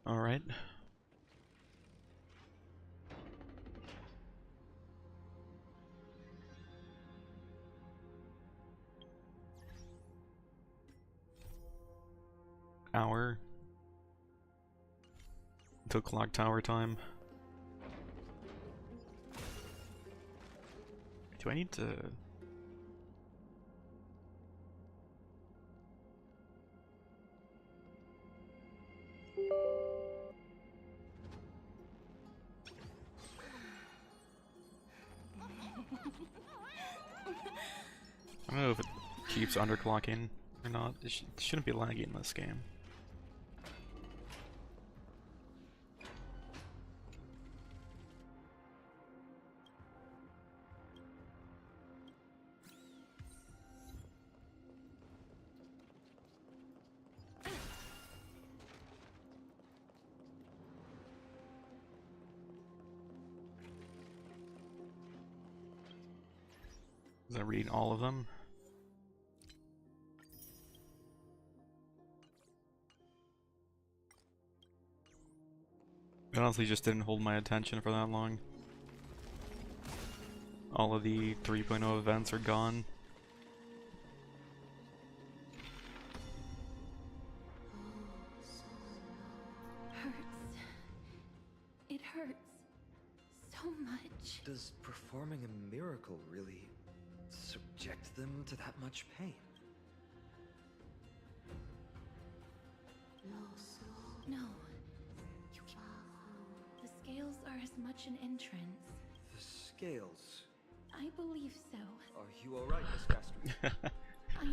All right. Hour until Clocktower time. Do I need to? I don't know if it keeps underclocking or not. It shouldn't be laggy in this game. Is that reading all of them? It honestly just didn't hold my attention for that long. All of the 3.0 events are gone. Hurts. It hurts so much. Does performing a miracle really subject them to that much pain? No. The scales are as much an entrance. The scales. I believe so. Are you alright, Miss Castro?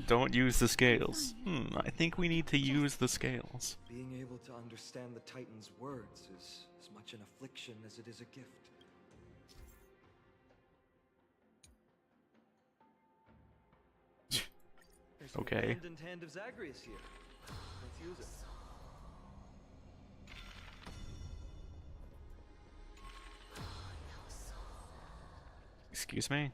Don't use the scales. I think we need to use the scales. Being able to understand the Titan's words is as much an affliction as it is a gift. There's the Okay. abandoned hand of Zagreus here. Let's use it. Excuse me?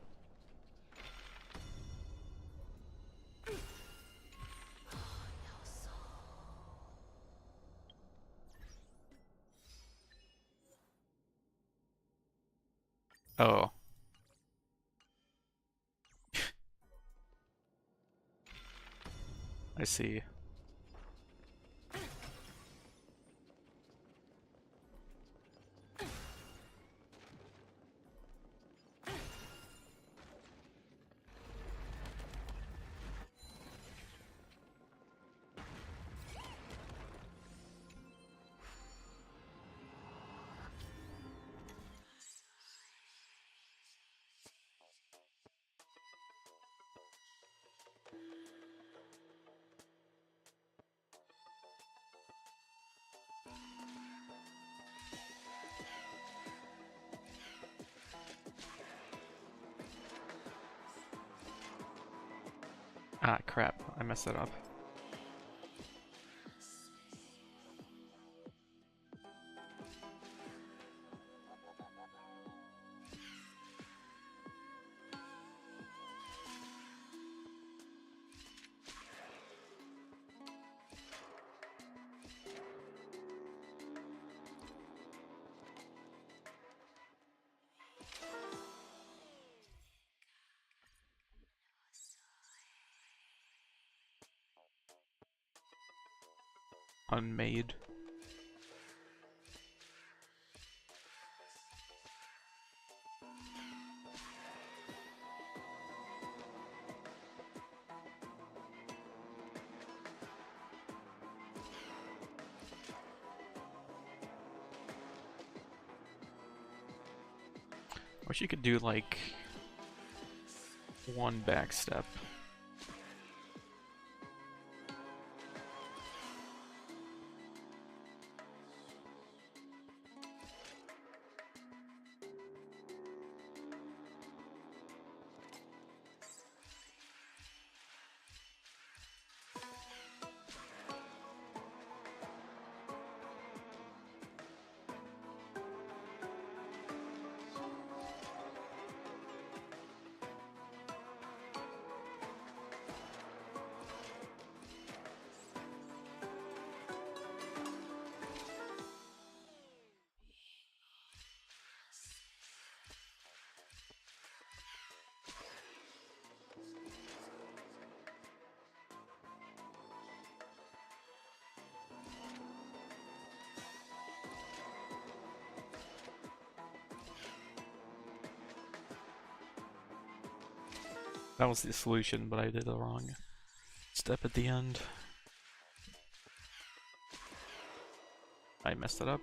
Oh. I see. Ah, crap. I messed it up. Unmade. Wish you could do like one back step. That was the solution, but I did the wrong step at the end. I messed it up.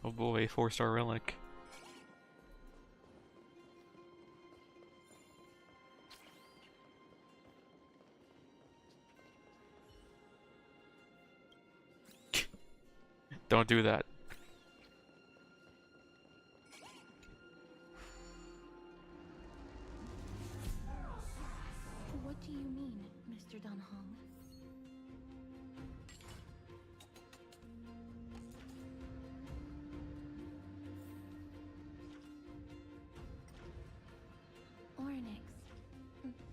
Oh boy, 4-star relic. Don't do that. What do you mean, Mr. Dunhong? Oryx,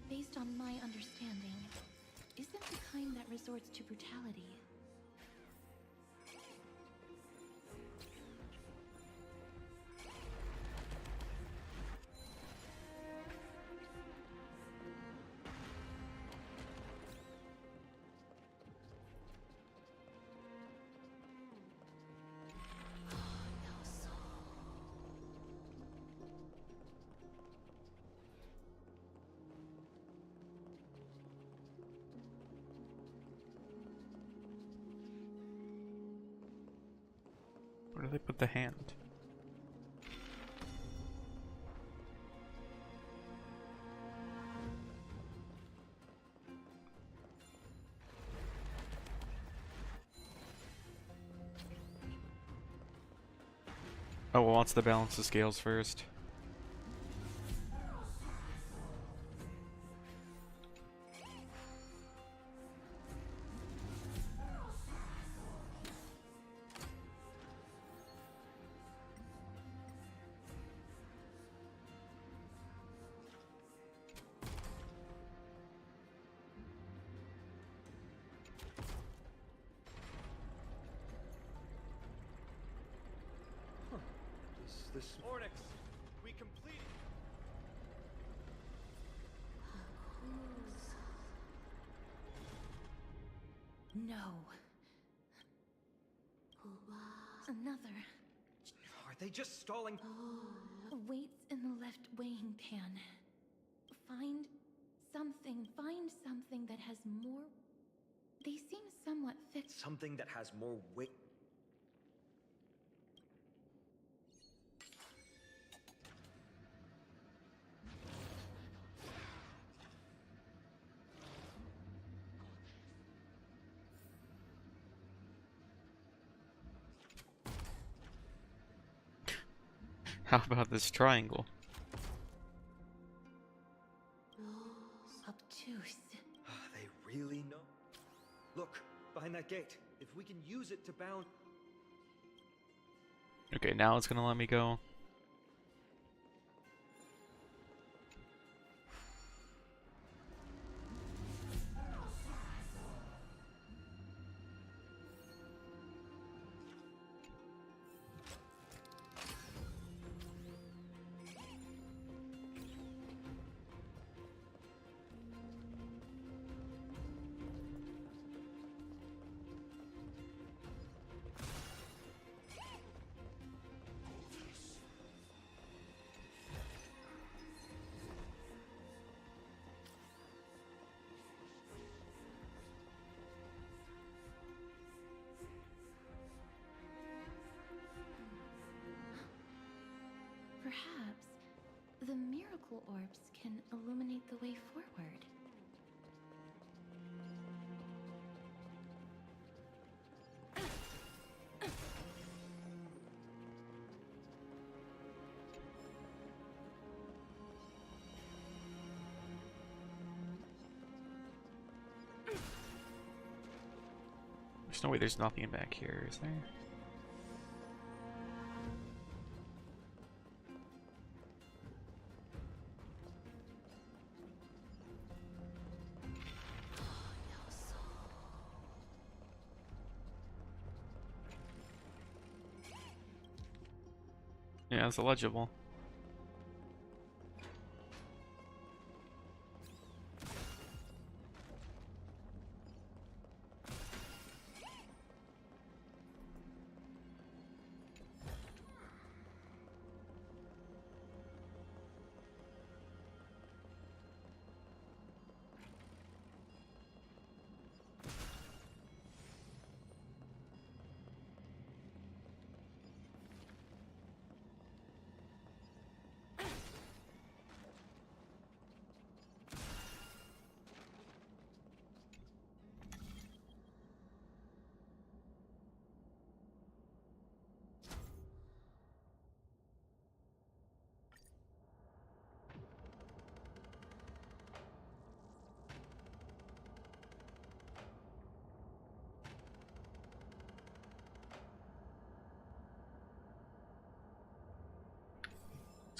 based on my understanding, isn't the kind that resorts to brutality. Where do they put the hand? Oh, well, wants to balance the scales first. This Onyx, we completed. No. Another. are they just stalling? Weights in the left weighing pan. Find something that has more. They seem somewhat fixed. Something that has more weight. How about this triangle? Obtuse. They really know. Look, behind that gate. If we can use it to bound. Okay, now it's gonna let me go. Perhaps the miracle orbs can illuminate the way forward. There's no way there's nothing back here, is there? Yeah, it's illegible.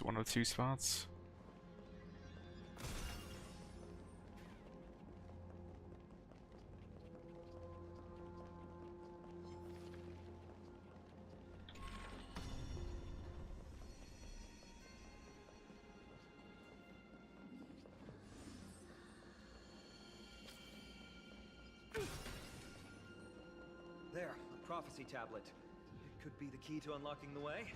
It's one of two spots. There, a prophecy tablet. It could be the key to unlocking the way.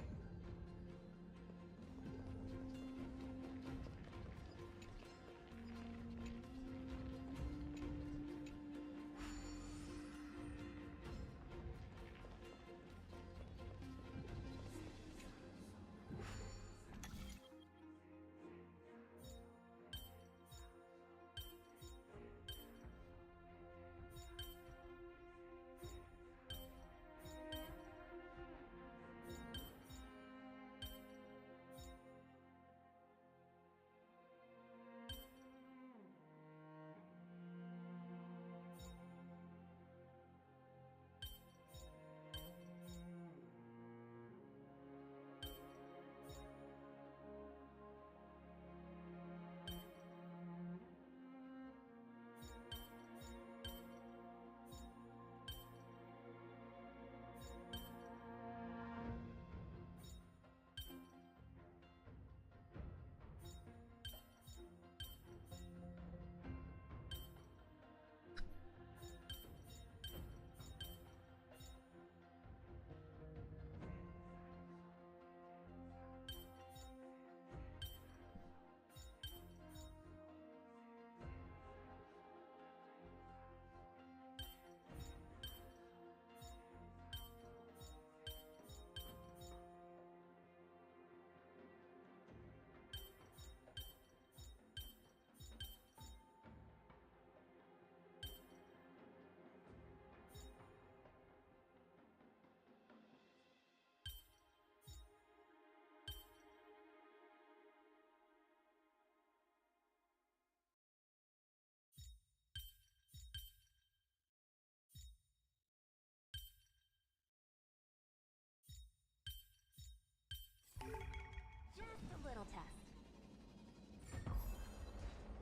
Just a little test.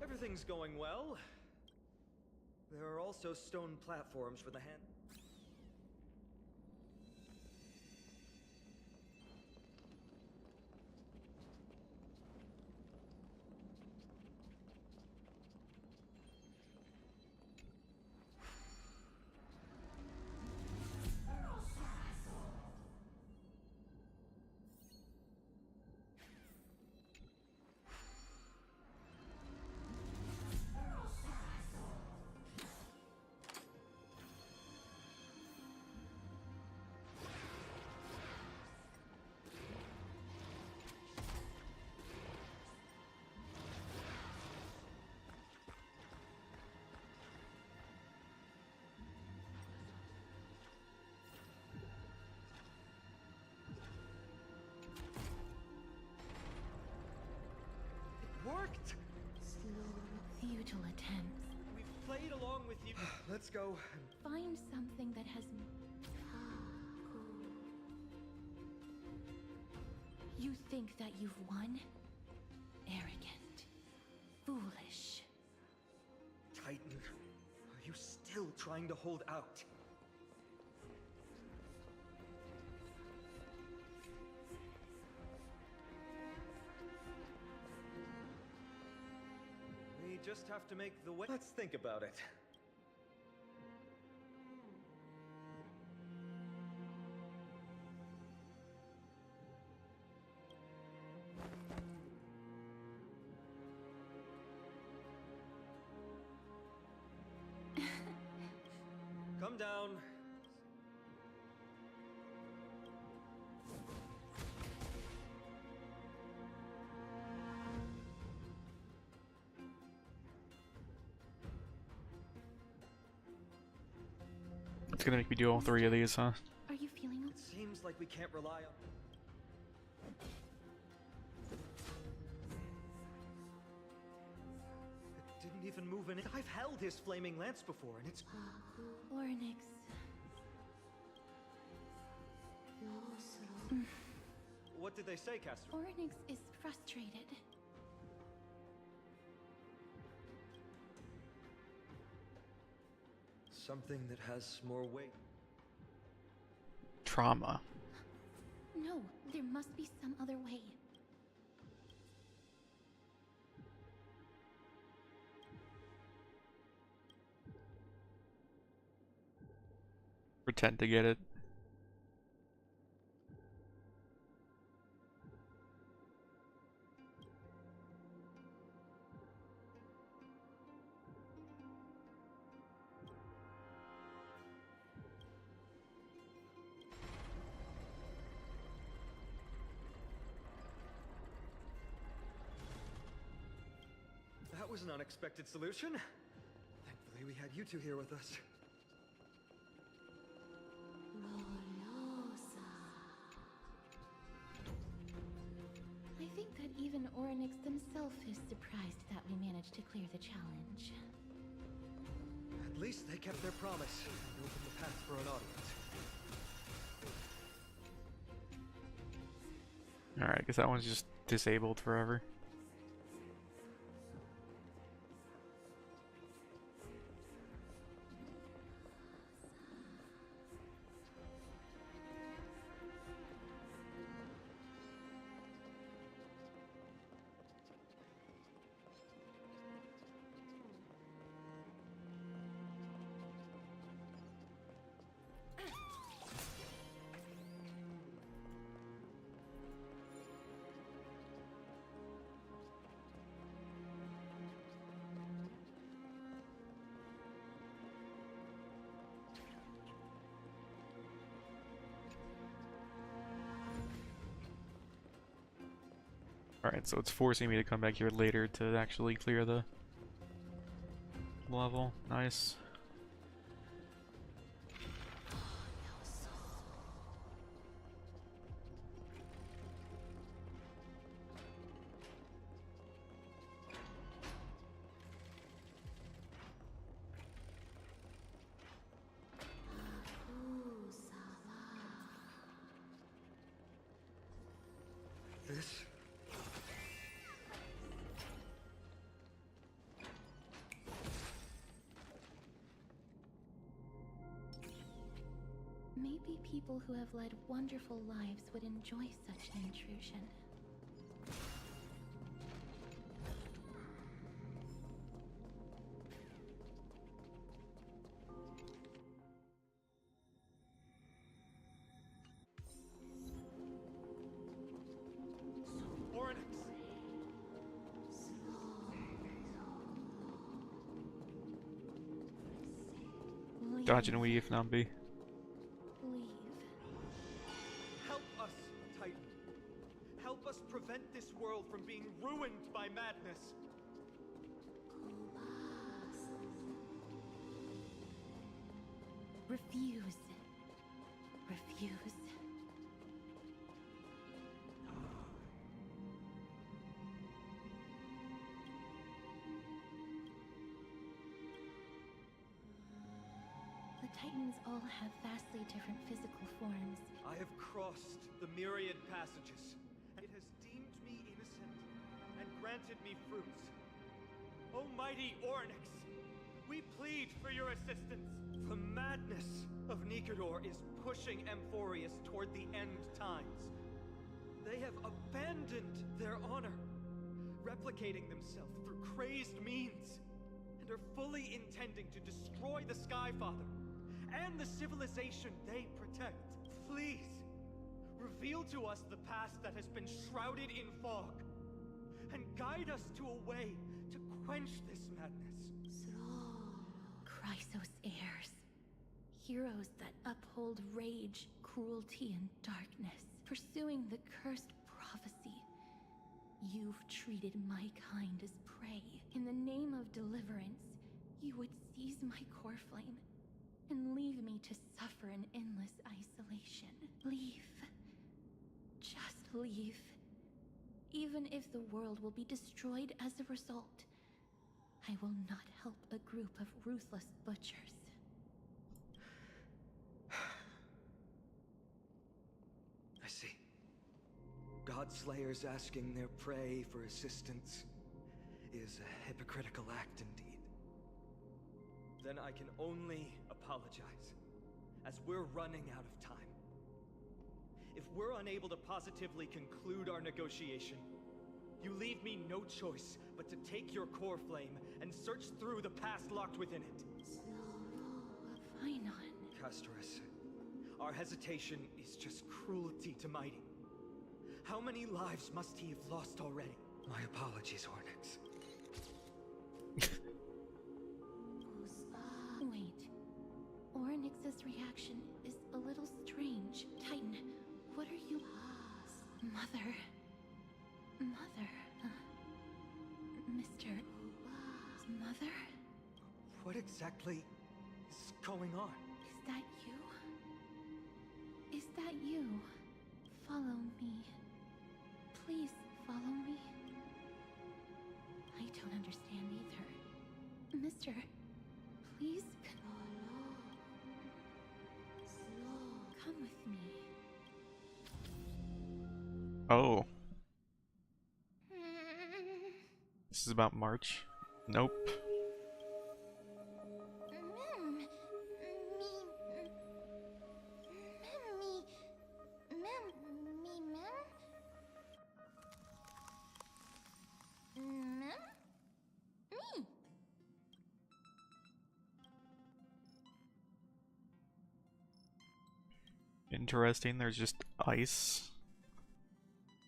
Everything's going well. There are also stone platforms for the hand. Worked! Futile attempts. We've played along with you. Let's go. Find something that has. You think that you've won? Arrogant. Foolish. Titan, are you still trying to hold out? We just have to make the way. Let's think about it. Come down. It's gonna make me do all three of these, huh? Are you feeling It seems like we can't rely on. It didn't even move an inch. I've held his flaming lance before, and it's. Ornix? What What did they say, Castor? Oryx is frustrated. Something that has more weight. Trauma. No, there must be some other way. Pretend to get it. That was an unexpected solution. Thankfully, we had you two here with us. I think that even Oryx himself is surprised that we managed to clear the challenge. At least they kept their promise and opened the path for an audience. Alright, I guess that one's just disabled forever. Alright, so it's forcing me to come back here later to actually clear the level. Nice. This? Maybe people who have led wonderful lives would enjoy such an intrusion. Oryx! Dodge and weave, Nambi. Leave. Help us, Titan. Help us prevent this world from being ruined by madness. Refuse. Refuse. The Titans all have vastly different physical forms. I have crossed the myriad passages, and it has deemed me innocent and granted me fruits. Almighty Ornyx, we plead for your assistance. The madness of Nikodor is pushing Amphorius toward the end times. They have abandoned their honor, replicating themselves through crazed means, and are fully intending to destroy the Skyfather and the civilization they protect. Please, reveal to us the past that has been shrouded in fog, and guide us to a way to quench this madness. Chrysos heirs. Heroes that uphold rage, cruelty, and darkness. Pursuing the cursed prophecy. You've treated my kind as prey. In the name of deliverance, you would seize my core flame and leave me to suffer in endless isolation. Leave. Just leave. Even if the world will be destroyed as a result, I will not help a group of ruthless butchers. I see. God Slayers asking their prey for assistance is a hypocritical act indeed. Then I can only apologize, as we're running out of time. If we're unable to positively conclude our negotiation, you leave me no choice but to take your core flame and search through the past locked within it. Fine on. Castorus, our hesitation is just cruelty to Mighty. How many lives must he have lost already? My apologies, Hornix. Wait. Ornyx's reaction is a little strange. Titan, what are you... Mother... Mr... Mother? What exactly is going on? Is that you? Is that you? Follow me. Please follow me. I don't understand either. Mister, please... Come with me. Oh. This is about March. Nope. Interesting, there's just ice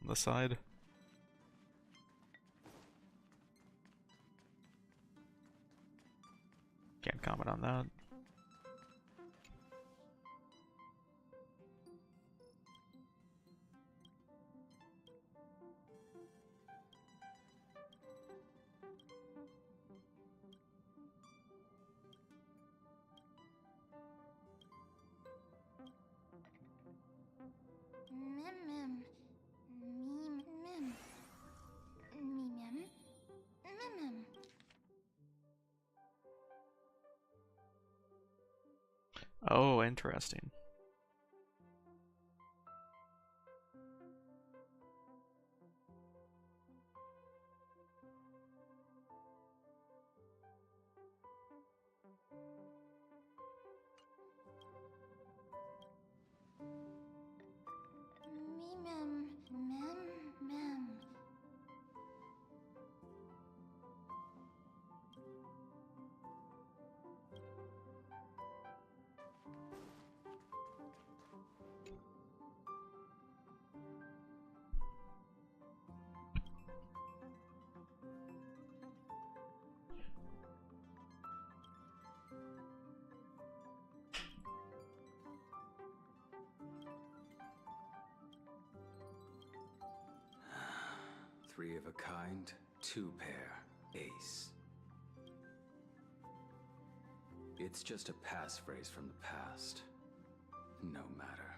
on the side. Can't comment on that. Oh, interesting. Three of a kind, two pair, ace. It's just a passphrase from the past. No matter.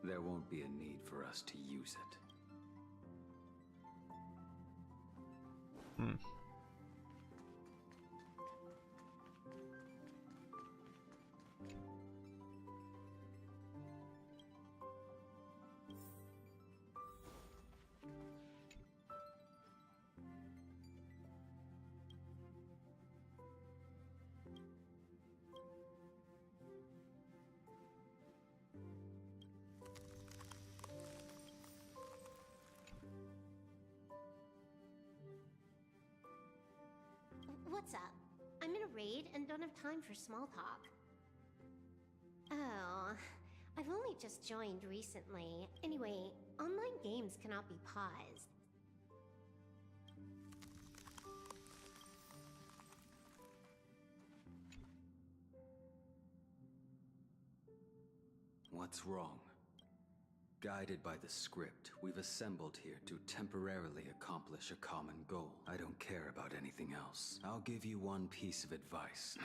There won't be a need for us to use it. What's up? I'm in a raid and don't have time for small talk. Oh, I've only just joined recently. Anyway, online games cannot be paused. What's wrong? Guided by the script, we've assembled here to temporarily accomplish a common goal. I don't care about anything else. I'll give you one piece of advice.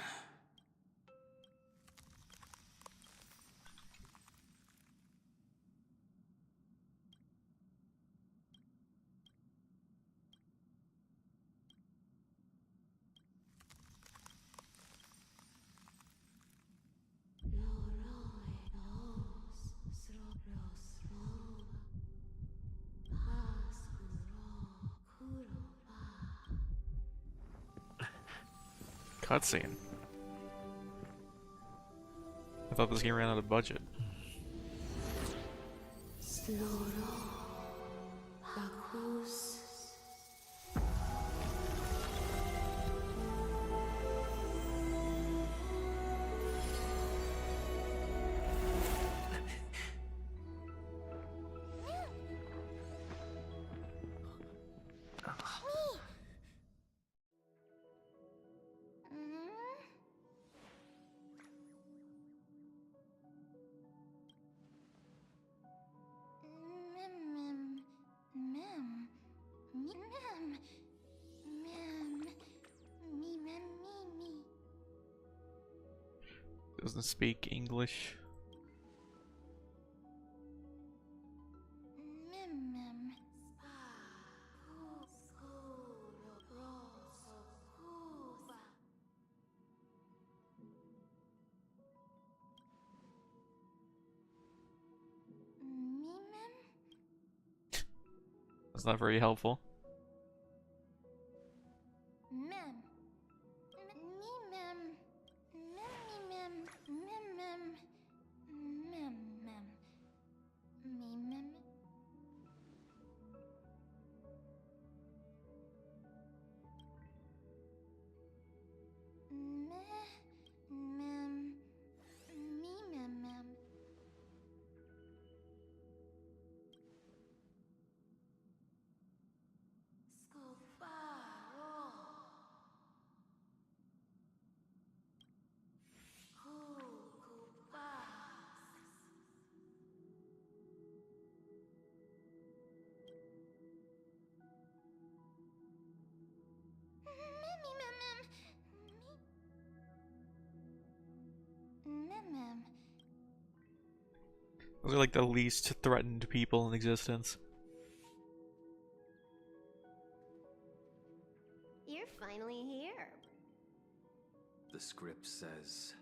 Cutscene. I thought this game ran out of budget. Doesn't speak English. That's not very helpful. Those are like the least threatened people in existence. You're finally here. The script says...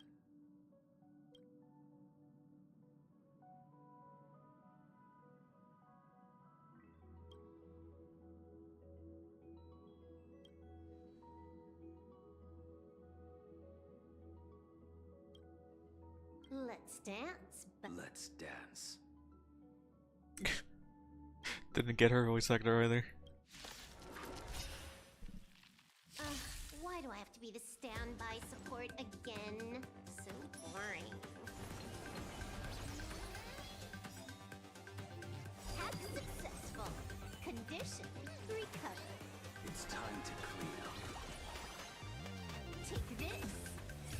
Let's dance. Let's dance. Didn't get her voice actor either. Why do I have to be the standby support again? So boring. Hack successful. Condition recovered. It's time to clean up. Take this.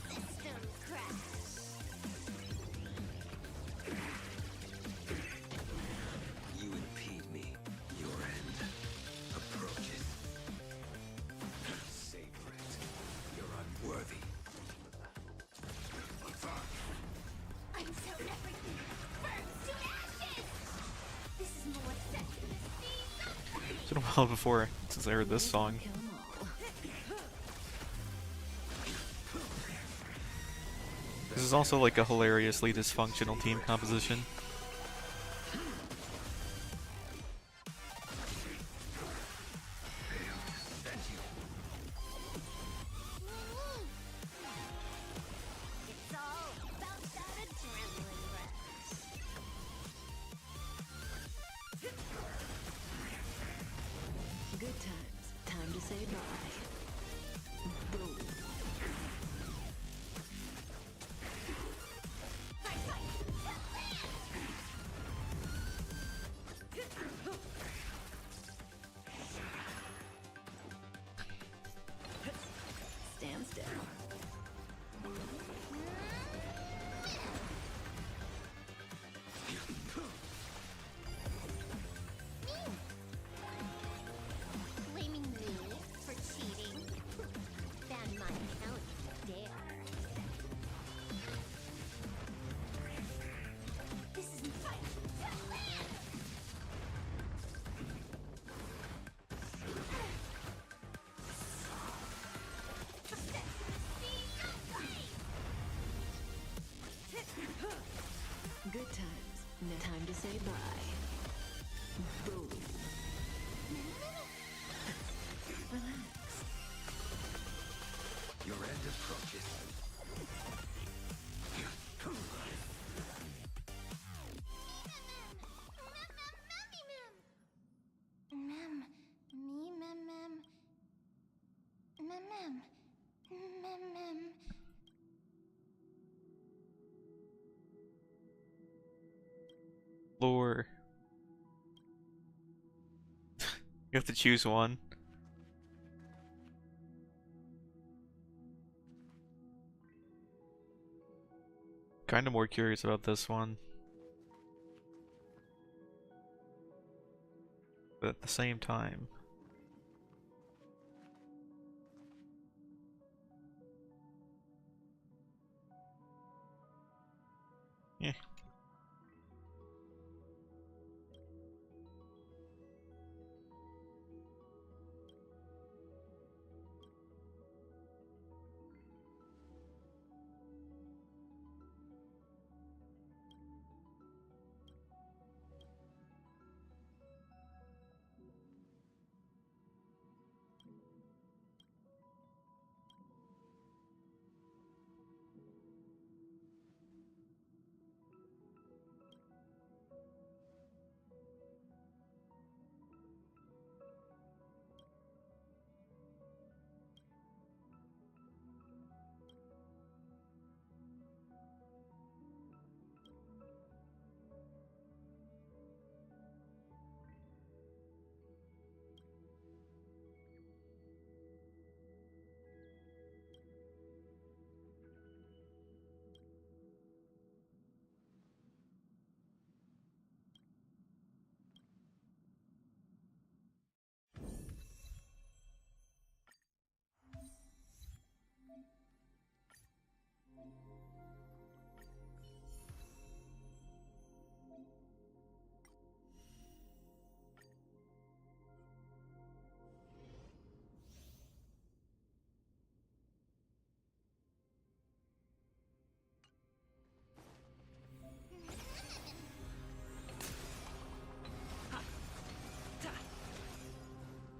System crash. You impede me. Your end approaches. Savor it. You're unworthy. Until everything burns to ashes! This is more sexy than It's been a while before since I heard this song. This is also like a hilariously dysfunctional team composition. It's all about that adrenaline rush. Good times. Time to say bye. Boom. Stand still. Blaming me for cheating? Ban my account, dare. This isn't fight. Good times. No time to say bye. Boom. Relax. Your end approaches. Mem, me, mem, mem, mem, mem. Lore. You have to choose one. Kinda more curious about this one. But at the same time. Yeah.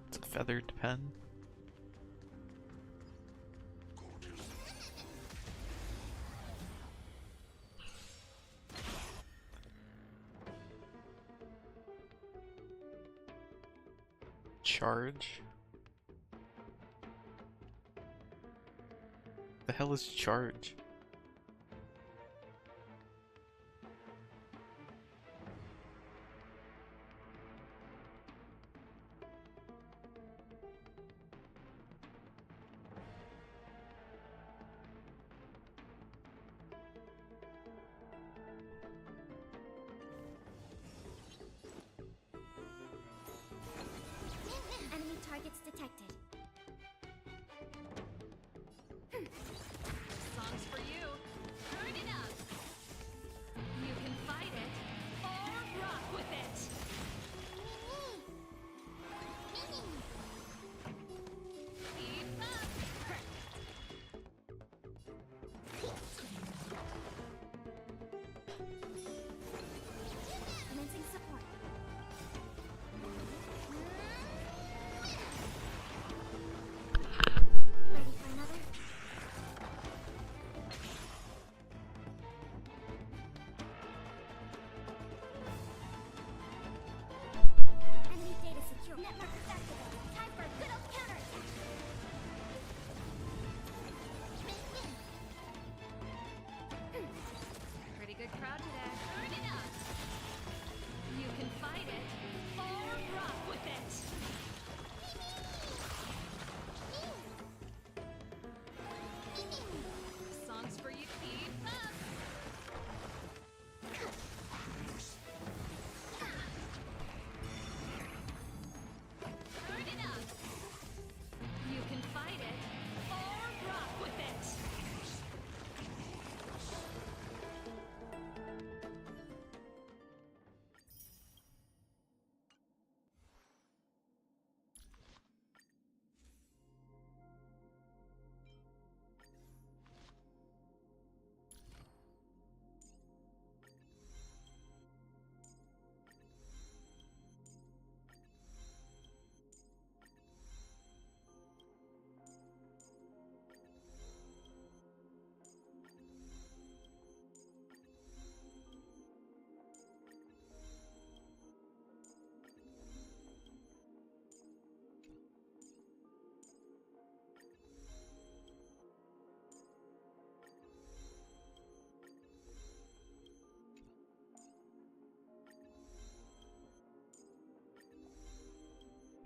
It's a feathered pen. Charge? The hell is charge? Enemy targets detected. Songs for you. Turn it up. You can fight it or rock with it. Keep up. Commencing support.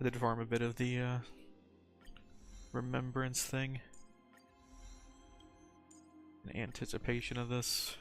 I did farm a bit of the remembrance thing in anticipation of this.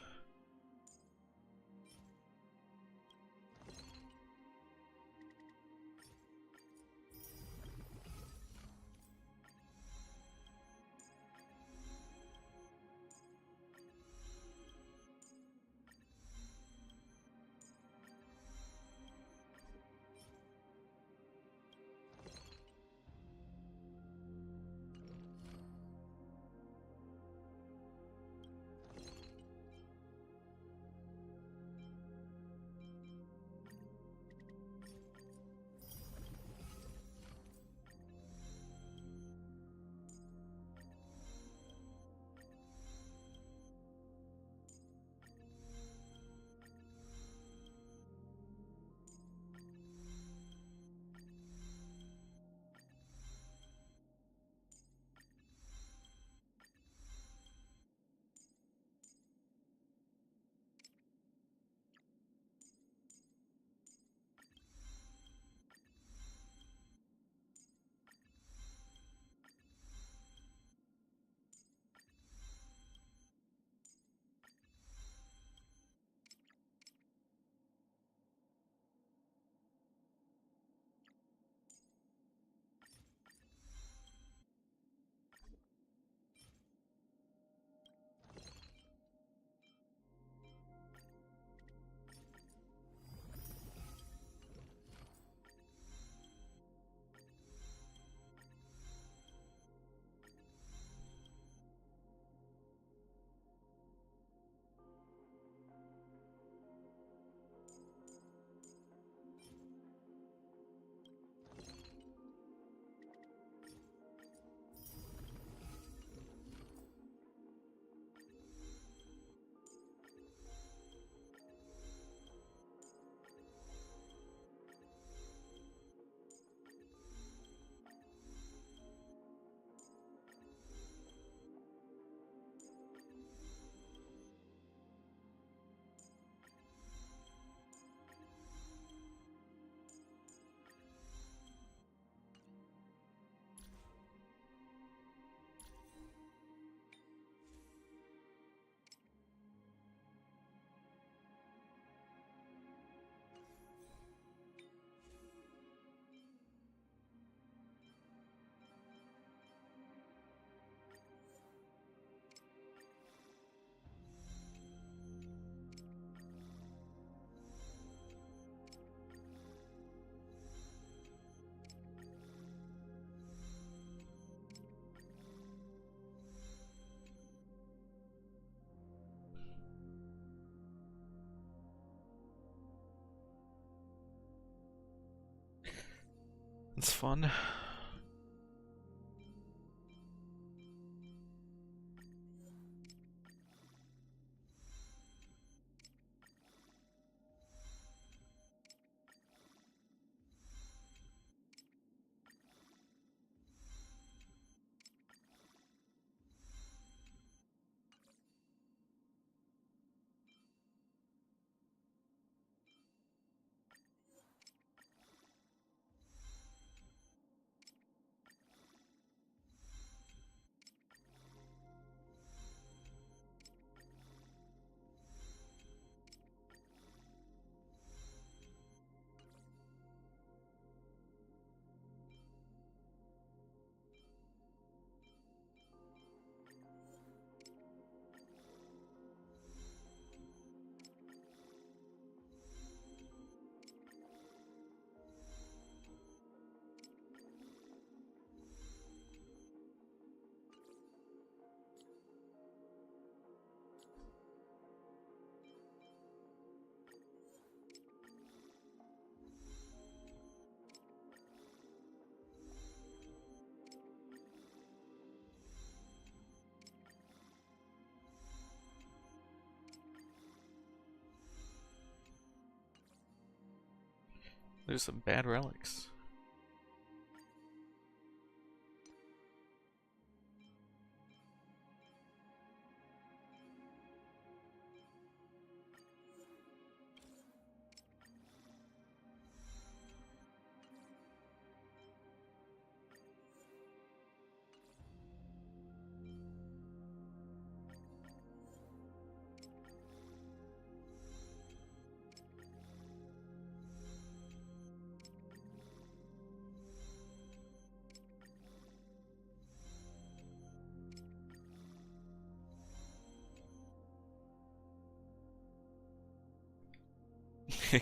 It's fun. There's some bad relics.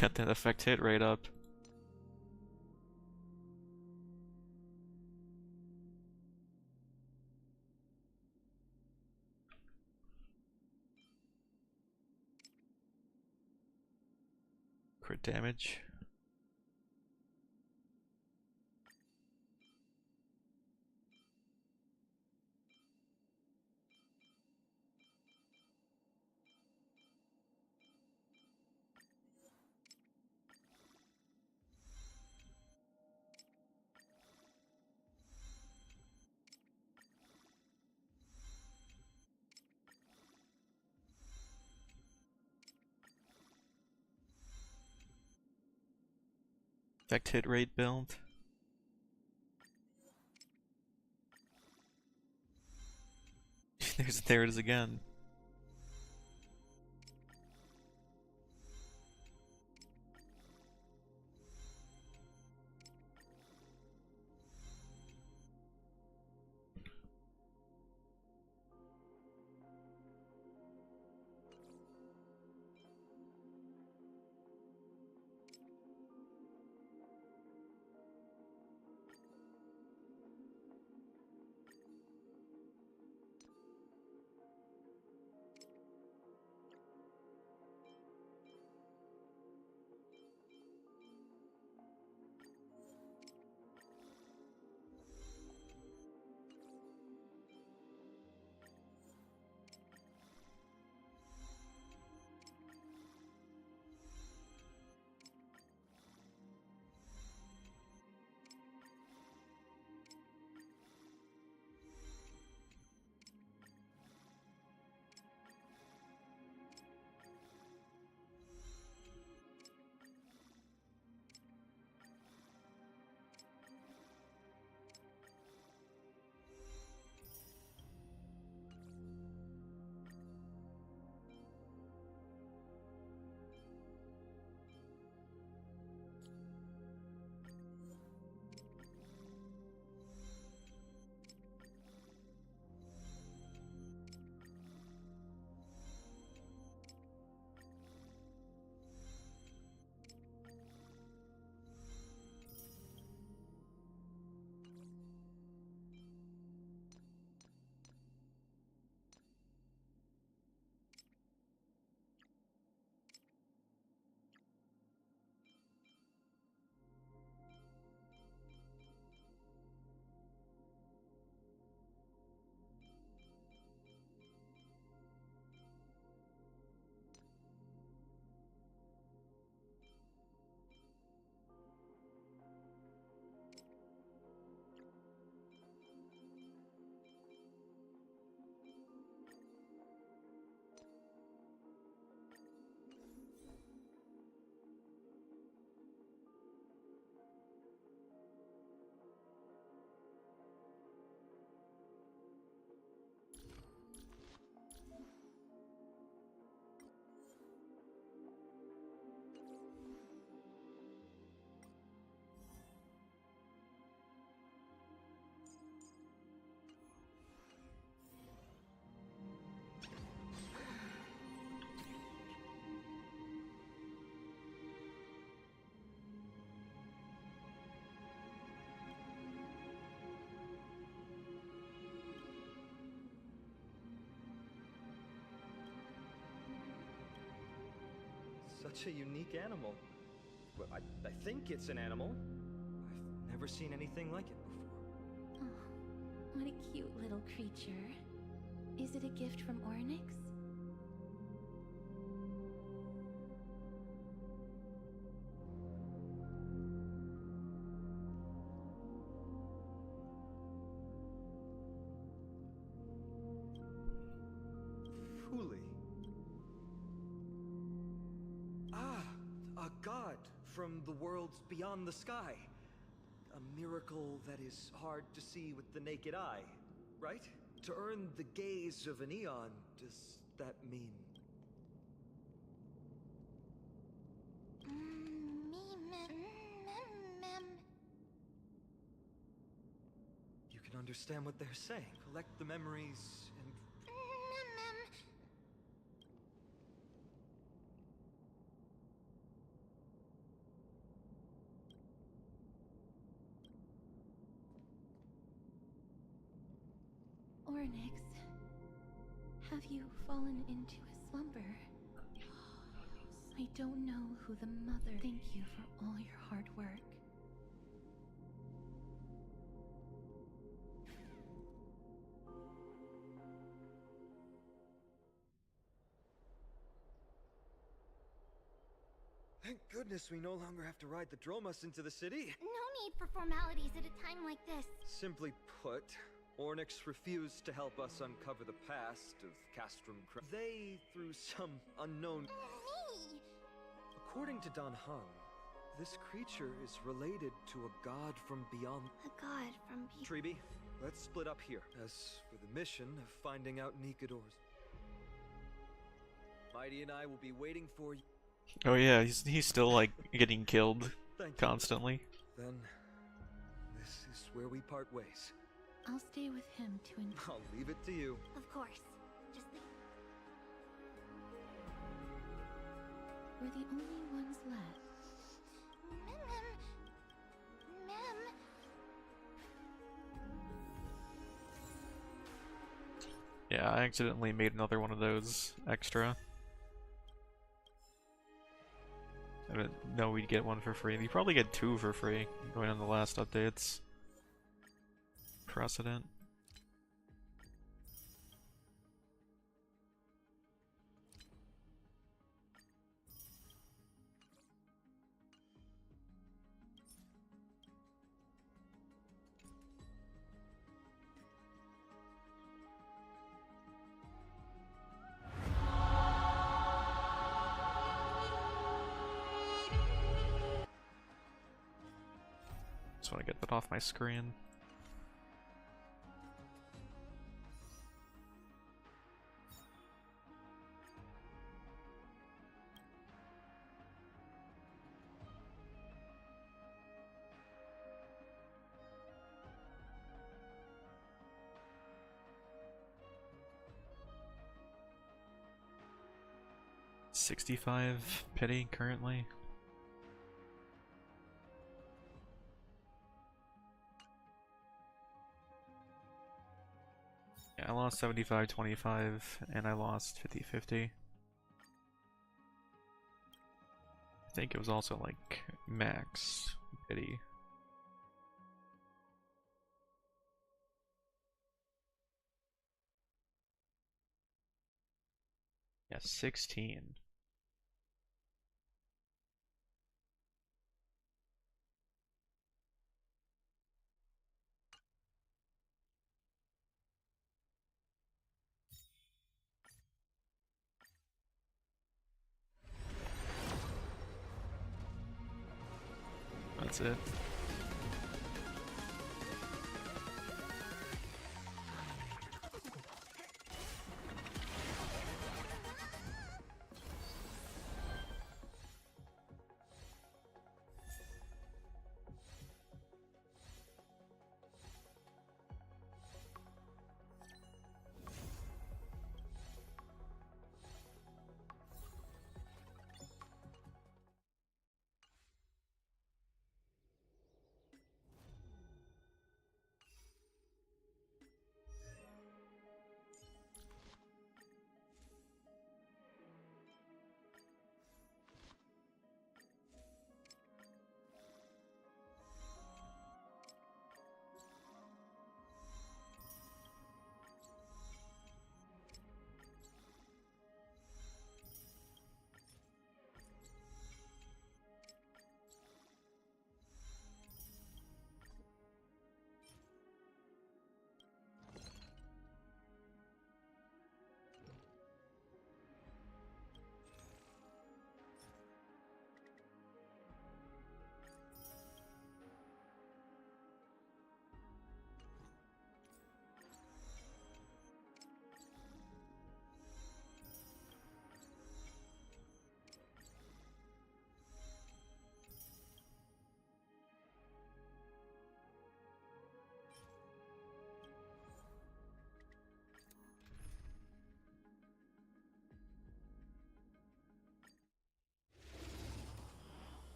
Got that effect hit rate up. Crit damage. Effect hit rate build. There it is again. Such a unique animal. Well, I think it's an animal. I've never seen anything like it before. Oh, what a cute little creature. Is it a gift from Ornyx? Fuli. Ah, a god from the worlds beyond the sky. A miracle that is hard to see with the naked eye, right? To earn the gaze of an eon, does that mean? You can understand what they're saying. Collect the memories and... Orynyx, have you fallen into a slumber? I don't know who the mother. Thank you for all your hard work. Thank goodness we no longer have to ride the Dromus into the city. No need for formalities at a time like this. Simply put, Ornyx refused to help us uncover the past of Castrum. They, through some unknown... Me! According to Don Hung, this creature is related to a god from beyond... A god from Treeby, let's split up here. As for the mission of finding out Nikador's... Mighty and I will be waiting for you. Oh yeah, he's still like getting killed Thank you. constantly. Then, this is where we part ways. I'll stay with him to I'll leave it to you. Of course. Just the... We're the only ones left. Mem. Yeah, I accidentally made another one of those extra. I didn't know we'd get one for free. We probably get 2 for free going on the last updates. Precedent. Just want to get that off my screen. $65 pity currently. Yeah, I lost 75-25 and I lost 50-50. I think it was also like max pity. Yeah, 16. That's it.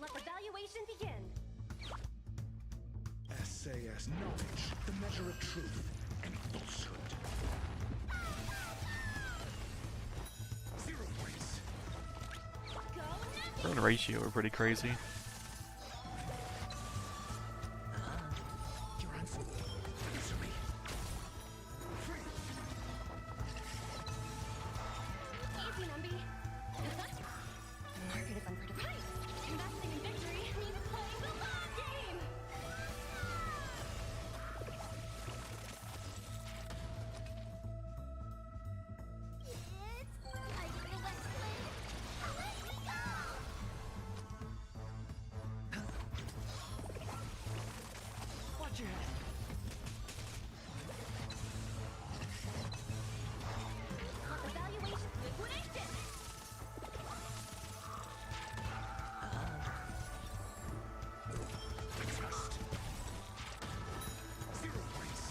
Let the valuation begin. as knowledge, the measure of truth and falsehood. 0 points. Go Her and Ratio are pretty crazy. Your answer. Answer me. Free. Easy, Numby. The market is unpredictable. Right. Investing in victory means playing the long game. It's like the Let's Play. Away we go! Watch your head. Evaluation liquidation. Trust. 0 points.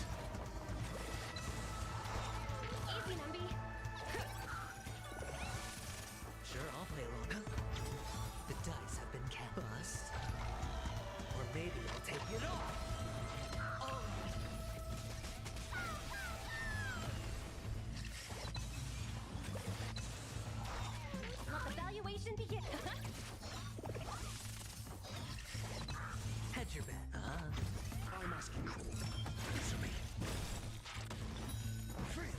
Easy, Numby. Sure, I'll play along. The dice have been cast. Bust. Or maybe I'll take it off. Oh. Let evaluation begin. Hedge your bet. I'm asking you. Answer me. Free.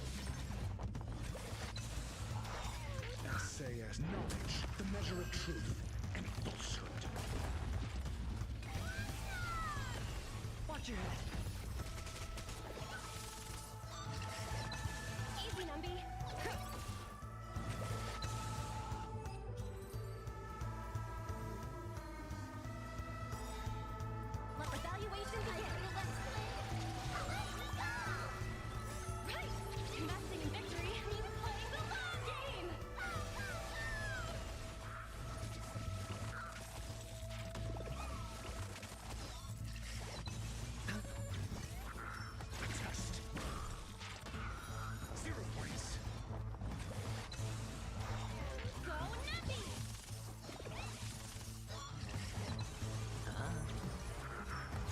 Essay as knowledge, the measure of truth and falsehood. Watch your head. Easy, Numby. Let evaluation begin. Away we go! Right. Investing in victory means playing the long game. Test. 0 points. Go Numby.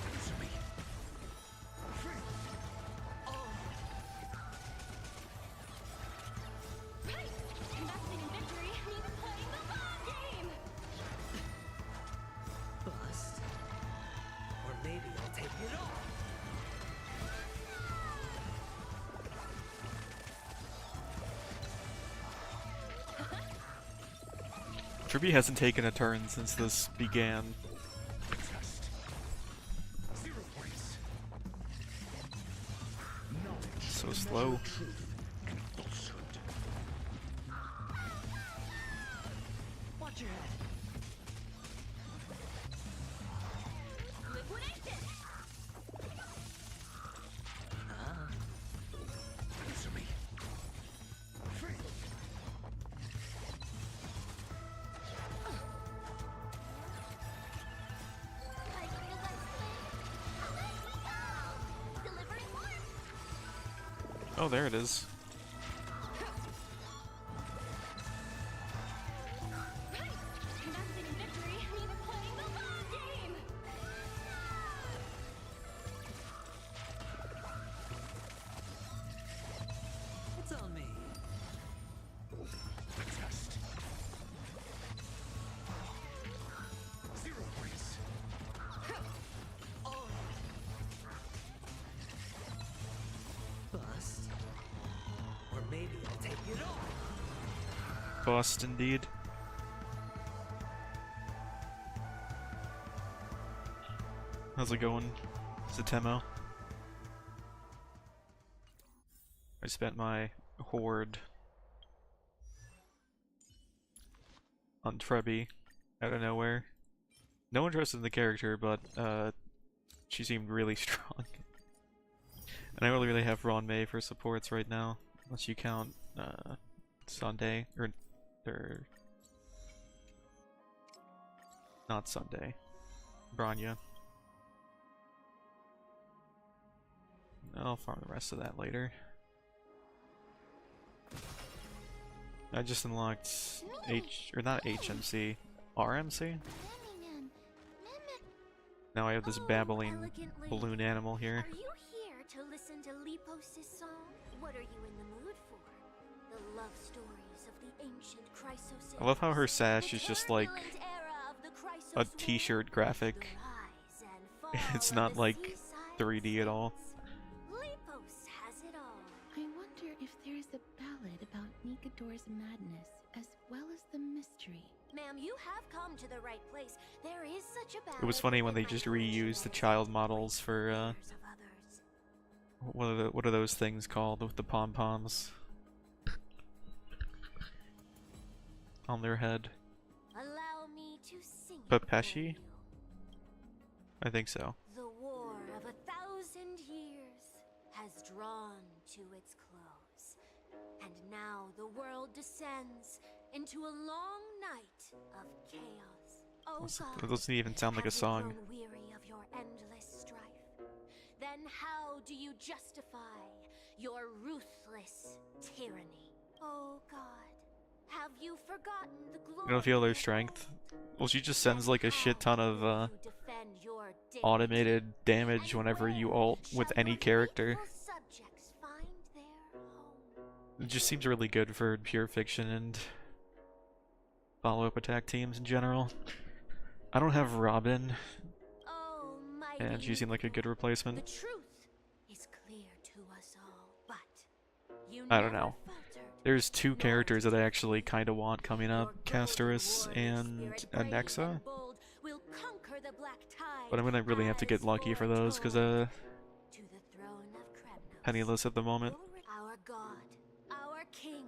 Answer me. Free. Right. Investing in victory means playing the long game. Bust. Or maybe I'll take it off. Tribby hasn't taken a turn since this began. Test. 0 points. Knowledge. So the slow. measure of truth and falsehood. Watch your head. Liquidation. Answer me. Free. Like the Let's Play. Away we go! Delivering warmth. Oh, there it is. Right. Investing in victory means playing the long game. It's on me. Test. 0 points. Bust. Or maybe I'll take it off. Bust indeed. How's it going, Zatemo? I spent my horde on Trebby out of nowhere. No interest in the character, but she seemed really strong. And I only really have Ron May for supports right now, unless you count Sunday or not Sunday, Branya. I'll farm the rest of that later. I just unlocked not HMC, RMC? Now I have this Oh, babbling elegant lady. balloon animal here. Are you here to listen to Lipos's song? What are you in the mood for? The love stories of the ancient Chrysos. I love how her sash is just like a t-shirt graphic. It's not like 3D at all. Lipos has it all. I wonder if there's a ballad about Nikador's madness as well as the mystery. Ma'am, you have come to the right place. There is such a ballad. It was funny when they within just my reused the collection child of models for prayers of others. what are those things called with the pom-poms on their head? Allow me to sing it Papeshi? for you. I think so. The war of 1,000 years has drawn to its close, and now the world descends into a long night of chaos. Oh God, It doesn't even sound like a have you song. grown weary of your endless strife? Then how do you justify your ruthless tyranny? Oh God, have you forgotten the glory? You don't feel their strength? Well, she just sends like a shit ton of automated damage whenever you ult with any character. It just seems really good for pure fiction and follow-up attack teams in general. I don't have Robin, and she seemed like a good replacement. The truth is clear to us all, but you I don't never know. falter. There's two characters that I actually kind of want coming up, Castorus and Anexa. But I'm gonna really have to get lucky for those, because penniless at the moment. Our God, our King,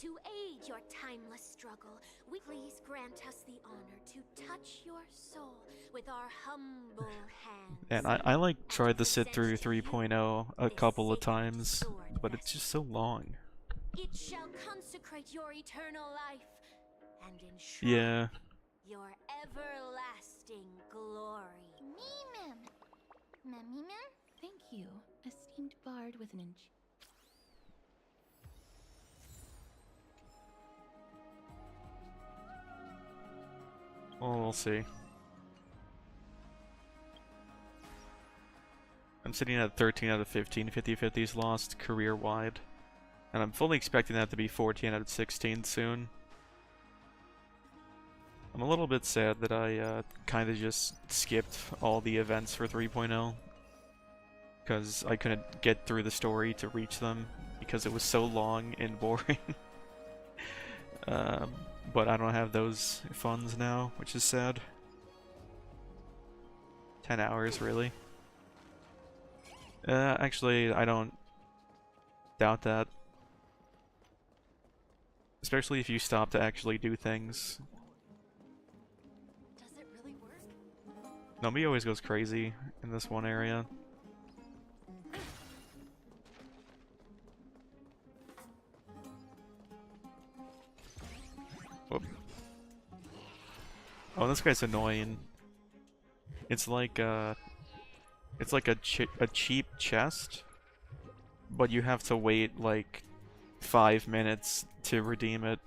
to aid your timeless struggle, we please grant us the honor to touch your soul with our humble hands. And I like tried to sit through 3.0 a couple of times, but it's just so long. It shall consecrate your eternal life and ensure Yeah. your everlasting glory. Mem. Mem. Thank you, esteemed bard with an inch. Well, we'll see. I'm sitting at 13 out of 15 50-50s lost career-wide. And I'm fully expecting that to be 14 out of 16 soon. I'm a little bit sad that I kind of just skipped all the events for 3.0. Because I couldn't get through the story to reach them because it was so long and boring. But I don't have those funds now, which is sad. 10 hours, really? Actually, I don't doubt that. Especially if you stop to actually do things. Does it really work? Nomi always goes crazy in this one area. Whoop. Oh, this guy's annoying. It's like a cheap chest, but you have to wait like 5 minutes to redeem it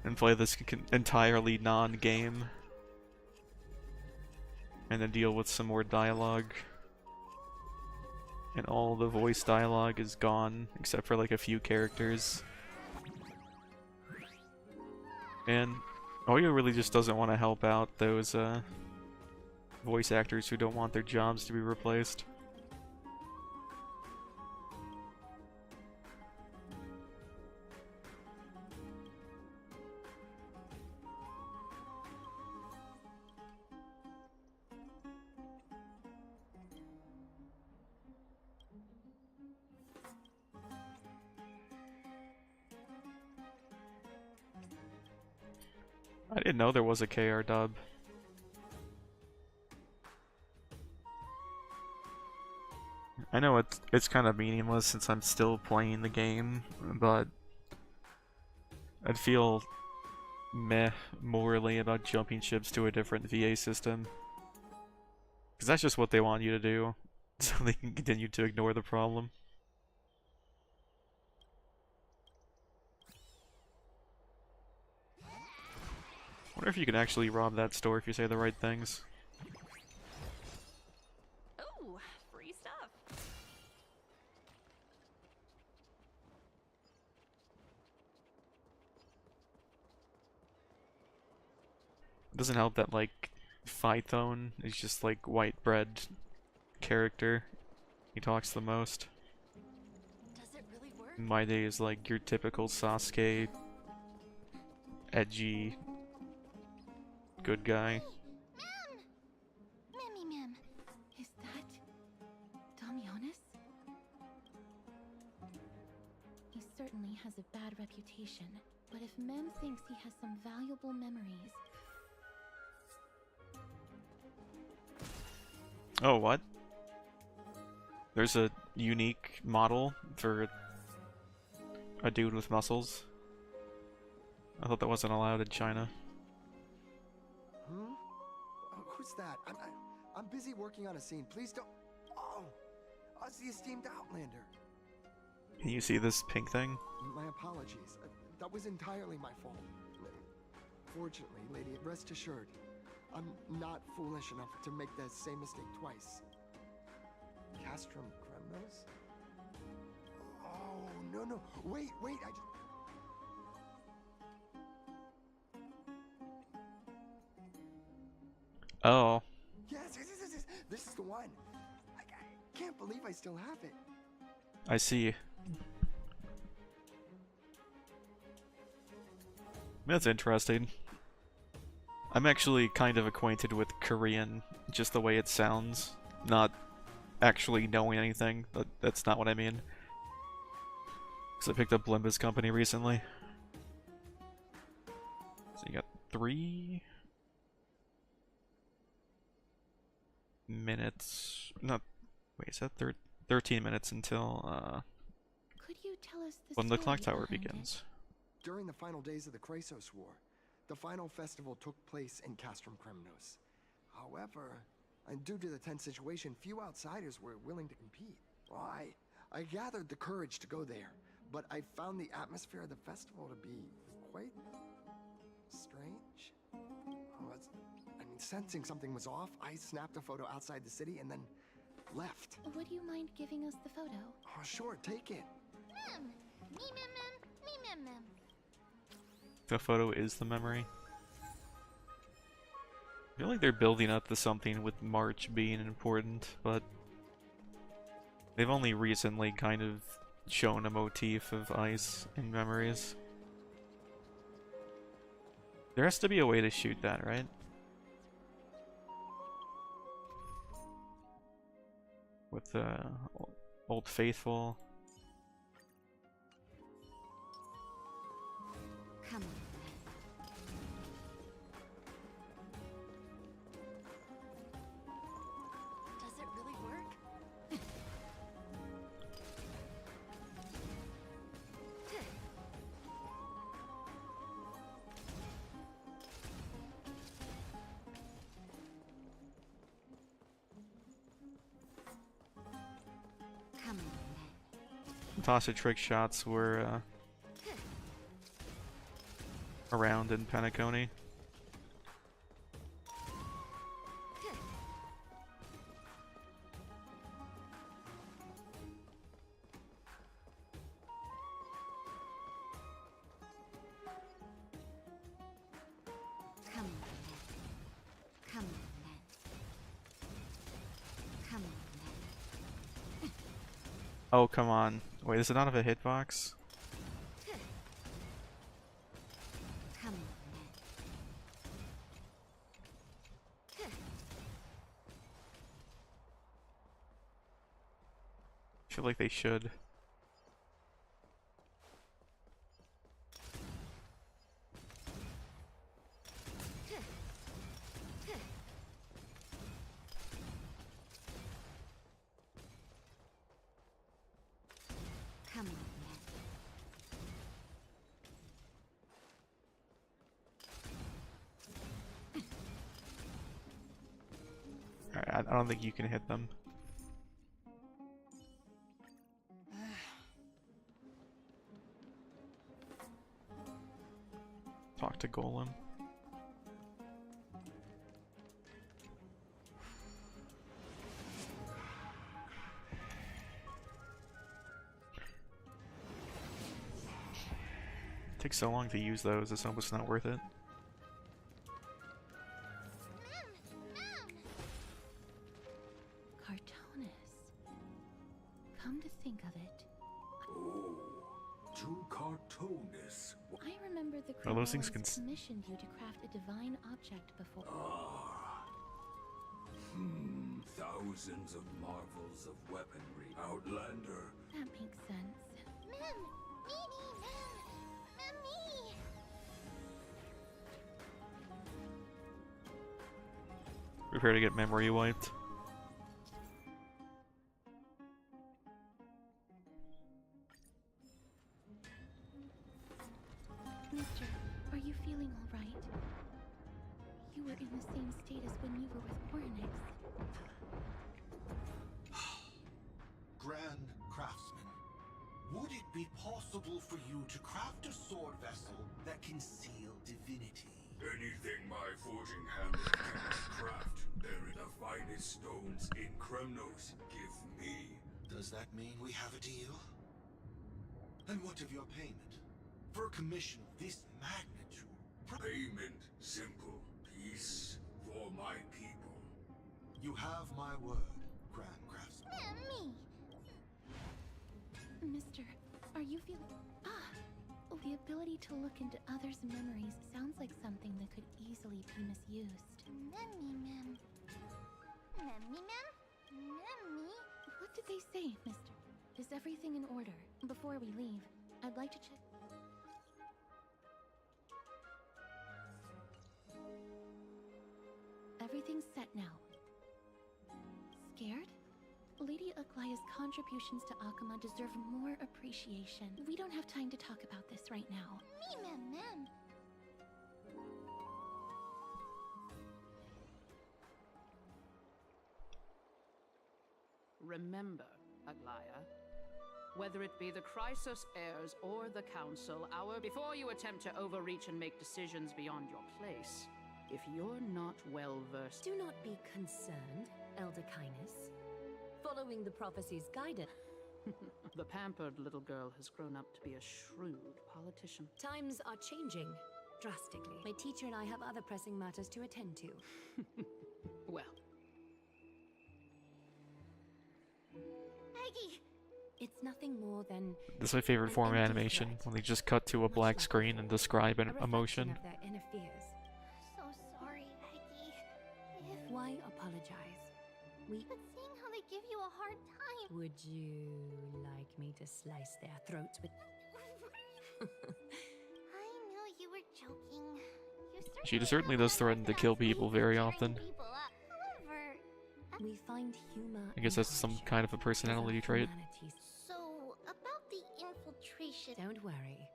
and play this entirely non-game and then deal with some more dialogue, and all the voice dialogue is gone except for like a few characters. And Oyo really just doesn't want to help out those voice actors who don't want their jobs to be replaced. I didn't know there was a KR dub. I know it's kind of meaningless since I'm still playing the game, but I'd feel meh morally about jumping ships to a different VA system. Because that's just what they want you to do, so they can continue to ignore the problem. wonder if you can actually rob that store if you say the right things. Oh, free stuff. It doesn't help that, like, Phythone is just, like, white bread character. He talks the most. Does it really work? My Day is like your typical Sasuke, edgy, good guy. Ma'am! Mammy, ma'am. Is that Damionis? He certainly has a bad reputation, but if Mem thinks he has some valuable memories... Oh, what? There's a unique model for a dude with muscles. I thought that wasn't allowed in China. Hmm? Who's that? I'm busy working on a scene. Please don't. Oh, it's the esteemed Outlander. Can you see this pink thing? My apologies. That was entirely my fault. Fortunately, lady, rest assured, I'm not foolish enough to make the same mistake twice. Castrum Kremnos? Oh, no. Wait, I just... Oh, Yes, this is the one. I can't believe I still have it. I see. That's interesting. I'm actually kind of acquainted with Korean, just the way it sounds, not actually knowing anything, but that's not what I mean. Because I picked up Limba's company recently. So you got 3 minutes, not, wait, is that 13 minutes until, Could you tell us the when the story Clocktower behind it? begins. During the final days of the Krasos War, the final festival took place in Castrum Kremnos. However, and due to the tense situation, few outsiders were willing to compete. Well, I gathered the courage to go there, but I found the atmosphere of the festival to be quite strange. Sensing something was off, I snapped a photo outside the city and then left. Would you mind giving us the photo? Oh, sure, take it. Mem. The photo is the memory. I feel like they're building up to something with March being important, but they've only recently kind of shown a motif of ice in memories. There has to be a way to shoot that, right? With the Old Faithful. Come on. Does it really work? Come on. Tasha trick shots were around in Penacony. Come on. Come on. Come on. Oh, come on. Wait, does it not have a hitbox? Come on. I feel like they should. Come on. Alright, I don't think you can hit them. Talk to Golem. takes so long to use those, it's almost not worth it. Cartoonist. Come to think of it, Oh, to cartoonist. I remember the Well, those things Chronologists can commissioned you to craft a divine object before. Thousands of marvels of weaponry. Outlander. That makes sense. Mem! Meanie, Mem! Memmy! Prepare to get memory wiped. Mister, are you feeling all right? You were in the same state as when you were with Oryx. Grand Craftsman, would it be possible for you to craft a sword vessel that can seal divinity? Anything my forging hammer can craft. There are the finest stones in Kremnos. Give me. Does that mean we have a deal? And what of your payment? For a commission of this magnitude? Payment simple. Peace for my people. You have my word, Grand Craftsman. Memmy! Mister, are you feeling... The ability to look into others' memories sounds like something that could easily be misused. Memmy, Mem. Memmy, Mem? Memmy? What did they say, mister? Is everything in order? Before we leave, I'd like to check... Everything's set now. Scared? Lady Aglaya's contributions to Akama deserve more appreciation. We don't have time to talk about this right now. Me, Mem, Mem. Remember, Aglaya, whether it be the Chrysos heirs or the Council, before you attempt to overreach and make decisions beyond your place, if you're not well versed... Do not be concerned, Elder Kynus. Following the prophecy's guidance... The pampered little girl has grown up to be a shrewd politician. Times are changing drastically. My teacher and I have other pressing matters to attend to. Well, Aggie! It's nothing more than... This is my favorite form of animation, when they just cut to a black screen and describe an emotion. Of their inner fears. So sorry, Aggie. Why apologize? But seeing how they give you a hard time... Would you like me to slice their throats with... I knew you were joking. She certainly does threaten to kill people very often. However, We find humor... I guess that's some kind of a personality trait. so about the infiltration, Don't worry.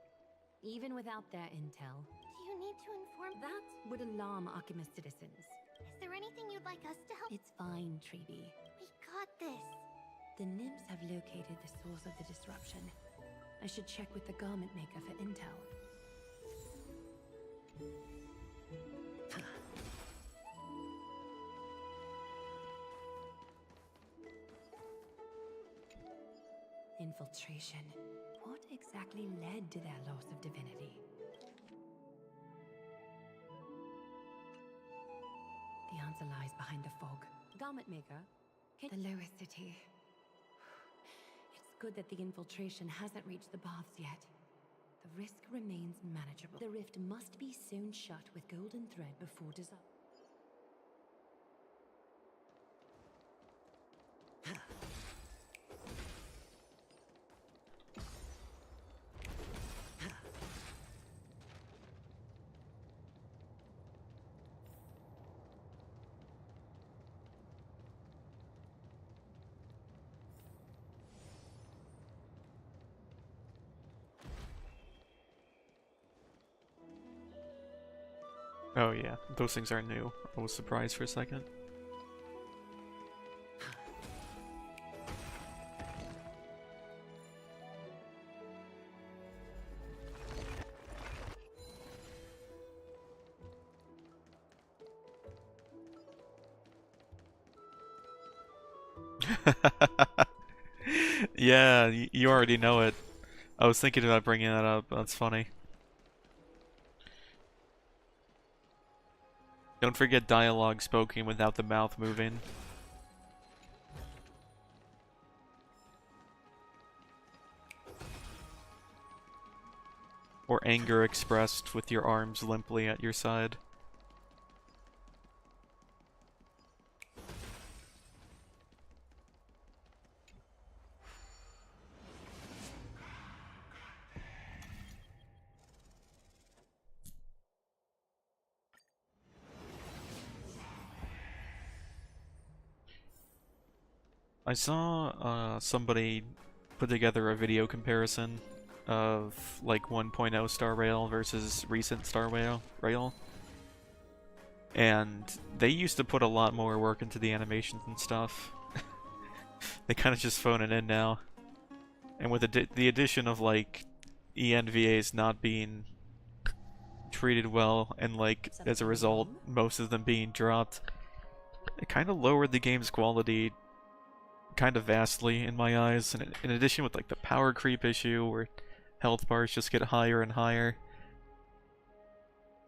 Even without their intel, do you need to inform that would alarm Archimedes citizens. Is there anything you'd like us to help? It's fine, Treeby. We got this. The nymphs have located the source of the disruption. I should check with the garment maker for intel. Infiltration. What exactly led to their loss of divinity? The answer lies behind the fog. Garment maker, The lowest city. It's good that the infiltration hasn't reached the baths yet. The risk remains manageable. The rift must be sewn shut with golden thread before dissolve. Oh yeah, those things aren't new. I was surprised for a second. Yeah, you already know it. I was thinking about bringing that up. That's funny. Don't forget dialogue spoken without the mouth moving. Or anger expressed with your arms limply at your side. I saw somebody put together a video comparison of like 1.0 Star Rail versus recent Star Rail. And they used to put a lot more work into the animations and stuff. They kind of just phone it in now. And with the addition of like ENVAs not being treated well, and like as a result most of them being dropped, it kind of lowered the game's quality kind of vastly in my eyes. And in addition with like the power creep issue where health bars just get higher and higher.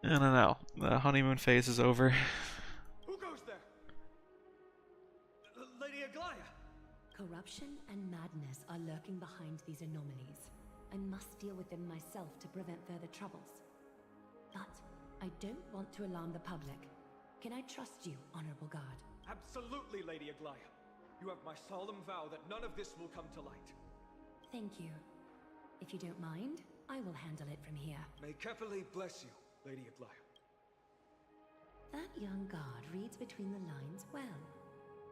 I don't know. The honeymoon phase is over. Who goes there? Lady Aglaya! Corruption and madness are lurking behind these anomalies. I must deal with them myself to prevent further troubles. But I don't want to alarm the public. Can I trust you, Honorable Guard? Absolutely, Lady Aglaya. You have my solemn vow that none of this will come to light. Thank you. If you don't mind, I will handle it from here. May Kepali bless you, Lady Aglaya. That young guard reads between the lines well.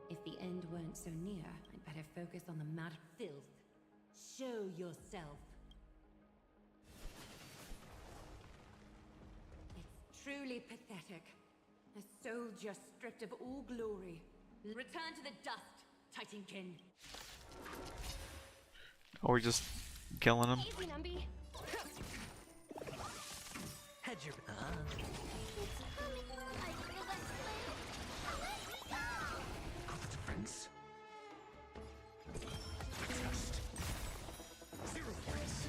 If the end weren't so near, I'd better focus on the mad filth. Show yourself. It's truly pathetic. A soldier stripped of all glory. Return to the dust, Titankin. Or just killing him. Easy, Numby. Head your... Prince. Zero points.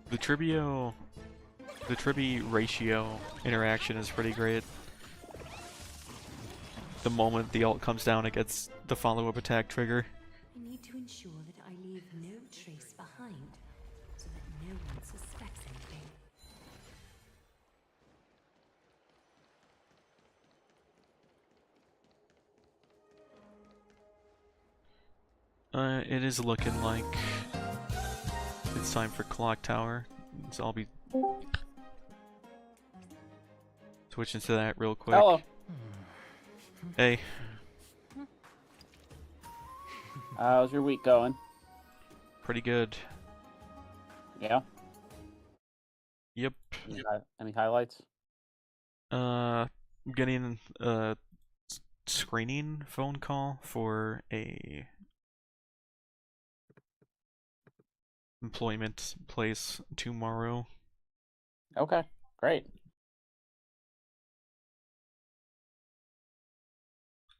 The Tribi ratio interaction is pretty great. The moment the ult comes down, it gets the follow-up attack trigger. I need to ensure that I leave no trace behind, so that no one suspects anything. It is looking like it's time for Clocktower, so I'll be switching to that real quick. Hello. Hey. How's your week going? Pretty good. Yeah? Yep. Any highlights? I'm getting a screening phone call for a employment place tomorrow. Okay, great.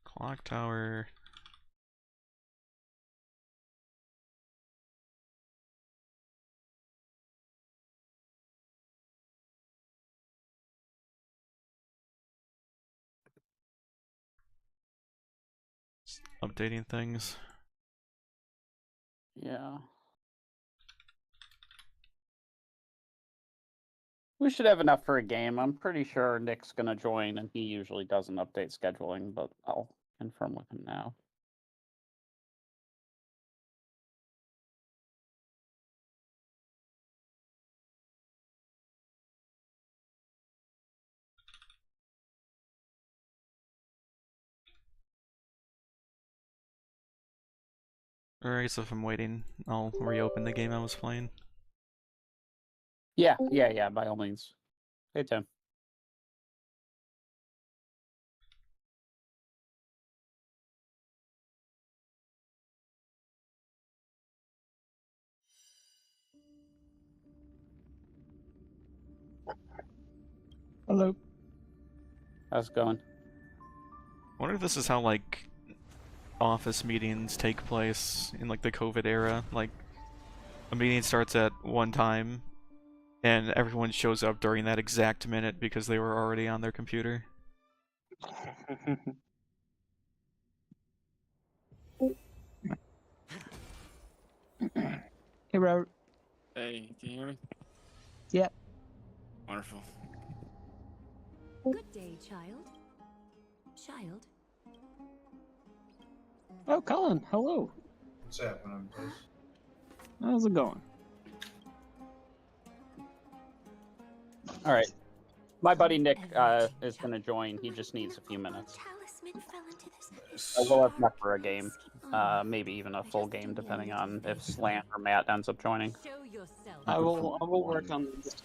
Clocktower. Updating things. Yeah. We should have enough for a game. I'm pretty sure Nick's gonna join, and he usually doesn't update scheduling, but I'll confirm with him now. Alright, so if I'm waiting, I'll reopen the game I was playing. Yeah, by all means. Hey, Tim. Hello. How's it going? I wonder if this is how, like, office meetings take place in, like, the COVID era. Like, a meeting starts at one time, and everyone shows up during that exact minute because they were already on their computer. Hey, Robert. Hey, can you hear me? Yep. Wonderful. Good day, child. Child? Oh, Colin, hello. What's happening, boys? How's it going? All right. My buddy Nick is going to join. He just needs a few minutes. We'll have enough for a game. Maybe even a full game, depending on if Slant or Matt ends up joining. I will work on this.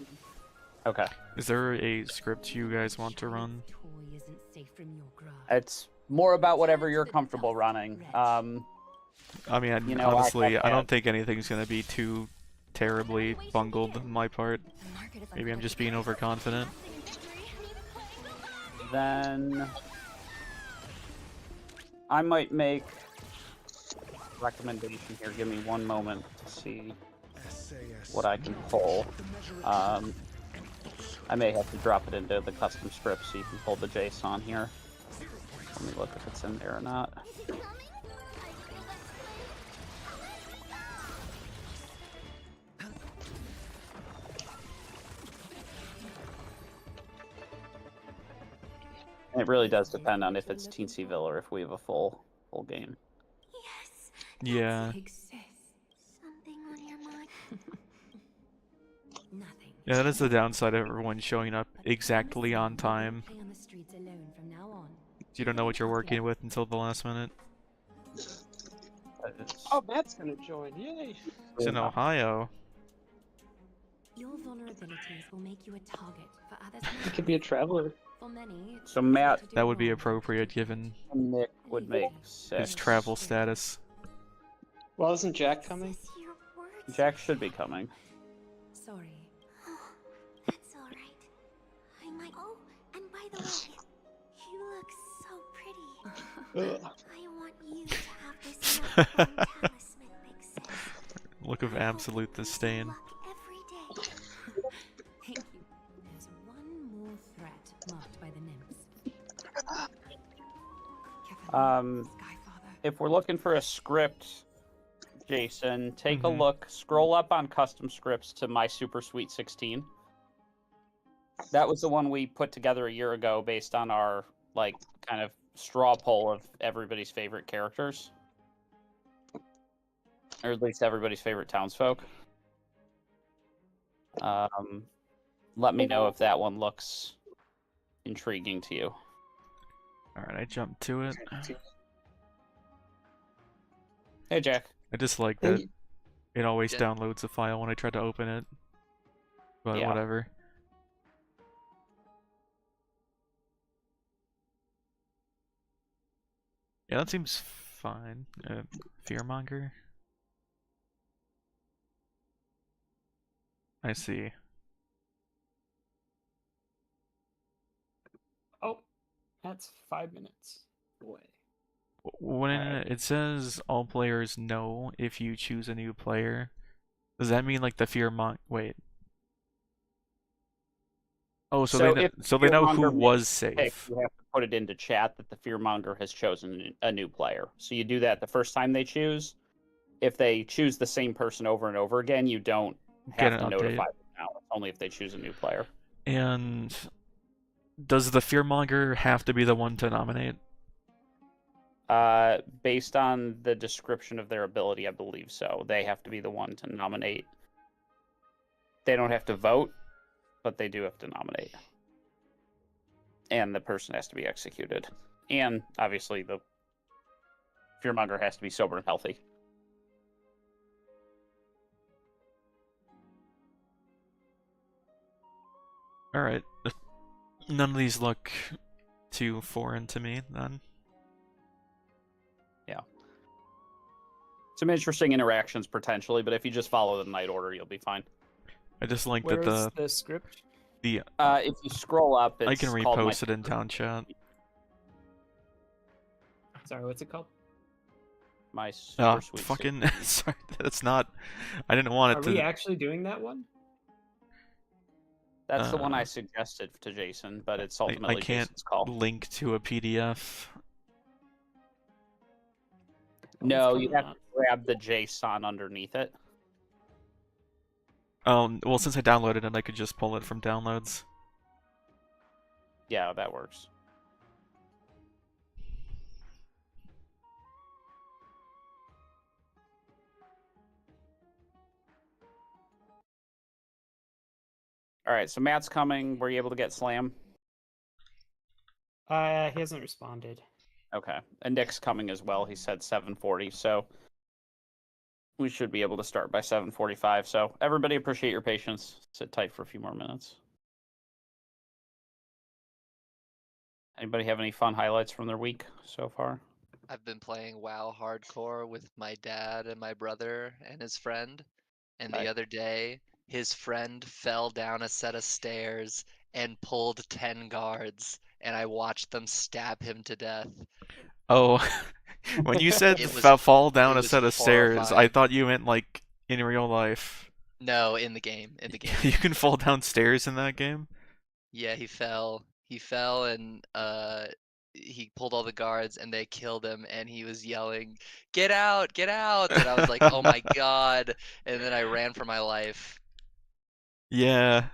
Okay. Is there a script you guys want to run? It's more about whatever you're comfortable running. I mean, you know, honestly, I don't think anything's gonna be too terribly bungled on my part. Maybe I'm just being overconfident. Then I might make a recommendation here. Give me one moment to see what I can pull. I may have to drop it into the custom script so you can pull the JSON here. Let me look if it's in there or not. It really does depend on if it's Teensyville or if we have a full game. Yeah. Something on your mind? Nothing. Yeah, that is the downside of everyone showing up exactly on time. Play on the streets alone from now on. You don't know what you're working with until the last minute. Oh, Matt's gonna join. Yay! He's in Ohio. Your vulnerabilities will make you a target for others. He could be a traveler. For many, So Matt, That would be appropriate given Nick would make his 6. travel status. Well, isn't Jack coming? Jack should be coming. Sorry. That's all right. I might. Oh, and by the way, you look so pretty. I want you to have this lifelong talisman, Big Sis. Look of absolute disdain. Every day. Thank you. There's one more threat marked by the nymphs. If we're looking for a script, Jason, take a Mhm. look. Scroll up on custom scripts to My Super Sweet 16. That was the one we put together a year ago based on our kind of straw poll of everybody's favorite characters, or at least everybody's favorite townsfolk. Let me know if that one looks intriguing to you. Alright, I jumped to it. Hey, Jack. I just like that it always downloads a file when I try to open it. But Yeah. whatever. Yeah, that seems fine. Fearmonger? I see. Oh, that's 5 minutes away. When it says all players know if you choose a new player, does that mean like the wait. Oh, so they know who was safe. You have to put it into chat that the Fearmonger has chosen a new player. So you do that the first time they choose. If they choose the same person over and over again, you don't Get have to an notify update. them now. It's only if they choose a new player. And does the Fearmonger have to be the one to nominate? Based on the description of their ability, I believe so. They have to be the one to nominate. They don't have to vote, but they do have to nominate. And the person has to be executed. And obviously the Fearmonger has to be sober and healthy. Alright. None of these look too foreign to me, then. Yeah. Some interesting interactions, potentially, but if you just follow the night order, you'll be fine. I just like Where that is the script? If you scroll up, it's I can called repost it in town chat. Sorry, what's it called? My Super Sweet fucking sorry, that's not. I didn't want it Are to. we actually doing that one? That's the one I suggested to Jason, but it's ultimately I can't Jason's call. link to a PDF. No, you have to grab the JSON underneath it. Well, since I downloaded it, I could just pull it from downloads. Yeah, that works. All right, so Matt's coming. Were you able to get Slam? He hasn't responded. Okay, and Nick's coming as well. He said 7:40, so we should be able to start by 7:45. So everybody, appreciate your patience. Sit tight for a few more minutes. Anybody have any fun highlights from their week so far? I've been playing WoW hardcore with my dad and my brother and his friend. And the other day, his friend fell down a set of stairs and pulled 10 guards, and I watched them stab him to death. Oh, when you said It was- fall down it a was set of stairs, I horrifying. thought you meant like in real life. No, in the game. In the game. You can fall down stairs in that game? Yeah, he fell. He fell and he pulled all the guards and they killed him and he was yelling, "Get out! Get out!" And I was like, "Oh my god." And then I ran for my life. Yeah.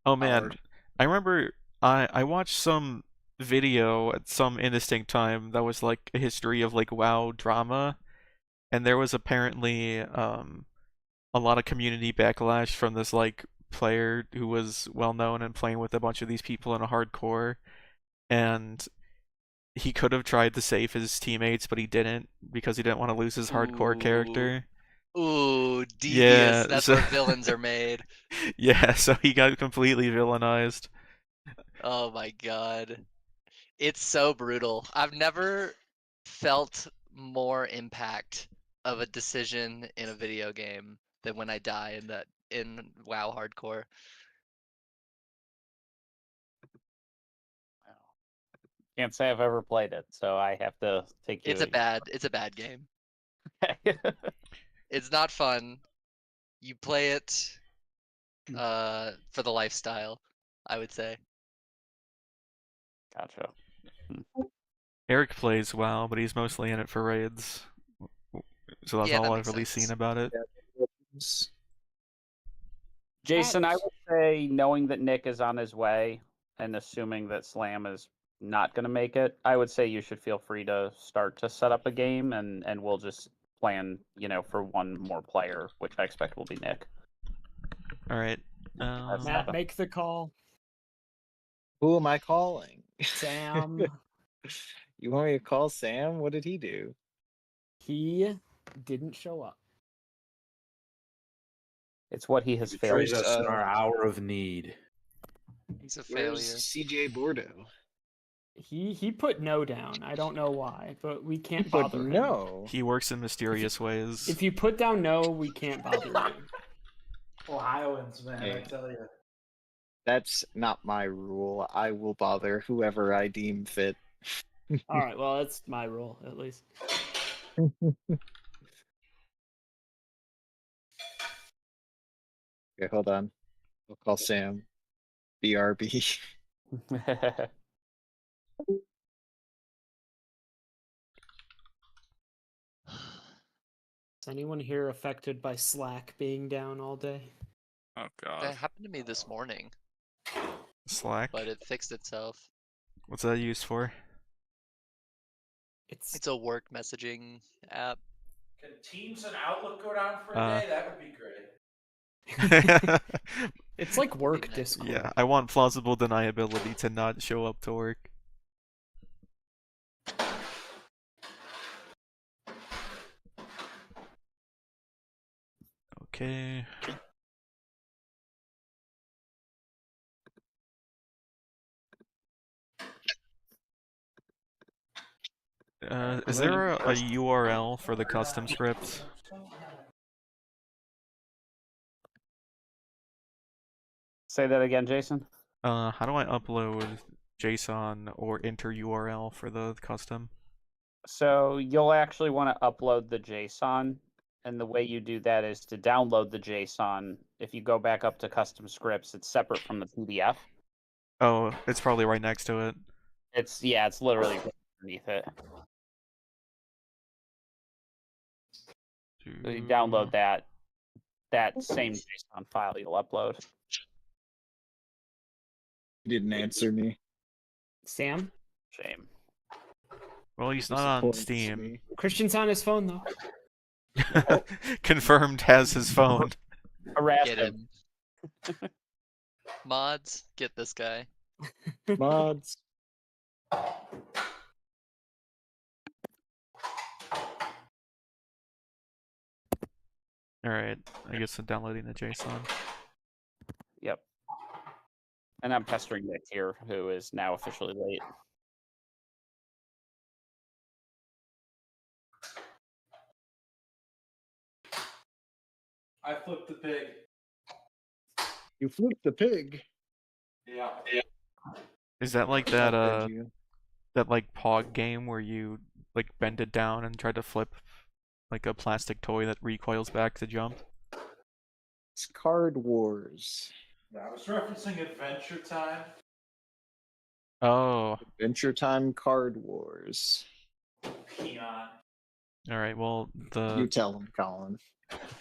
Oh man, Howard. I remember I watched some video at some indistinct time that was like a history of like WoW drama, and there was apparently a lot of community backlash from this like player who was well known and playing with a bunch of these people in a hardcore, and he could have tried to save his teammates, but he didn't because he didn't want to lose his hardcore character. Ooh, devious. Yeah, That's so where villains are made. yeah, so he got completely villainized. Oh my god. It's so brutal. I've never felt more impact of a decision in a video game than when I die in WoW hardcore. Can't say I've ever played it, so I have to take you. It's a bad game. It's not fun. You play it for the lifestyle, I would say. Gotcha. Eric plays WoW, but he's mostly in it for raids. So that's Yeah, that all I've makes really sense. seen about it. Jason, I would say, knowing that Nick is on his way and assuming that Slam is not going to make it, I would say you should feel free to start to set up a game, and we'll just plan, for one more player, which I expect will be Nick. All right. Matt, make the call. Who am I calling? Sam. You want me to call Sam? What did he do? He didn't show up. It's what he has Betrays failed. us in our hour of need. He's a Where's failure. CJ Bordeaux? He put no down. I don't know why, but we can't But bother him. no. He works in mysterious ways. If you put down no, we can't bother you. Ohioans, man, I Hey. tell you. That's not my rule. I will bother whoever I deem fit. All right, well, that's my rule, at least. Okay, hold on. I'll call Sam. BRB. Is anyone here affected by Slack being down all day? Oh god. That happened to me this morning, Slack? but it fixed itself. What's that used for? It's a work messaging app. Can Teams and Outlook go down for a Uh. day? That would be great. It's like work Discord. Yeah, I want plausible deniability to not show up to work. Okay. Is there a URL for the custom script? Say that again, Jason. How do I upload JSON or enter URL for the custom? So you'll actually want to upload the JSON And the way you do that is to download the JSON. If you go back up to custom scripts, it's separate from the PDF. Oh, it's probably right next to it. It's literally right underneath it. So you download that same JSON file you'll upload. You didn't answer me. Sam? Shame. Well, he's not on Steam. Christian's on his phone though. Confirmed has his phone. Harass Get him. Mods, get this guy. Mods. Alright, I guess I'm downloading the JSON. Yep. And I'm pestering Nick here, who is now officially late. I flipped the pig. You flipped the pig. Yeah. Is that like that that like Pog game where you like bend it down and try to flip like a plastic toy that recoils back to jump? It's Card Wars. I was referencing Adventure Time. Oh. Adventure Time Card Wars. Peon. Alright, well You tell him, Colin.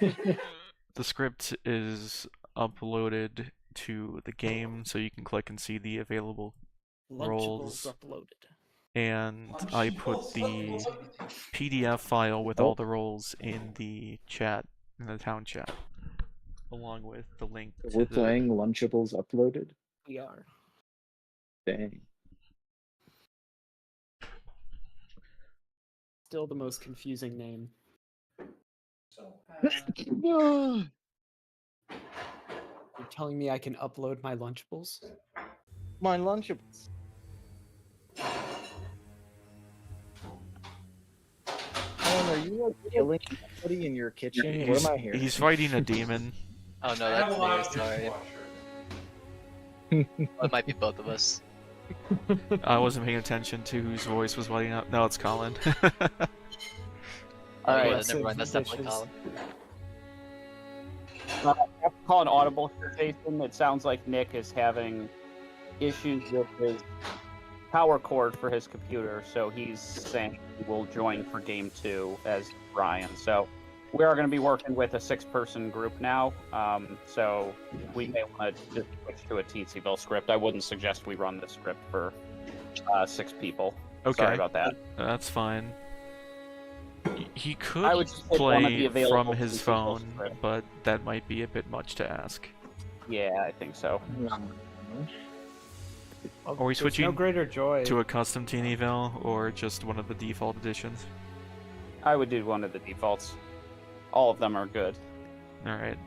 the script is uploaded to the game, so you can click and see the available roles. Lunchables uploaded. And I put the PDF file with all the roles in the chat, in the town chat, along with the link to We're playing Lunchables uploaded? We are. Dang. Still the most confusing name. So, You're telling me I can upload my Lunchables? My Lunchables. Colin, are you like killing somebody in your kitchen? What am I hearing? He's fighting a demon. Oh no, that's me. Sorry. Well, it might be both of us. I wasn't paying attention to whose voice was lighting up. No, it's Colin. Alright, never mind. That's definitely Colin. I have to call an audible here, Jason. It sounds like Nick is having issues with his power cord for his computer, so he's saying he will join for game 2 as Brian. So we are going to be working with a 6-person group now, so we may want to just switch to a Teenseville script. I wouldn't suggest we run this script for 6 people. Okay. Sorry about that. That's fine. He could I would just pick one of the play available from his Teenseville phone, scripts. but that might be a bit much to ask. Yeah, I think so. Are we There's switching no greater joy. to a custom Teenyville or just one of the default editions? I would do one of the defaults. All of them are good. Alright.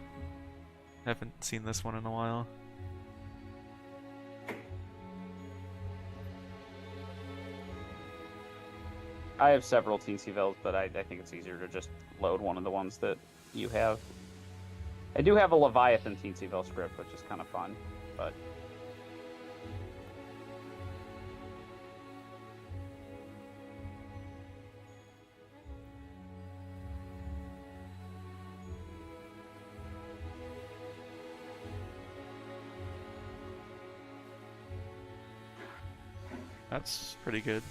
Haven't seen this one in a while. I have several Teensevilles, but I think it's easier to just load one of the ones that you have. I do have a Leviathan Teenseville script, which is kind of fun, but... That's pretty good.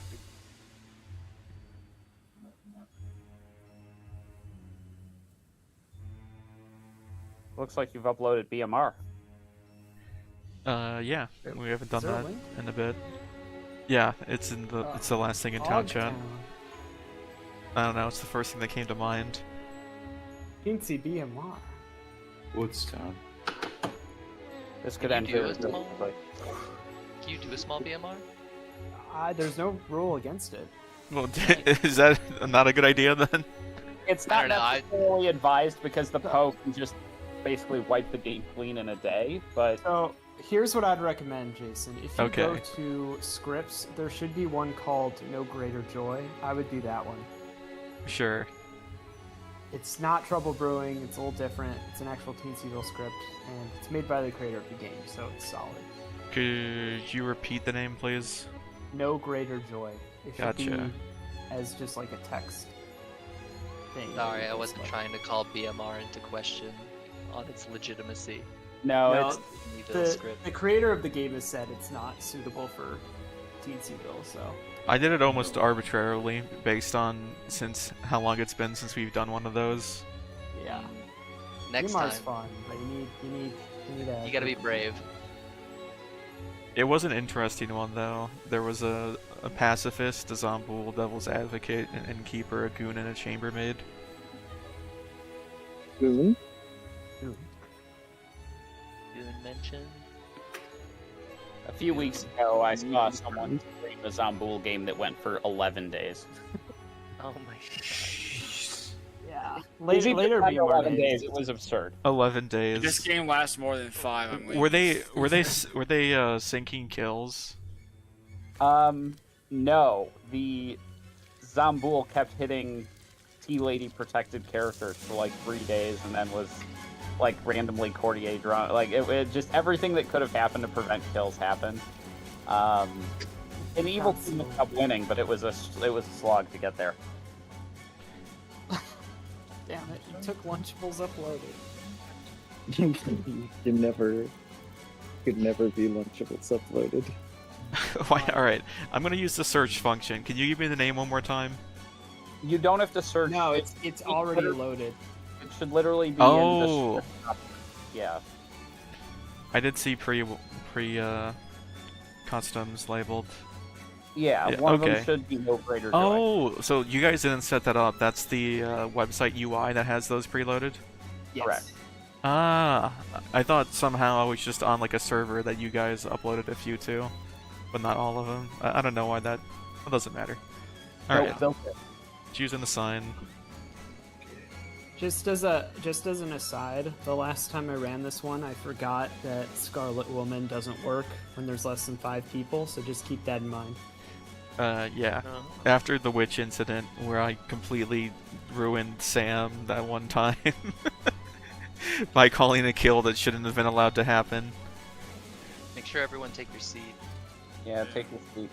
Looks like you've uploaded BMR. Yeah, we haven't done there a that link? in a bit. Yeah, it's in the it's the last thing in town chat. Clocktower. I don't know, it's the first thing that came to mind. Teensy BMR. Woodstown. This could Can end you do very a small- quickly. Can you do a small BMR? There's no rule against it. Well, is that not a good idea then? It's I not don't know, necessarily advised because the Poe can just basically wipe the game clean in a day, but... So, here's what I'd recommend, Jason. If you go Okay. to scripts, there should be one called No Greater Joy. I would do that one. Sure. It's not Trouble Brewing, it's a little different. It's an actual Teenseville script, and it's made by the creator of the game, so it's solid. Could you repeat the name, please? No Greater Joy. It should be Gotcha. as just like a text. thing. Sorry, I It's wasn't like- trying to call BMR into question on its legitimacy. No, No, it's Teensville script. the creator of the game has said it's not suitable for Teensville, so. I did it almost arbitrarily based on how long it's been since we've done one of those. Yeah. Next Mimar's time, fun, but you need a. you gotta be brave. It was an interesting one though. There was a pacifist, a Zomboul, Devil's Advocate, and Keeper, a Goon, and a Chambermaid. Goon? Goon mention. A few weeks ago, I saw someone stream a Zomboul game that went for 11 days. Oh my god. Yeah. Later Later than BMR 11 days. days. It was absurd. 11 If days. this game lasts more than 5, I'm leaving. Were they syncing kills? No. The Zomboul kept hitting T-Lady protected characters for like 3 days and then was like randomly Courtier drawn. Like it just everything that could have happened to prevent kills happened. An evil team ended up winning, but it was a slog to get there. Damn it! You took Lunchables uploaded. You could never be Lunchables uploaded. Why? Alright, I'm gonna use the search function. Can you give me the name one more time? You don't have to search. No, it's already loaded. It should literally be Oh. in the description. Yeah. I did see pre customs labeled. Yeah, one of okay. them should be no greater joy. Oh, so you guys didn't set that up. That's the website UI that has those preloaded? Yes. Correct. Ah, I thought somehow I was just on like a server that you guys uploaded a few to, but not all of them. I don't know why that. It doesn't matter. Alright, choosing the sign. Just as an aside, the last time I ran this one, I forgot that Scarlet Woman doesn't work when there's less than 5 people, so just keep that in mind. Yeah. After the witch incident where I completely ruined Sam that one time by calling a kill that shouldn't have been allowed to happen. Make sure everyone take your seat. Yeah, take the seat.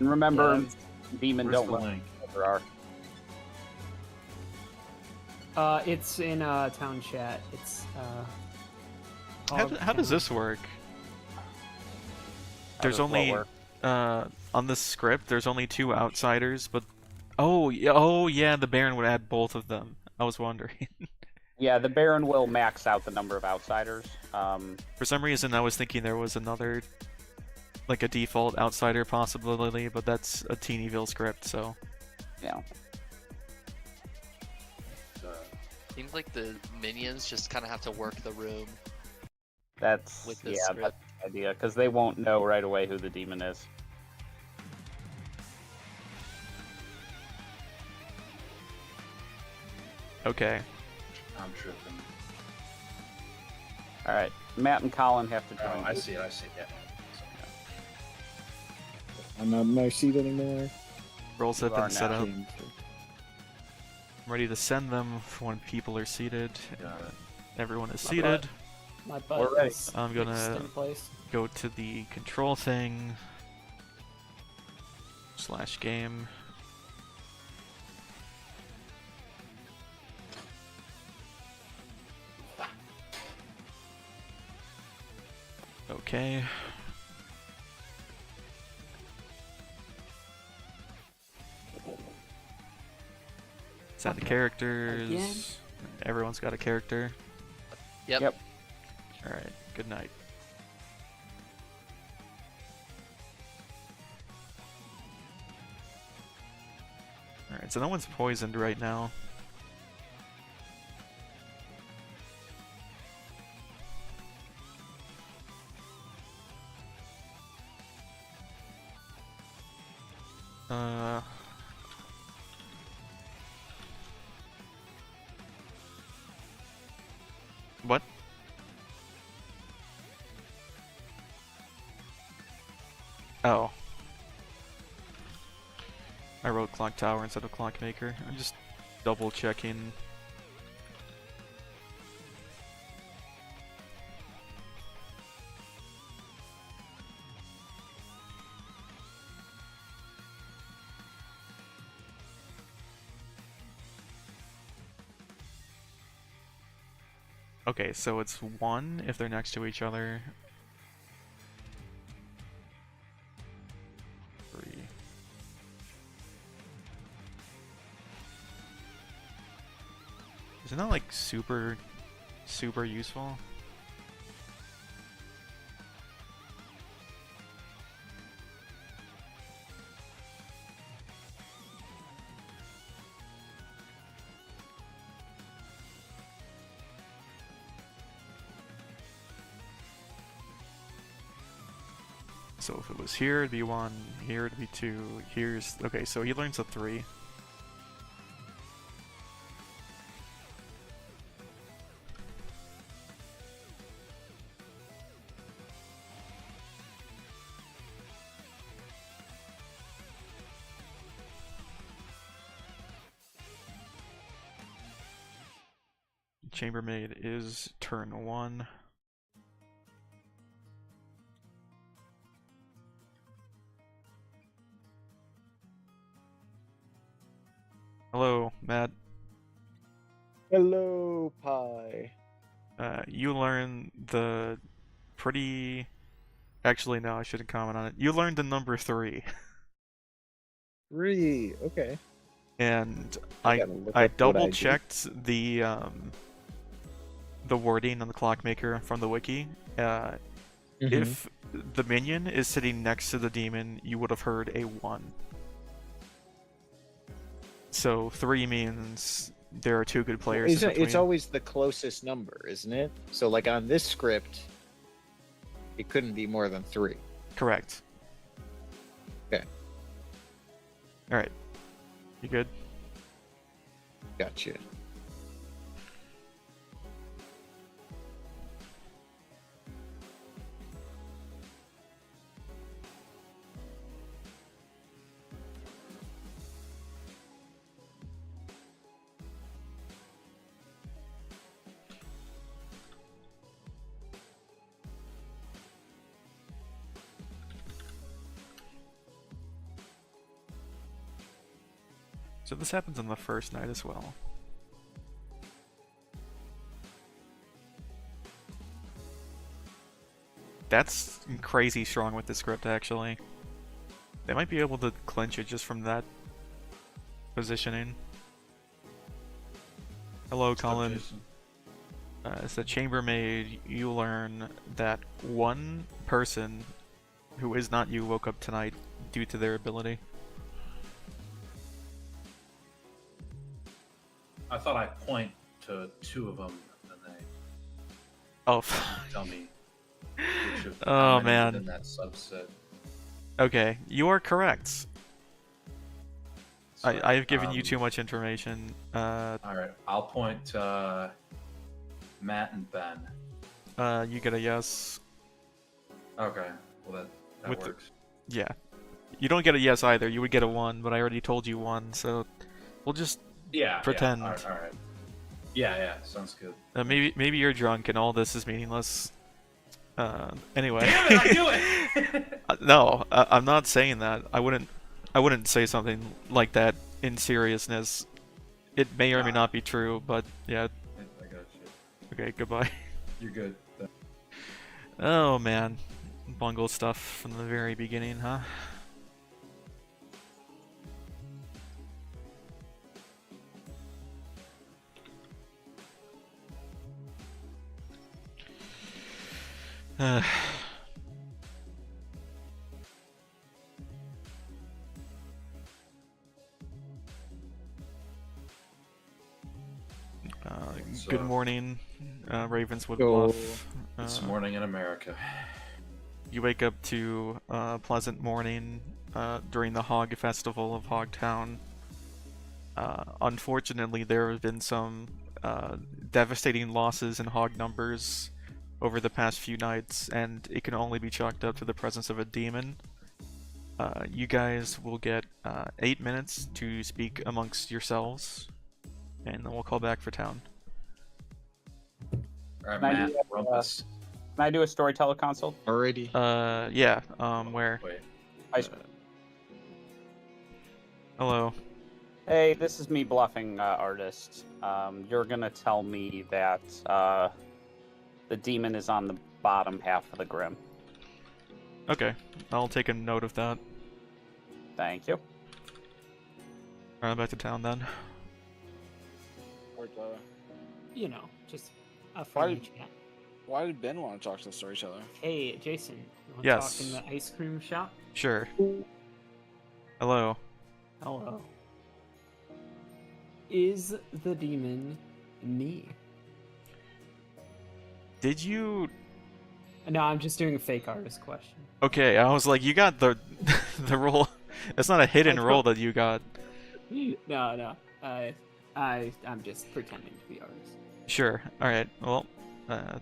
And remember, Yeah. Demon Where's don't the let link? there are. It's in town chat. It's How does this work? There's does what only work? on the script there's only 2 outsiders, but oh yeah, the Baron would add both of them. I was wondering. Yeah, the Baron will max out the number of outsiders. For some reason I was thinking there was another, like a default outsider possibility, but that's a Teenyville script, so yeah. Seems like the minions just kind of have to work the room. That's With this yeah, script. that's the idea because they won't know right away who the demon is. okay. I'm tripping. All right, Matt and Colin have to join. Oh, I see it. Yeah. I'm not in my seat anymore. Roles have You are been set now. up. I'm ready to send them when people are seated. Everyone is seated. My We're butt ready. is I'm fixed gonna in place. go to the control thing. /game. Okay. Set the characters. Again? Everyone's got a character. Yep. Alright, good night. Alright, so no one's poisoned right now. What? Oh. I wrote Clocktower instead of Clockmaker. I'm just double checking. Okay, so it's 1 if they're next to each other. 3. Isn't that like super useful? So if it was here, it'd be 1, here it'd be 2, here's... Okay, so he learns a 3. Chambermaid is turn 1. Hello, Matt. Hello, Pi. You learn the pretty... Actually, no, I shouldn't comment on it. You learned the number 3. 3, okay. And I I gotta look I up what I double do. checked the wording on the Clockmaker from the wiki. If the minion is sitting next to the demon, you would have heard a 1. So 3 means there are 2 good players in between. It's always the closest number, isn't it? So, like on this script, it couldn't be more than 3. Correct. Okay. Alright. You good? Gotcha. So this happens on the first night as well. That's crazy strong with the script, actually. They might be able to clinch it just from that positioning. Hello, Colin. As the chambermaid, you learn that 1 person who is not you woke up tonight due to their ability. I thought I'd point to 2 of them, and they Oh, tell me which of oh how many man. within that subset. Okay, you are correct. Sorry, I've given you too much information. Alright, I'll point to Matt and Ben. You get a yes. Okay, well that With the- works. Yeah. You don't get a yes either, you would get a 1, but I already told you 1, so we'll just pretend. Yeah, alright. Yeah, sounds good. Maybe you're drunk and all this is meaningless. Anyway. Damn it, I knew it! No, I'm not saying that. I wouldn't say something like that in seriousness. It may or may not be true, but yeah. I got you. Okay, goodbye. You're good. Oh man. Bungle stuff from the very beginning, huh? Good morning, Ravenswood Bluff. It's morning in America. You wake up to a pleasant morning during the Hog Festival of Hogtown. Unfortunately, there have been some devastating losses in hog numbers over the past few nights, and it can only be chalked up to the presence of a demon. You guys will get 8 minutes to speak amongst yourselves, and then we'll call back for town. Alright, Can I Matt, do, Rumpus. Can I do a storyteller consult? Already. Yeah, where? Wait. Hello. Hey, this is me bluffing, artist. You're gonna tell me that The demon is on the bottom half of the grim. Okay, I'll take a note of that. Thank you. Alright, back to town then. You know, just a Why friendly did, chat. why did Ben want to talk to the storyteller? Hey, Jason, you want to Yes. talk in the ice cream shop? Sure. Hello. Hello. Is the demon me? Did you... No, I'm just doing a fake artist question. Okay, I was like, you got the the role. It's not a hidden I role don't- that you got. No. I'm just pretending to be artist. Sure. Alright, well,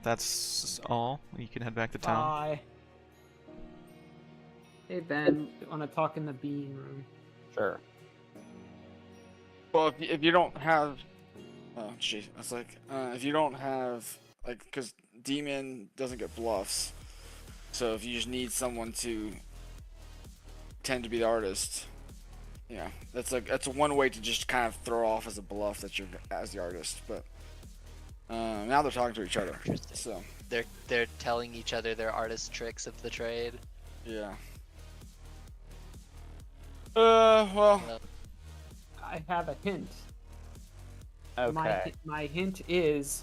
that's all. You can head back to town. Bye. Hey Ben, want to talk in the bean room? Sure. Well, if you don't have, oh jeez, it's like if you don't have because demon doesn't get bluffs, so if you just need someone to tend to be the artist, yeah, that's one way to just kind of throw off as a bluff that you're as the artist. But now they're talking to each other, so They're telling each other their artist tricks of the trade. yeah. Well, I have a hint. Okay. My hint is,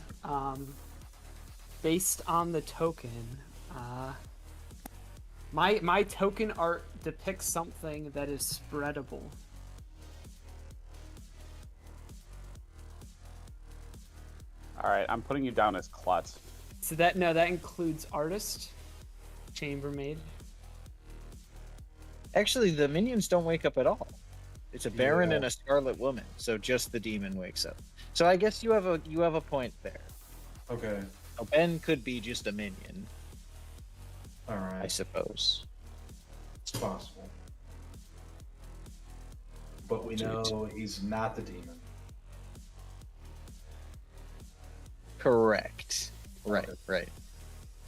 based on the token, my token art depicts something that is spreadable. All right, I'm putting you down as Klutz. So that includes artist, chambermaid. Actually, the minions don't wake up at all. It's a Baron Yeah. and a Scarlet Woman, so just the demon wakes up. So I guess you have a point there. Okay. So Ben could be just a minion, All right. I suppose. It's possible. But we know he's not the demon. Correct. Right.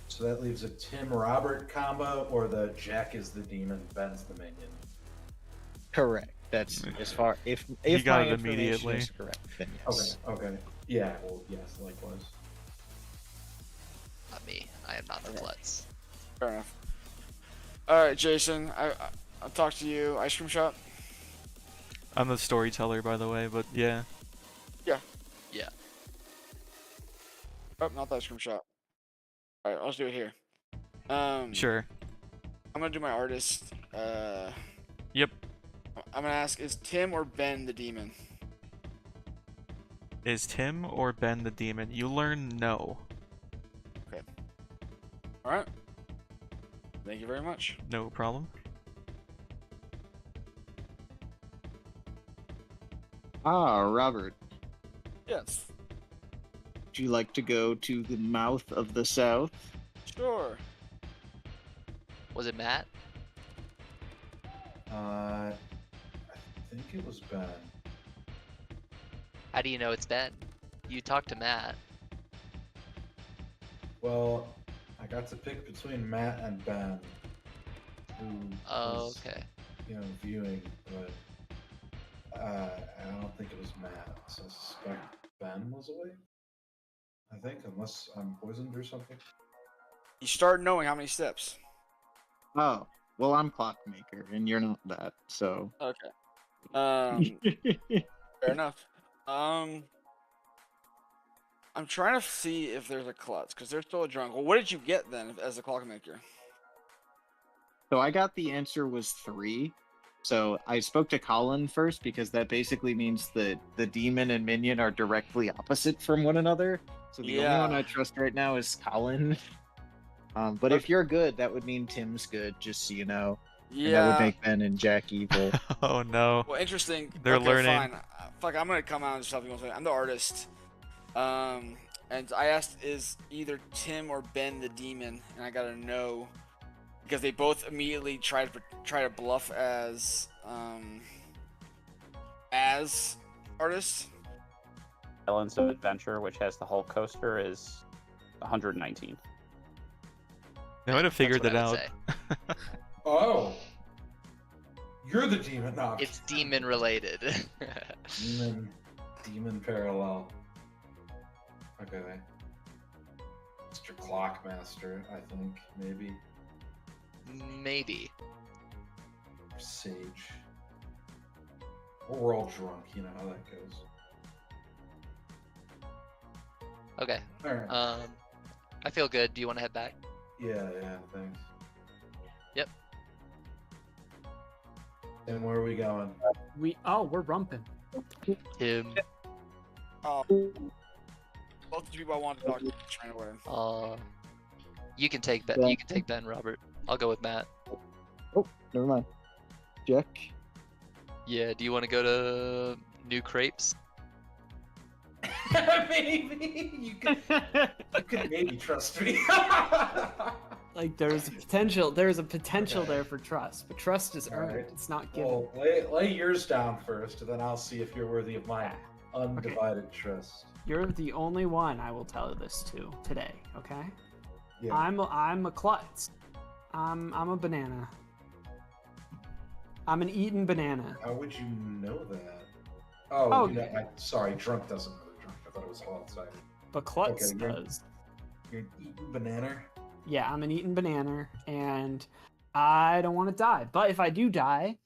So that leaves a Tim Robert combo, or the Jack is the demon, Ben's the minion. Correct. That's as far if You got my it information immediately. is correct, then yes. Okay. Yeah. Well, yes, likewise. Not me. I am not the klutz. fair enough. All right, Jason, I'll talk to you. Ice cream shop. I'm the storyteller, by the way, but yeah. Yeah. Yeah. Oh, not the ice cream shop. All right, let's do it here. Sure. I'm gonna do my artist. Yep. I'm gonna ask: is Tim or Ben the demon? Is Tim or Ben the demon? You learn no. Okay. All right. Thank you very much. No problem. Ah, Robert, Yes. would you like to go to the mouth of the south? Sure. Was it Matt? I think it was Ben. How do you know it's Ben? You talked to Matt. Well, I got to pick between Matt and Ben, who was, Okay. viewing, but I don't think it was Matt, so I suspect Ben was awake. I think, unless I'm poisoned or something. You start knowing how many steps. Oh, well, I'm Clockmaker, and you're not that, so. Okay. Fair enough. I'm trying to see if there's a klutz, because there's still a drunk. Well, what did you get then as a clockmaker? So I got the answer was 3. So I spoke to Colin first because that basically means that the demon and minion are directly opposite from one another. So the only one I trust right now is Colin. But if you're good, that would mean Tim's good, just so you know. And that would make Ben and Jack evil. Oh no. Well, interesting. They're Okay, learning. Fine. Fuck, I'm gonna come out and just help you one second. I'm the artist. And I asked, is either Tim or Ben the demon? And I got a no, because they both immediately try to bluff as artists. Islands of Adventure, which has the Hulk coaster, is 119. I might have figured that out. Oh, you're the demon now. It's demon related. Demon parallel. Okay. Mr. Clockmaster, I think, maybe. Maybe. Or Sage. Or we're all drunk, you know how that goes. Okay. Alright. I feel good. Do you want to head back? Yeah, thanks. Yep. And where are we going? We're rumping. Tim. Oh. Both the people I wanted to talk to trying away. You can take Ben. You can take Ben, Robert. I'll go with Matt. Oh, never mind. Jack. Yeah. Do you want to go to New Crepes? Maybe you could maybe trust me. Like there's a potential there for trust, but trust is earned. Alright. It's not given. Well, lay yours down first, and then I'll see if you're worthy of my undivided trust. You're the only one I will tell this to today, okay? Yeah. I'm a klutz. I'm a banana. I'm an eaten banana. How would you know that? Oh, sorry, drunk doesn't know drunk. I thought it was all outside. But klutz does. You're an eaten banana? Yeah, I'm an eaten banana, and I don't want to die. But if I do die,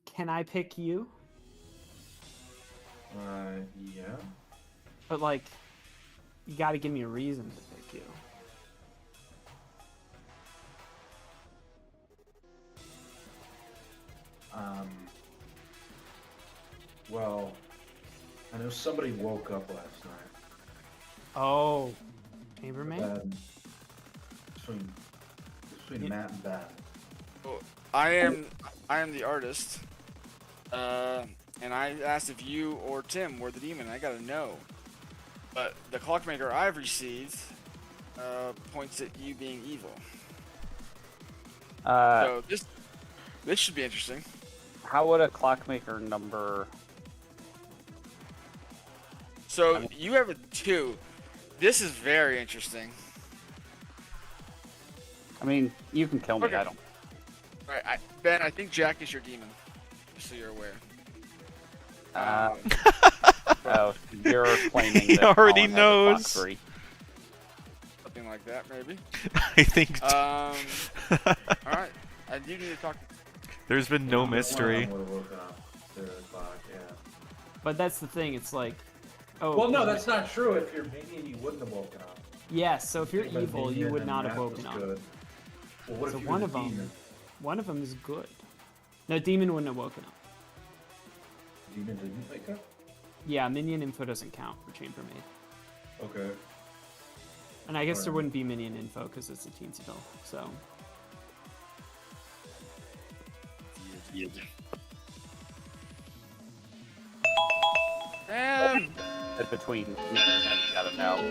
can I pick you? Yeah. But like, you got to give me a reason to pick you. Well, I know somebody woke up last night. Oh, chambermaid? Between Matt and Ben. Oh, I am the artist. And I asked if you or Tim were the demon. I gotta know. But the clockmaker I've received points at you being evil. So this should be interesting. How would a clockmaker number? So you have a 2. This is very interesting. I mean, you can kill me. Okay. I don't. All right, Ben. I think Jack is your demon, just so you're aware. Oh, you're claiming He that already Colin has a knows. clock 3. Something like that, maybe. I think. All right. I do need to talk. There's been no mystery. But that's the thing. It's like, Well, no, that's not true. If you're minion, you wouldn't have woken up. Yes, so if you're If you're evil, you minion, would then not have Matt woken was up. good. Well, what So if you one were of the them, demon? one of them is good. No, demon wouldn't have woken up. Demon didn't wake up? Yeah, minion info doesn't count for chambermaid. Okay. And I guess there Alright. wouldn't be minion info because it's a teensy bill. So. Between me and him, you gotta know.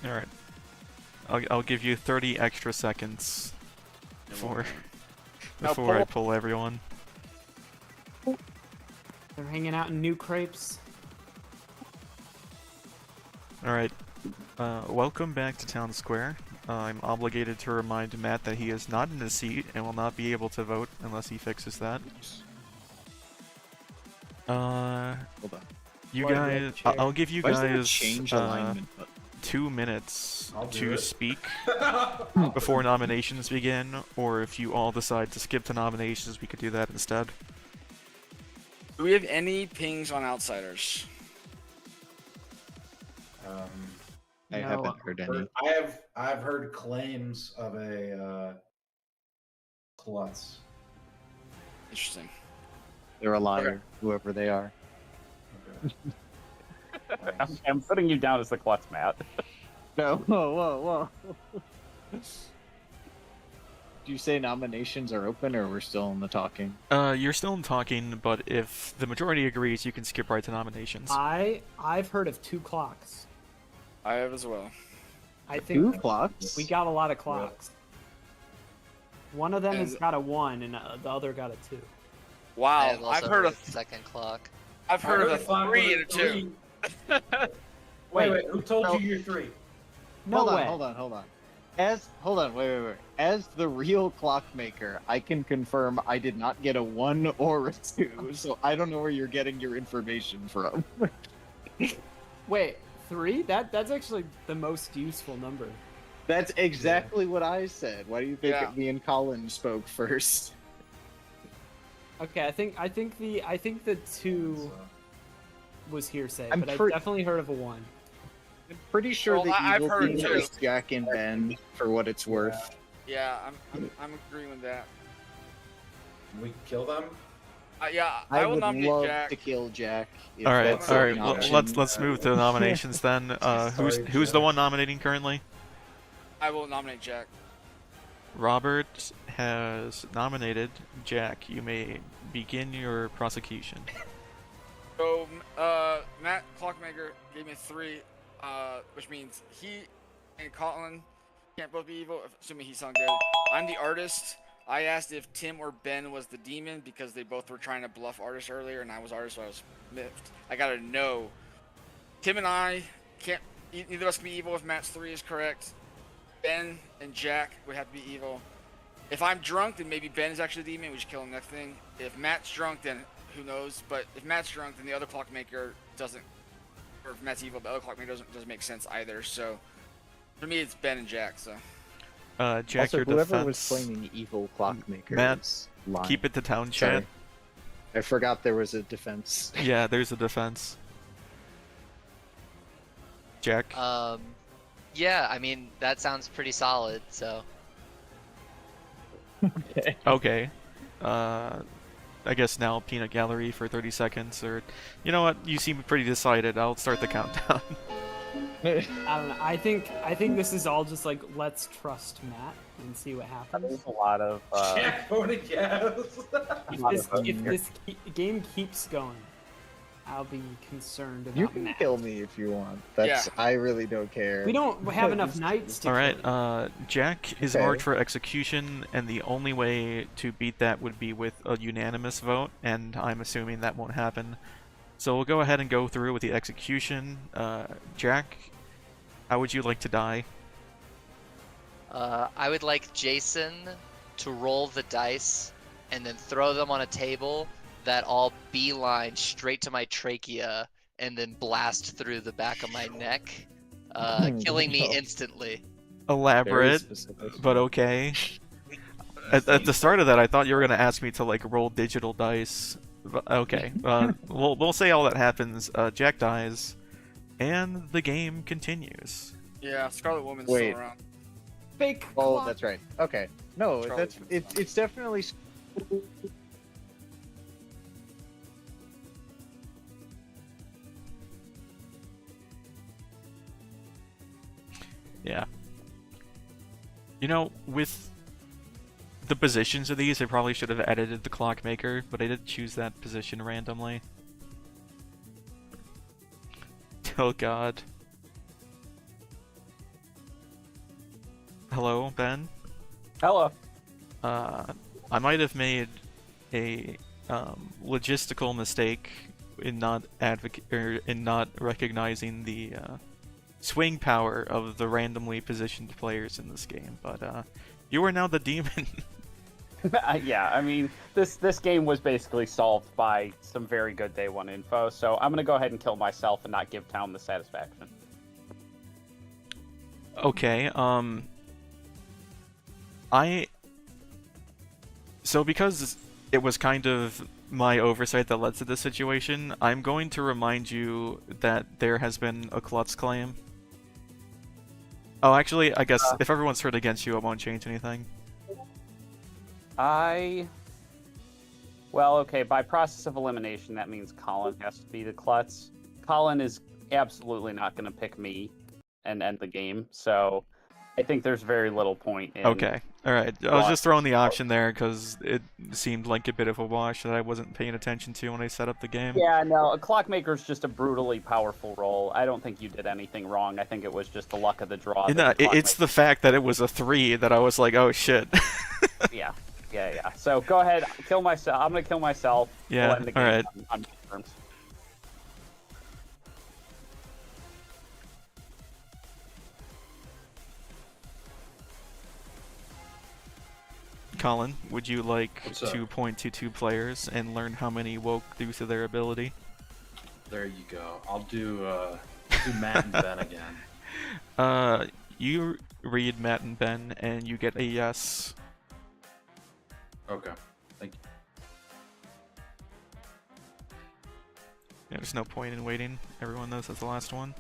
All right. I'll give you 30 extra seconds before I pull everyone. They're hanging out in New Crepes. Alright, welcome back to Town Square. I'm obligated to remind Matt that he is not in his seat and will not be able to vote unless he fixes that. Hold on. You guys, I'll give you guys change alignment button? 2 minutes I'll do to it. speak before nominations begin, or if you all decide to skip the nominations, we could do that instead. Do we have any pings on outsiders? I haven't heard any. I've heard claims of a klutz. Interesting. They're a liar, whoever they are. I'm putting you down as the klutz, Matt. No, whoa. Do you say nominations are open, or we're still in the talking? You're still talking, but if the majority agrees, you can skip right to nominations. I've heard of 2 clocks. I have as well. I think 2 clocks? we got a lot of clocks. One of them And- has got a 1, and the other got a 2. I Wow, have also I've heard of second clock. I've heard of a 3 and a 2. Wait, who told you you're 3? No way. Hold on. Hold on, wait. As the real clockmaker, I can confirm I did not get a 1 or a 2, so I don't know where you're getting your information from. Wait, 3? That's actually the most useful number. That's exactly what I said. Why do you think Yeah. me and Colin spoke first? Okay, I think the 2 was hearsay, I'm but I've pre- definitely heard of a 1. I'm pretty sure Well, the I've evil heard thing too. is Jack and Ben, for what it's worth. Yeah, I'm agreeing with that. Can we kill them? Yeah, I will would nominate love Jack. to kill Jack. if All right, that's all right. an option. Let's move to the nominations then. Who's the one nominating currently? I will nominate Jack. Robert has nominated Jack. You may begin your prosecution. So, Matt Clockmaker gave me 3, which means he and Colin can't both be evil, assuming he's selling good. I'm the artist. I asked if Tim or Ben was the demon because they both were trying to bluff artist earlier, and I was artist, so I was miffed. I got a no. Tim and I can't. Neither of us can be evil if Matt's 3 is correct. Ben and Jack would have to be evil. If I'm drunk, then maybe Ben is actually the demon. We should kill him next thing. If Matt's drunk, then who knows? But if Matt's drunk, then the other clockmaker doesn't. Or if Matt's evil, the other clockmaker doesn't make sense either. So for me, it's Ben and Jack. So. Jack, also, your whoever defense. was playing the evil clockmaker. Matt, is lying. keep it to town Sorry. chat. I forgot there was a defense. Yeah, there's a defense. Jack. Yeah, I mean that sounds pretty solid. So. Okay. I guess now peanut gallery for 30 seconds, or you know what? You seem pretty decided. I'll start the countdown. I don't know. I think this is all just like, let's trust Matt and see what happens. There's a lot of Jack voted yes. If this game keeps going, I'll be concerned about You can Matt. kill me if you want. That's I really don't care. We don't have enough knights to All right. Jack is Okay. marked for execution, and the only way to beat that would be with a unanimous vote, and I'm assuming that won't happen. So we'll go ahead and go through with the execution. Jack, how would you like to die? I would like Jason to roll the dice and then throw them on a table that all beeline straight to my trachea and then blast through the back of my neck, killing me instantly. Elaborate, but okay. At the start of that, I thought you were gonna ask me to like roll digital dice. But, okay, we'll say all that happens. Jack dies, and the game continues. Yeah, Scarlet Woman's Wait. still around. Fake. Oh, that's right. Okay. No, Scarlet it's definitely. Yeah. You know, with the positions of these, I probably should have edited the clockmaker, but I did choose that position randomly. Oh god. Hello, Ben? Hello. I might have made a logistical mistake in not recognizing the swing power of the randomly positioned players in this game, but you are now the demon. Yeah, I mean, this game was basically solved by some very good day one info, so I'm gonna go ahead and kill myself and not give Town the satisfaction. Okay, So because it was kind of my oversight that led to this situation, I'm going to remind you that there has been a Klutz claim. Oh, actually, I guess if everyone's turned against you, it won't change anything. Well, okay, by process of elimination, that means Colin has to be the klutz. Colin is absolutely not going to pick me and end the game, so I think there's very little point in... Okay, alright. I was just throwing the option there because it seemed like a bit of a wash that I wasn't paying attention to when I set up the game. Yeah, no, a Clockmaker's just a brutally powerful role. I don't think you did anything wrong. I think it was just the luck of the draw. No, it's the fact that it was a 3 that I was like, oh shit. Yeah. So go ahead, kill myself. I'm gonna kill myself. Yeah, We'll end the game alright. on terms. Colin, would you like What's up? to point to 2 players and learn how many woke due to their ability? There you go. I'll do Matt and Ben again. You read Matt and Ben, and you get a yes. Okay. Thank you. Yeah, there's no point in waiting. Everyone knows that's the last one.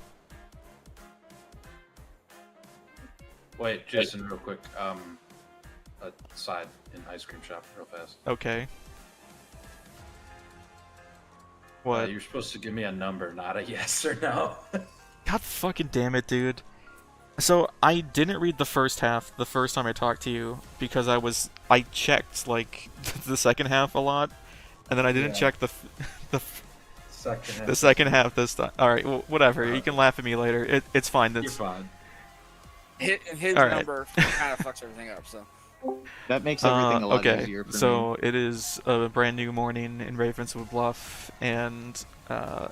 Wait, Jason, real quick. Aside in ice cream shop, real fast. Okay. What? You're supposed to give me a number, not a yes or no. God fucking damn it, dude. So, I didn't read the first half the first time I talked to you, because I checked, like, the second half a lot, and then I didn't check the second half this time. Alright, well, whatever, you can laugh at me later, it's fine. You're fine. His All right. number kind of fucks everything up, so. That makes everything a lot okay. easier for me. So it is a brand new morning in Ravenswood Bluff, and a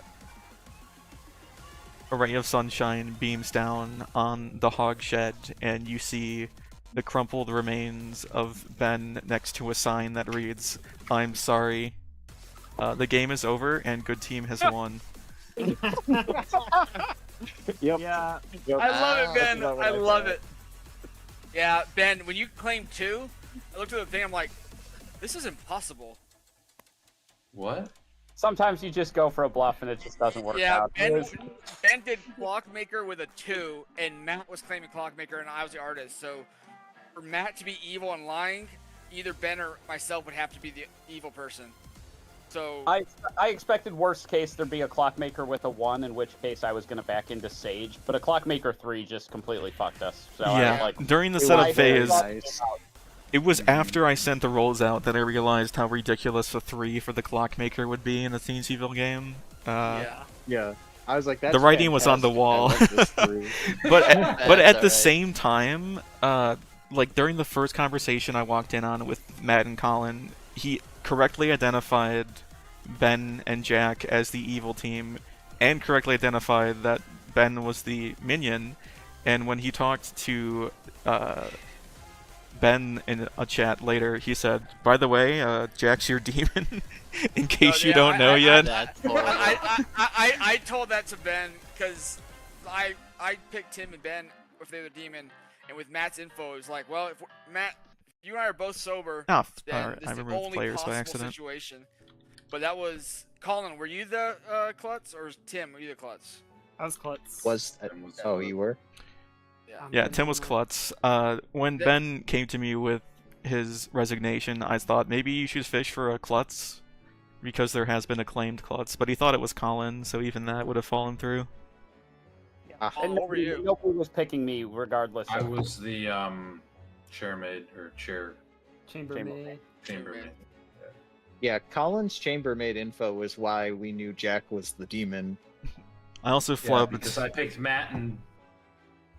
ray of sunshine beams down on the hog shed, and you see the crumpled remains of Ben next to a sign that reads, "I'm sorry. The game is over, and good team has won." Yep. Yeah. I love it, Ben. I love it. Yeah, Ben, when you claimed 2, I looked at the thing, I'm like, this is impossible. What? Sometimes you just go for a bluff and it just doesn't work out. Ben did Clockmaker with a 2, and Matt was claiming Clockmaker, and I was the artist. So for Matt to be evil and lying, either Ben or myself would have to be the evil person. So I expected worst case there'd be a Clockmaker with a 1, in which case I was going to back into Sage, but a Clockmaker 3 just completely fucked us. So I Yeah, was like, during the setup phase, it was after I sent the rolls out that I realized how ridiculous a 3 for the Clockmaker would be in a Thievesville game. Yeah. I was like, that's the writing was on the fantastic. wall. I love this 3. but at the same time, like during the first conversation I walked in on with Matt and Colin, he correctly identified Ben and Jack as the evil team, and correctly identified that Ben was the minion. And when he talked to Ben in a chat later, he said, "By the way, Jack's your demon." In case you don't know yet. I told that to Ben because I picked him and Ben if they were the demon, and with Matt's info, it was like, well, if Matt, you and I are both sober, Oh, then this I is the removed only players by possible accident. situation. But that was Colin. Were you the klutz, or Tim? Were you the klutz? I was klutz. Oh, you were? Yeah, Tim was klutz. When Ben came to me with his resignation, I thought maybe you should fish for a klutz, because there has been a claimed klutz, but he thought it was Colin, so even that would have fallen through. And nobody was picking me regardless. I was the chairmaid or Chambermaid. chambermaid. Yeah, Colin's chambermaid info was why we knew Jack was the demon. I also Yeah, flubbed. because I picked Matt and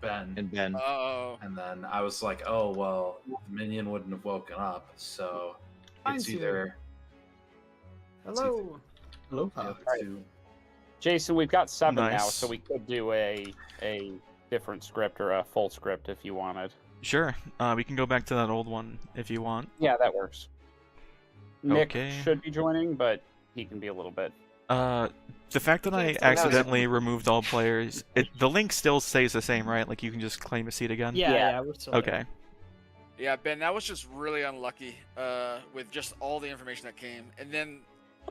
Ben. Oh. And then I was like, oh well, the minion wouldn't have woken up, so it's Mine's here. either. Hello. Hello, two. Jason, we've got 7 now, Nice. so we could do a different script or a full script if you wanted. Sure, we can go back to that old one if you want. Yeah, that works. Nick Okay. should be joining, but he can be a little bit. The fact that I accidentally removed all players, the link still stays the same, right? Like you can just claim a seat again? Yeah, we're still Okay. there. Yeah, Ben, that was just really unlucky with just all the information that came. And then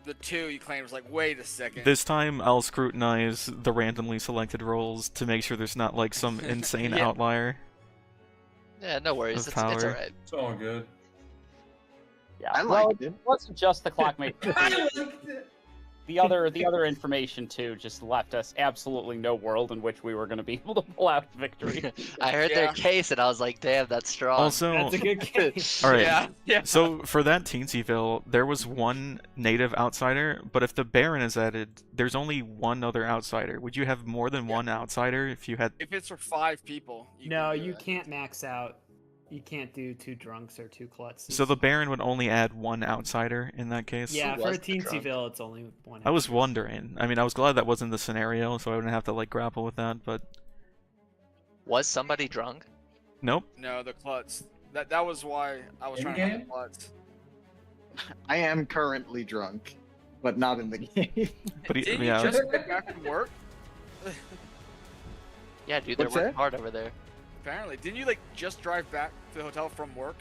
the 2 you claimed was like, wait a second. This time I'll scrutinize the randomly selected roles to make sure there's not like some insane Yeah. outlier. Yeah, no worries. Of It's power. alright. It's all good. Yeah, I well, liked it. it wasn't just the Clockmaker. The other information too just left us absolutely no world in which we were going to be able to pull out victory. I heard their case and I was like, damn, that's strong. Also, That's a good case. all right. Yeah. So for that Teensyville, there was one native outsider, but if the Baron is added, there's only one other outsider. Would you have more than one outsider if you had? If it's for 5 people. No, can do you that. can't max out. You can't do 2 drunks or 2 klutzes. So the Baron would only add one outsider in that case. Yeah, Who for a was the drunk? Teensyville, it's only one. I was wondering. I mean, I was glad that wasn't the scenario, so I wouldn't have to like grapple with that. But Was somebody drunk? nope. No, the klutz. That was why I was trying to In-game? help Klutz. I am currently drunk, but not in the game. But Didn't you yeah, just get back from work? Yeah, dude, they're What's working that? hard over there. Apparently, didn't you like just drive back to the hotel from work?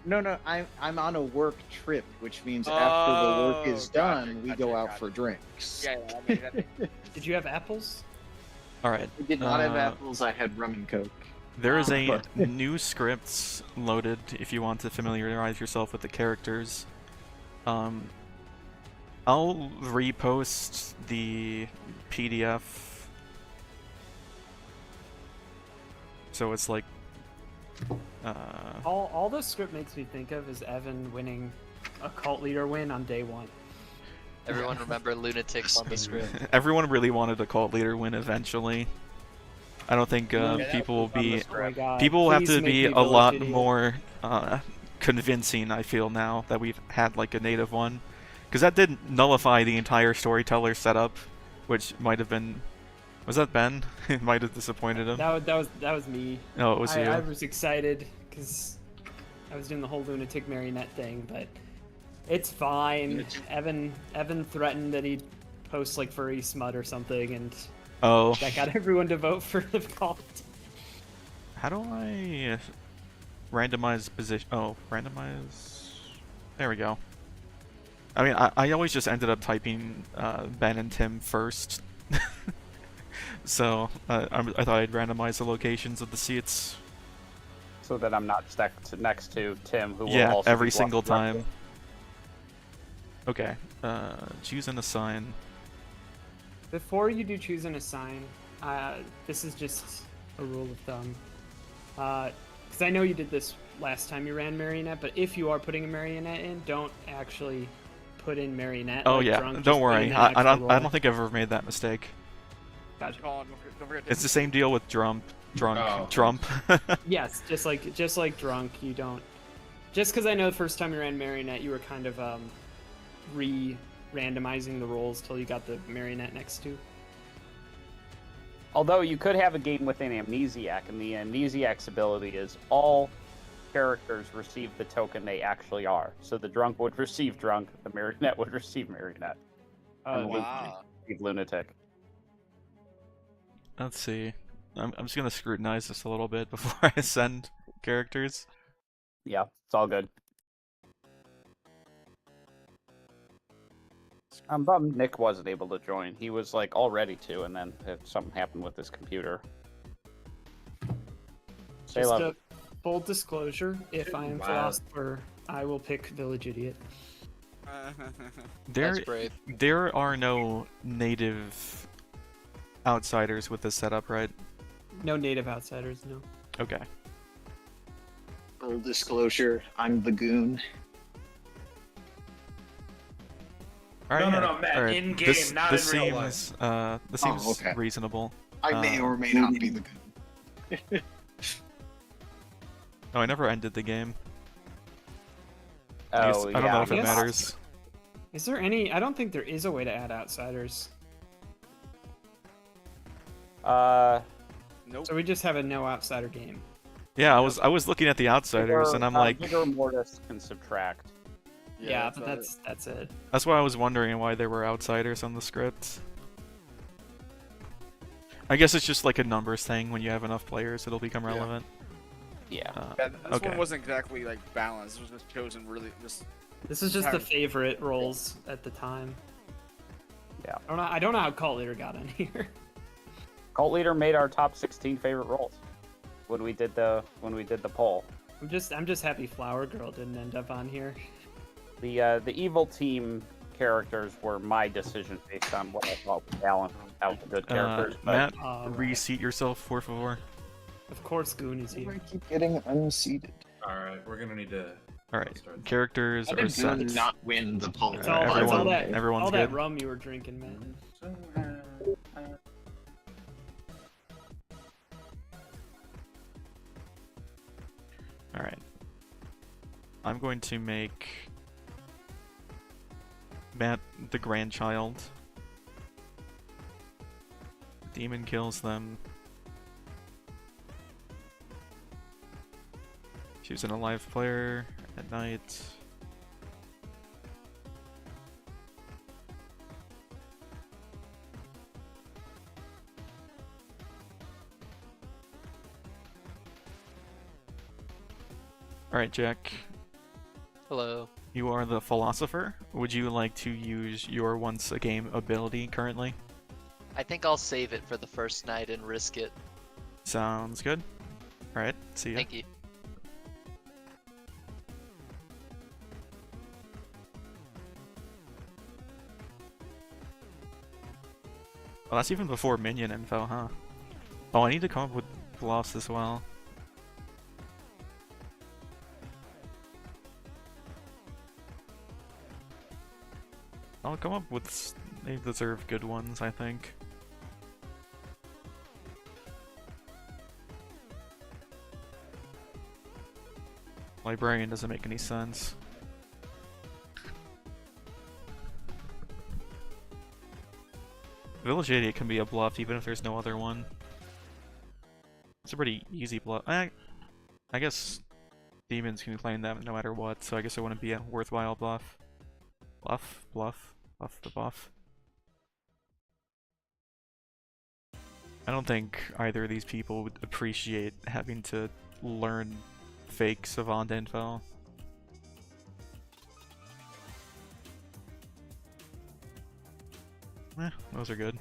No, I'm on a work trip, which means after the work is done, we go out for drinks. Yeah, I mean, that Did you have apples? all right. I did not have apples. I had rum and coke. There is a But- new script loaded if you want to familiarize yourself with the characters. I'll repost the PDF. So it's like All the script makes me think of is Evan winning a cult leader win on day 1. Everyone remember lunatics on the script. everyone really wanted a cult leader win eventually. I don't think people will be Oh my God, people will have please to make be me a village lot idiot. more convincing. I feel now that we've had like a native one, because that did nullify the entire storyteller setup, which might have been. Was that Ben? It might have disappointed him. That was me. Oh, it was you. I was excited because I was doing the whole lunatic marionette thing, but it's fine. Evan threatened that he'd post like furry smut or something, and Oh. that got everyone to vote for the cult. How do I randomize position? Oh, randomize. There we go. I mean, I always just ended up typing Ben and Tim first. So I thought I'd randomize the locations of the seats. So that I'm not stuck next to Tim, who will Yeah, also every be single walking time. Okay, choose and assign. Before you do choose and assign, this is just a rule of thumb. Because I know you did this last time you ran Marionette, but if you are putting a Marionette in, don't actually put in Marionette. Oh like yeah, drunk, just don't put worry. in an I actual don't role. think I've ever made that mistake. Gotcha. Don't forget It's the same deal with drunk. Oh. Yes, just like drunk, you don't. Just because I know the first time you ran Marionette, you were kind of randomizing the roles till you got the Marionette next to. Although you could have a game with an Amnesiac, and the Amnesiac's ability is all characters receive the token they actually are. So the drunk would receive drunk, the Marionette would receive Marionette. And the lunatic wow. would receive lunatic. Let's see. I'm just gonna scrutinize this a little bit before I send characters. Yeah, it's all good. I'm bummed Nick wasn't able to join. He was like all ready to, and then something happened with his computer. Say Just love. a full disclosure: if I am Wow. philosopher, I will pick Village Idiot. There, That's brave. there are no native outsiders with this setup, right? No native outsiders, no. Okay. Full disclosure, I'm the goon. All right, No, yeah. Matt, All right. in-game, this, not this in real seems, this seems okay. reasonable. I may or may not be the goon. Oh, I never ended the game. Oh, I don't know if it Yes. matters. Is there any? I don't think there is a way to add outsiders. Nope. So we just have a no outsider game. Yeah, I was looking at the outsiders, and I'm like, Vigor Mortis can subtract. Yeah, that's but about that's it. that's why I was wondering why there were outsiders on the script. I guess it's just like a numbers thing. When you have enough players, it'll become relevant. Yeah. Yeah, this okay. one wasn't exactly like balanced. This was just chosen really just. This is just the favorite roles at the time. Yeah. I don't know how Cult Leader got in here. Cult Leader made our top 16 favorite roles when we did the poll. I'm just happy Flower Girl didn't end up on here. The evil team characters were my decision based on what I thought would balance out the good characters. Matt, Right. reseat yourself, por favor. Of course, Goon is here. I keep getting unseated. Alright, we're gonna need to... Alright, characters How are did set. Goon not win the poll? It's all, it's all that, everyone's all that good. rum you were drinking, man. Alright. I'm going to make Matt the grandchild. Demon kills them. Choose Choosing a live player at night. Alright, Jack. Hello. You are the philosopher. Would you like to use your once a game ability currently? I think I'll save it for the first night and risk it. Sounds good. Alright, see ya. Thank you. Well, that's even before minion info, huh? Oh, I need to come up with bluffs as well. I'll come up with... They deserve good ones, I think. Librarian doesn't make any sense. Village Idiot can be a bluff even if there's no other one. It's a pretty easy bluff. I guess demons can claim that no matter what, so I guess it wouldn't be a worthwhile bluff. Bluff the buff. I don't think either of these people would appreciate having to learn fake savant info. Those are good.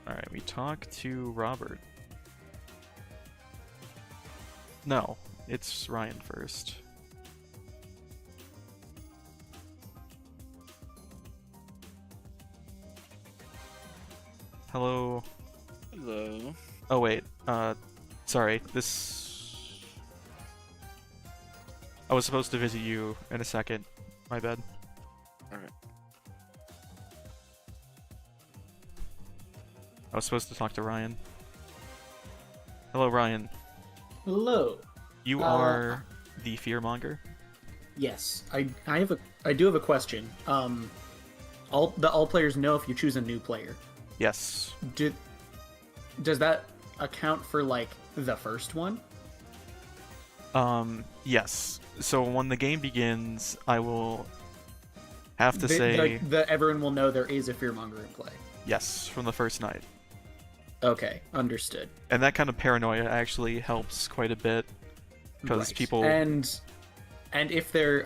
Alright, we talk to Robert. No, it's Ryan first. Hello. Hello. Oh wait, sorry, this... I was supposed to visit you in a second. My bad. Alright. I was supposed to talk to Ryan. Hello, Ryan. Hello. You are the fearmonger? Yes. I do have a question. All players know if you choose a new player. Yes. Does that account for like the first one? Yes. So when the game begins, I will have to say... everyone will know there is a fearmonger in play. Yes, from the first night. Okay, understood. And that kind of paranoia actually helps quite a bit. Because people... And if they're...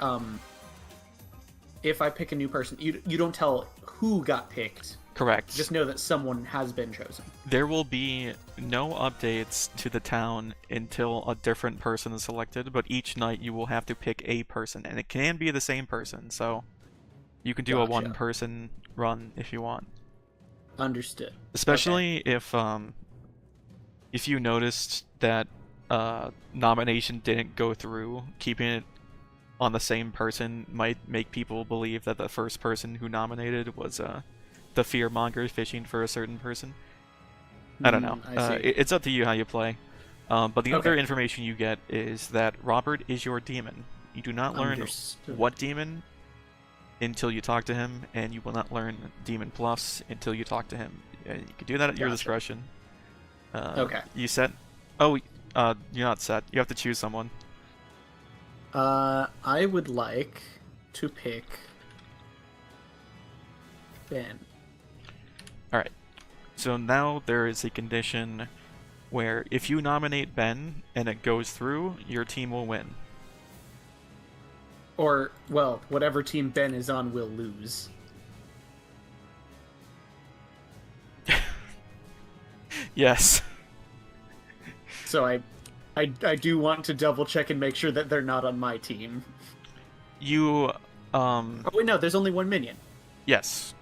if I pick a new person, you don't tell who got picked. Correct. Just know that someone has been chosen. There will be no updates to the town until a different person is selected, but each night you will have to pick a person, and it can be the same person, so you can do a one-person run if you want. Understood. Especially if you noticed that nomination didn't go through, keeping it on the same person might make people believe that the first person who nominated was the fearmonger fishing for a certain person. I don't know. It's up to you how you play. But the other information you get is that Robert is your demon. You do not learn what demon until you talk to him, and you will not learn demon bluffs until you talk to him. You can do that at your discretion. You set... Oh, you're not set. You have to choose someone. I would like to pick Ben. Alright. So now there is a condition where if you nominate Ben and it goes through, your team will win. Or, well, whatever team Ben is on will lose. Yes. So I do want to double check and make sure that they're not on my team. You, Oh wait, no, there's only one minion. Yes.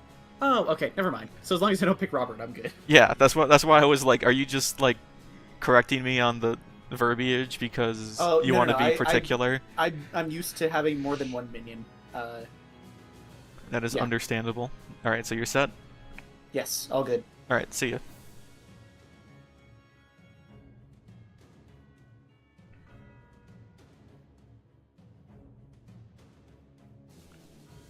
Oh, okay, never mind. So as long as I don't pick Robert, I'm good. Yeah, that's why I was like, are you just like correcting me on the verbiage because you want to be particular? I'm used to having more than one minion. That is understandable. Alright, so you're set? Yes, all good. Alright, see ya.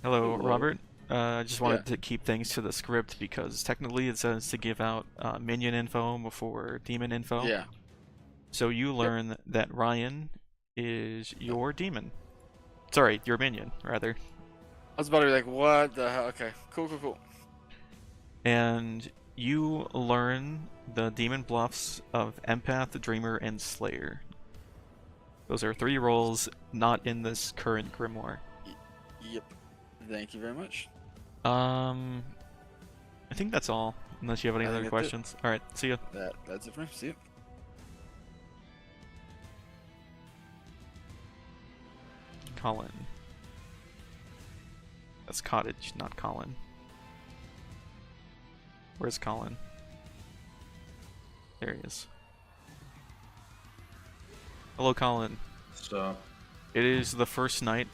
Hello, Robert. I just wanted to keep things to the script because technically it says to give out minion info before demon info. Yeah. So you learn that Ryan is your demon. Sorry, your minion, rather. I was about to be like, what the hell? Okay, cool. And you learn the demon bluffs of Empath, Dreamer, and Slayer. Those are 3 roles not in this current grimoire. Yep. Thank you very much. I think that's all. Unless you have any I other think that's it. questions. Alright, see ya. That's it for me. See you. Colin. That's Cottage, not Colin. Where's Colin? There he is. Hello, Colin. So. It is the first night,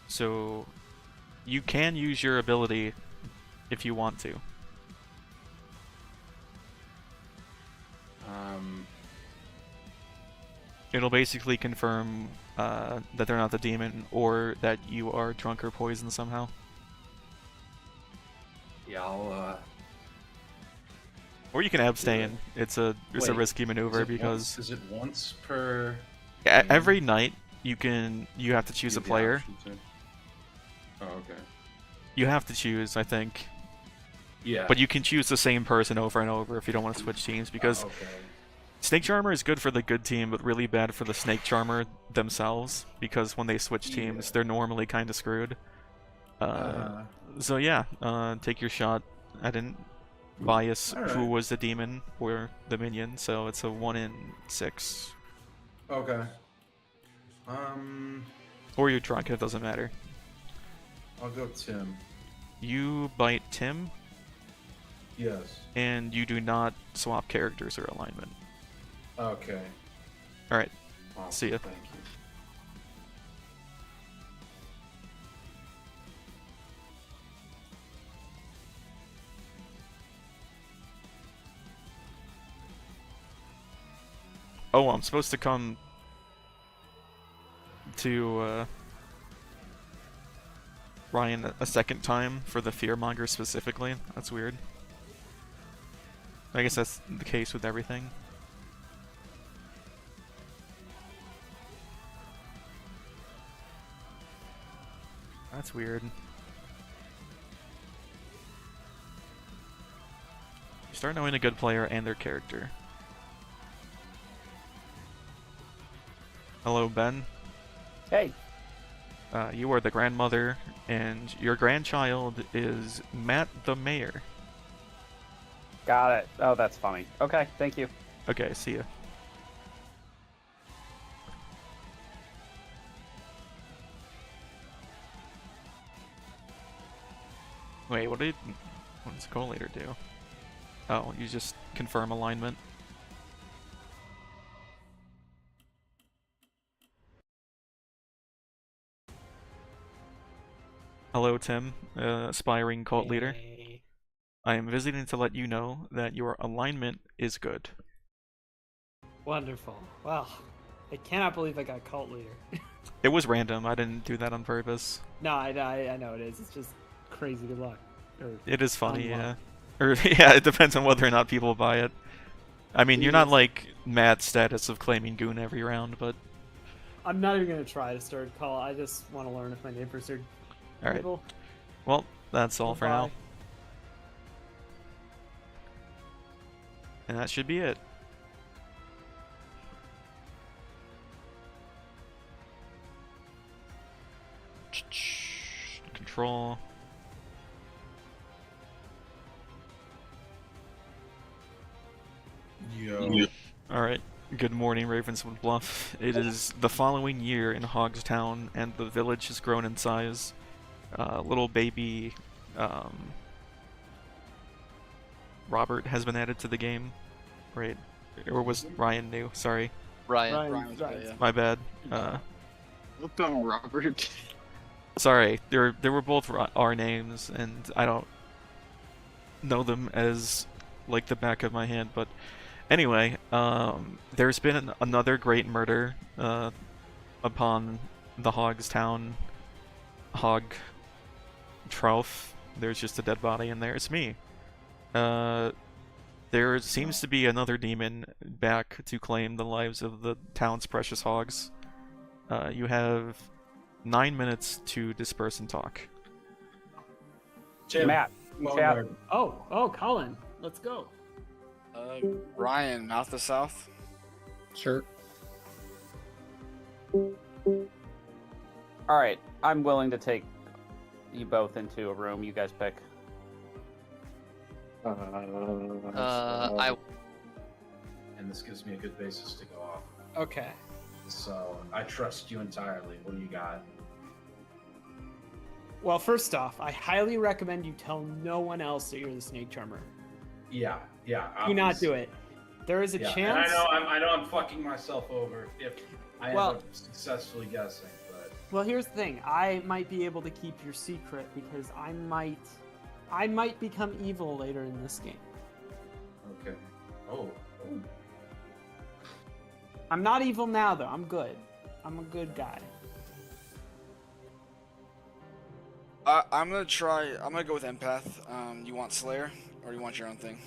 so you can use your ability if you want to. It'll basically confirm that they're not the demon, or that you are drunk or poisoned somehow. Yeah, I'll. Or you can abstain. It's a Wait, risky maneuver is it because is it once per? every night you have to choose a the player. option to- Oh, okay. You have to choose, I think. Yeah. But you can choose the same person over and over if you don't want to switch teams, because okay. Snake Charmer is good for the good team, but really bad for the Snake Charmer themselves, because when they switch teams, they're normally kind of screwed. So yeah, take your shot. I didn't bias All who right. was the demon or the minion, so it's a 1 in 6. Okay. Or you're drunk, it doesn't matter. I'll go Tim. You bite Tim, Yes. and you do not swap characters or alignment. Okay. Alright, Awesome, see ya. Thank you. Oh, I'm supposed to come to Ryan a second time for the Fearmonger specifically. That's weird. I guess that's the case with everything. That's weird. You start knowing a good player and their character. Hello, Ben. Hey. You are the grandmother, and your grandchild is Matt the Mayor. Got it. Oh, that's funny. Okay, thank you. Okay, see ya. Wait, what does Collator do? Oh, you just confirm alignment. Hello, Tim, aspiring cult leader. I am visiting to let you know that your alignment is good. Wonderful. Wow. I cannot believe I got cult leader. It was random. I didn't do that on purpose. No, I know it is. It's just crazy good luck. Or It is funny, unluck. yeah. Or yeah, it depends on whether or not people buy it. I mean, you're not like Matt's status of claiming goon every round, but I'm not even gonna try to start call. I just want to learn if my neighbors are. alright. evil. Well, that's all for now. Bye. And that should be it. Control. Yo. Alright. Good morning, Ravenswood Bluff. It is the following year in Hogstown, and the village has grown in size. Little baby Robert has been added to the game. Right. Or was Ryan new? Sorry. Ryan. My bad. Looked on Robert. Sorry, they were both our names, and I don't know them as like the back of my hand. But anyway, there's been another great murder upon the Hogstown Hog Trough there's just a dead body in there. It's me. There seems to be another demon back to claim the lives of the town's precious hogs. You have 9 minutes to disperse and talk. Jim, Matt, chat. Oh, Colin, let's go. Ryan, not the south. Sure. All right, I'm willing to take you both into a room. You guys pick. I. And this gives me a good basis to go off. Okay. So I trust you entirely. What do you got? Well, first off, I highly recommend you tell no one else that you're the snake charmer. Yeah. Do not do it. There is a chance. And I know I'm fucking myself over if I end up successfully guessing, but. Well, here's the thing. I might be able to keep your secret because I might become evil later in this game. Okay. Oh. I'm not evil now, though. I'm good. I'm a good guy. I'm gonna go with empath. You want Slayer, or do you want your own thing?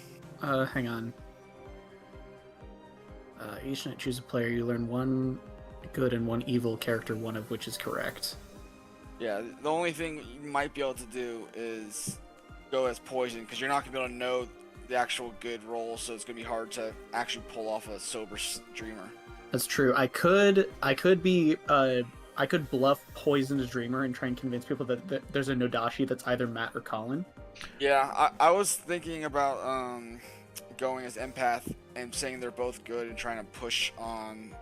Hang on. Each night choose a player. You learn one good and one evil character, one of which is correct. Yeah, the only thing you might be able to do is go as poison, because you're not gonna be able to know the actual good roll, so it's gonna be hard to actually pull off a sober streamer. That's true. I could bluff Poisoned Dreamer and try and convince people that there's a Nodashi that's either Matt or Colin. Yeah, I was thinking about going as empath and saying they're both good and trying to push on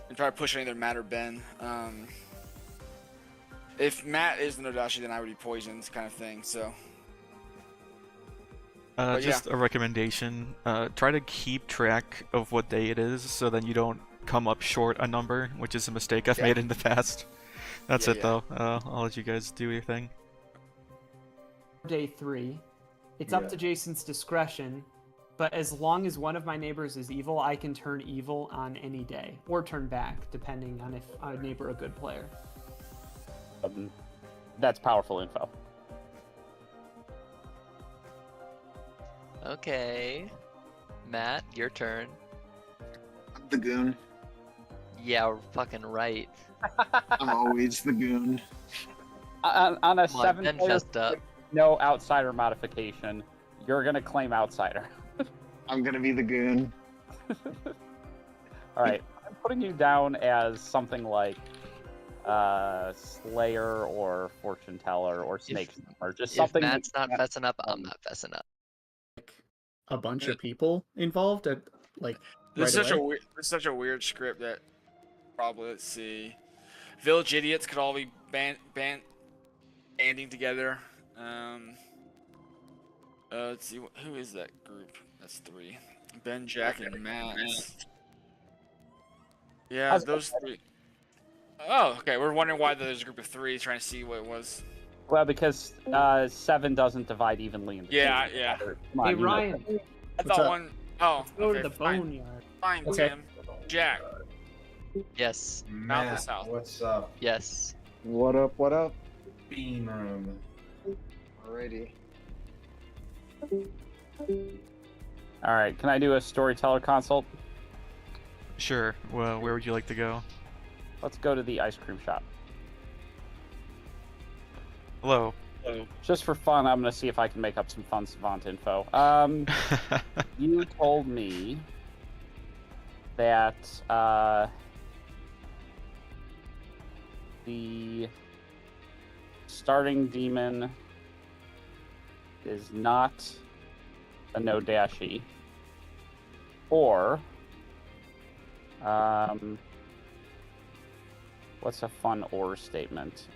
either Matt or Ben. If Matt is the Nodashi, then I would be poisoned, kind of thing. So. Just a recommendation. Try to keep track of what day it is, so then you don't come up short a number, which is a mistake I've made in the past. That's it, though. I'll let you guys do your thing. Day 3. It's up to Jason's discretion, but as long as one of my neighbors is evil, I can turn evil on any day, or turn back, depending on if a neighbor a good player. That's powerful info. Okay. Matt, your turn. The goon. Yeah, we're fucking right. I'm always the goon. On a Come on, 7 Ben player, fessed up. no outsider modification, you're gonna claim outsider. I'm gonna be the goon. All right, I'm putting you down as something like Slayer or Fortune Teller or Snake or just something. If Matt's not fessing up, I'm not fessing up. A bunch of people involved at This right is such away? it's such a weird script that probably, let's see, Village Idiots could all be banding together. Let's see, who is that group? That's 3. Ben, Jack, and Matt. Yeah, those 3. Oh, okay. We're wondering why there's a group of 3 trying to see what it was. Well, because 7 doesn't divide evenly into Yeah, two. yeah. Come on, Hey, you know Ryan. that. I thought one. Oh, Let's go okay, to the fine. boneyard. Fine, Okay. Tim. Jack. Yes. Not the Matt, south. what's up? Yes. What up? What up? Bean room. Alrighty. All right, can I do a storyteller consult? Sure. Well, where would you like to go? Let's go to the ice cream shop. Hello. Just for fun, I'm gonna see if I can make up some fun savant info. You told me that the starting demon is not a Nodashi, or what's a fun or statement?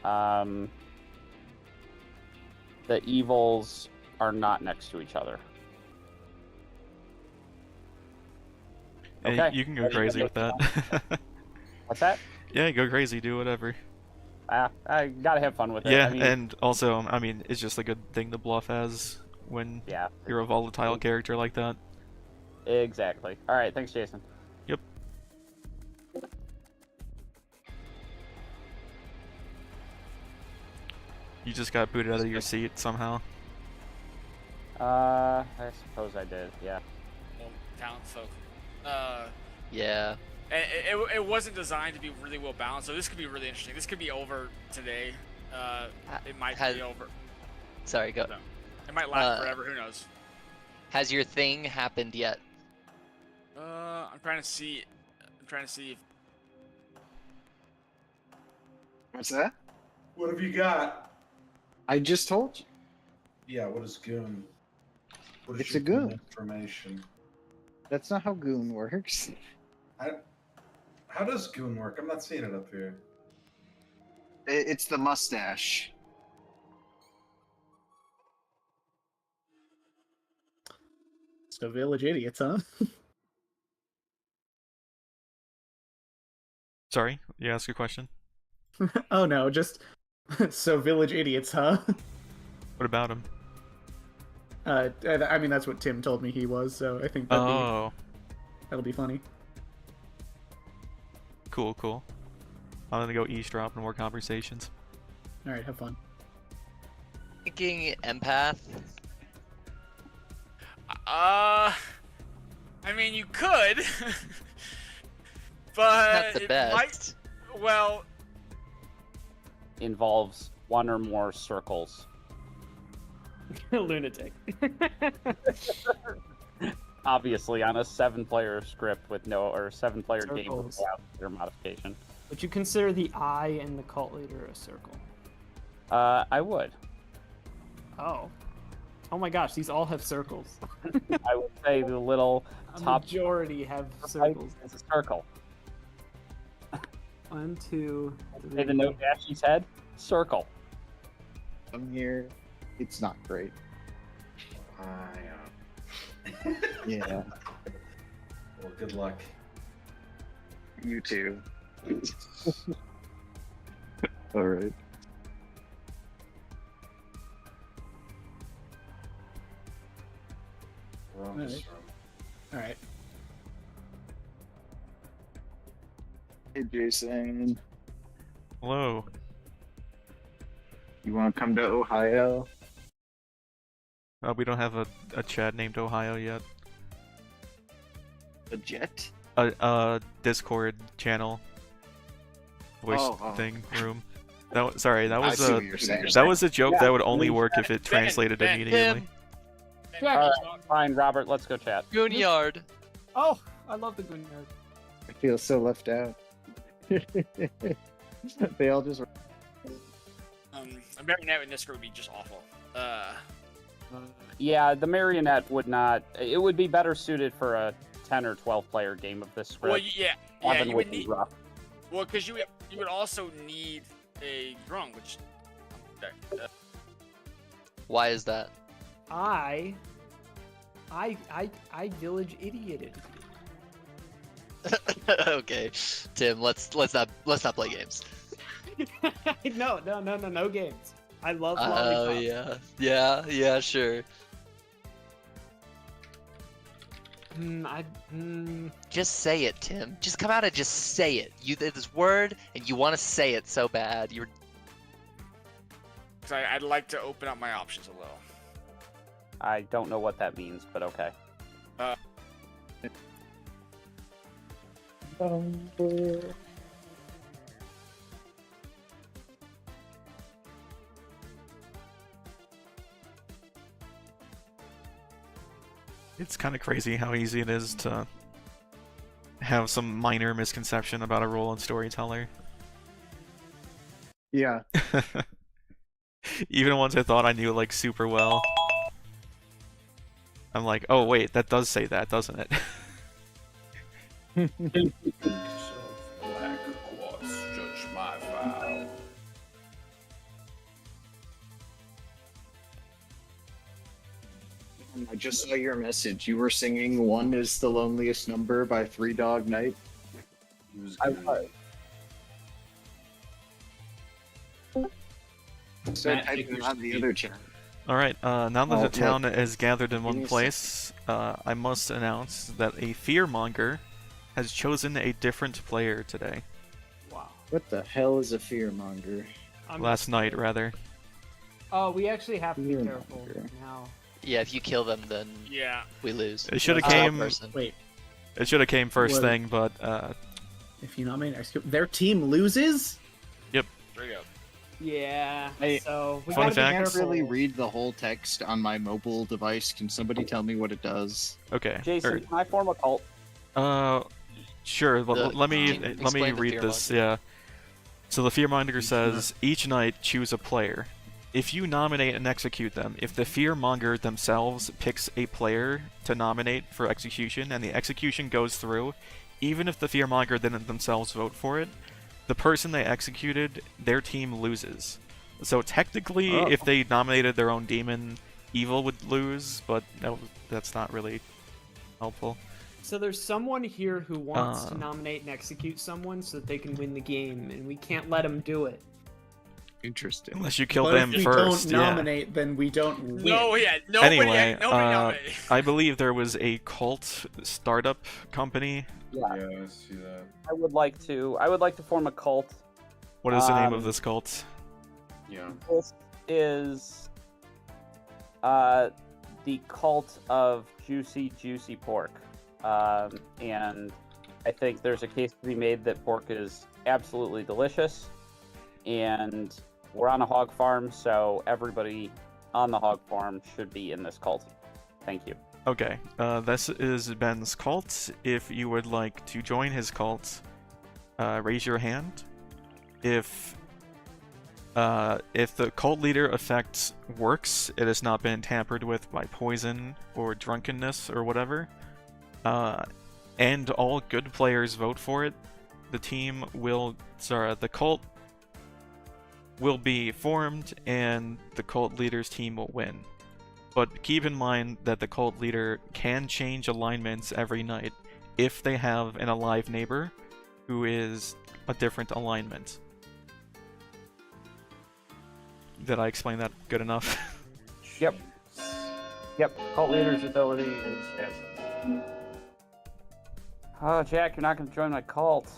The evils are not next to each other. Hey, Okay. you can go crazy with that. What's that? Yeah, go crazy, do whatever. I gotta have fun with it. Yeah, I mean, and also, I mean, it's just a good thing to bluff as when you're a volatile character like that. Exactly. All right, thanks, Jason. Yep. You just got booted out of your seat somehow. I suppose I did. Yeah. Well, talent folk. Yeah. It wasn't designed to be really well balanced, so this could be really interesting. This could be over today. It might be over. Sorry, go. So, it might last forever. Who knows? Has your thing happened yet? I'm trying to see. I'm trying to see if. What's that? What have you got? I just told you. Yeah, what is goon? What is It's your a goon. information? That's not how goon works. How does goon work? I'm not seeing it up here. It's the mustache. So village idiots, huh? Sorry, you ask a question? Oh no, just so village idiots, huh? What about him? I mean that's what Tim told me he was, so I think that'll be funny. Cool, cool. I'm gonna go eavesdrop and more conversations. All right, have fun. Thinking empath. I mean, you could, but Not the it best. might. Well, Involves one or more circles. Lunatic. Obviously, on a 7-player script with no, or 7-player game Circles. without their modification. Would you consider the eye and the cult leader a circle? I would. Oh. Oh my gosh, these all have circles. I would say the little A top majority have circles. is a circle. 1, 2, 3. Say the note Dashy's head, circle. I'm here. It's not great. Yeah. Well, good luck. You too. All right. We're on this room. All right. Hey, Jason. Hello. You want to come to Ohio? We don't have a Chad named Ohio yet. A jet? A Discord channel. Voice thing room. Sorry, that was that was a joke that would only work if it translated immediately. Alright, fine, Robert, let's go chat. Goonyard. Oh, I love the Goonyard. I feel so left out. They all just. A marionette in this group would be just awful. Yeah, the marionette would not. It would be better suited for a 10 or 12 player game of this script. Well, yeah, Seven you would would be need. rough. Well, because you would also need a drunk, which. Why is that? I village idioted. Okay, Tim, let's not play games. No games. I love Oh lollipops. yeah, sure. Just say it, Tim. Just come out and just say it. You did this word, and you want to say it so bad. You're. Because I'd like to open up my options a little. I don't know what that means, but okay. It's kind of crazy how easy it is to have some minor misconception about a role in storyteller. Yeah. Even ones I thought I knew like super well. I'm like, oh wait, that does say that, doesn't it? Black quartz, judge my vow. I just saw your message. You were singing "One Is the Loneliest Number" by Three Dog Night. I was. So typing on the other chat. Alright, now that Oh, the town look. is gathered in Give one me a place, I must announce that a fearmonger has chosen a different player today. Wow. What the hell is a fearmonger? Last night, rather. Oh, we actually have to be careful now. Yeah, if you kill them, then yeah, we lose. It should have It's not came. person. Wait. It should have came first What? thing, but If you nominate execute, their team loses. Yep. There you go. Yeah. Hey, So we Fun gotta be fact. I can't careful. really read the whole text on my mobile device. Can somebody tell me what it does? okay. Jason, can I form a cult? Sure. The- Let me explain the read this. fearmonger. Yeah. So the fearmonger says each night choose a player. If you nominate and execute them, if the fearmonger themselves picks a player to nominate for execution and the execution goes through, even if the fearmonger didn't themselves vote for it, the person they executed, their team loses. So technically, if they nominated their own demon, evil would lose, but no, that's not really helpful. So there's someone here who wants to Uh. nominate and execute someone so that they can win the game, and we can't let them do it. Interesting. Unless you kill But them if we first, don't yeah. nominate, then we don't win. No, yeah, nobody, Anyway, nobody nominated. I believe there was a cult startup company. Yeah, I see that. I would like to form a cult. What is the name of this cult? Yeah. This is the cult of juicy pork. And I think there's a case to be made that pork is absolutely delicious. And we're on a hog farm, so everybody on the hog farm should be in this cult. Thank you. Okay, this is Ben's cult. If you would like to join his cult, raise your hand. If the cult leader effect works, it has not been tampered with by poison or drunkenness or whatever, and all good players vote for it, the cult will be formed and the cult leader's team will win. But keep in mind that the cult leader can change alignments every night if they have an alive neighbor who is a different alignment. Did I explain that good enough? Yep. Cult leader's ability is yes. Oh, Jack, you're not going to join my cult.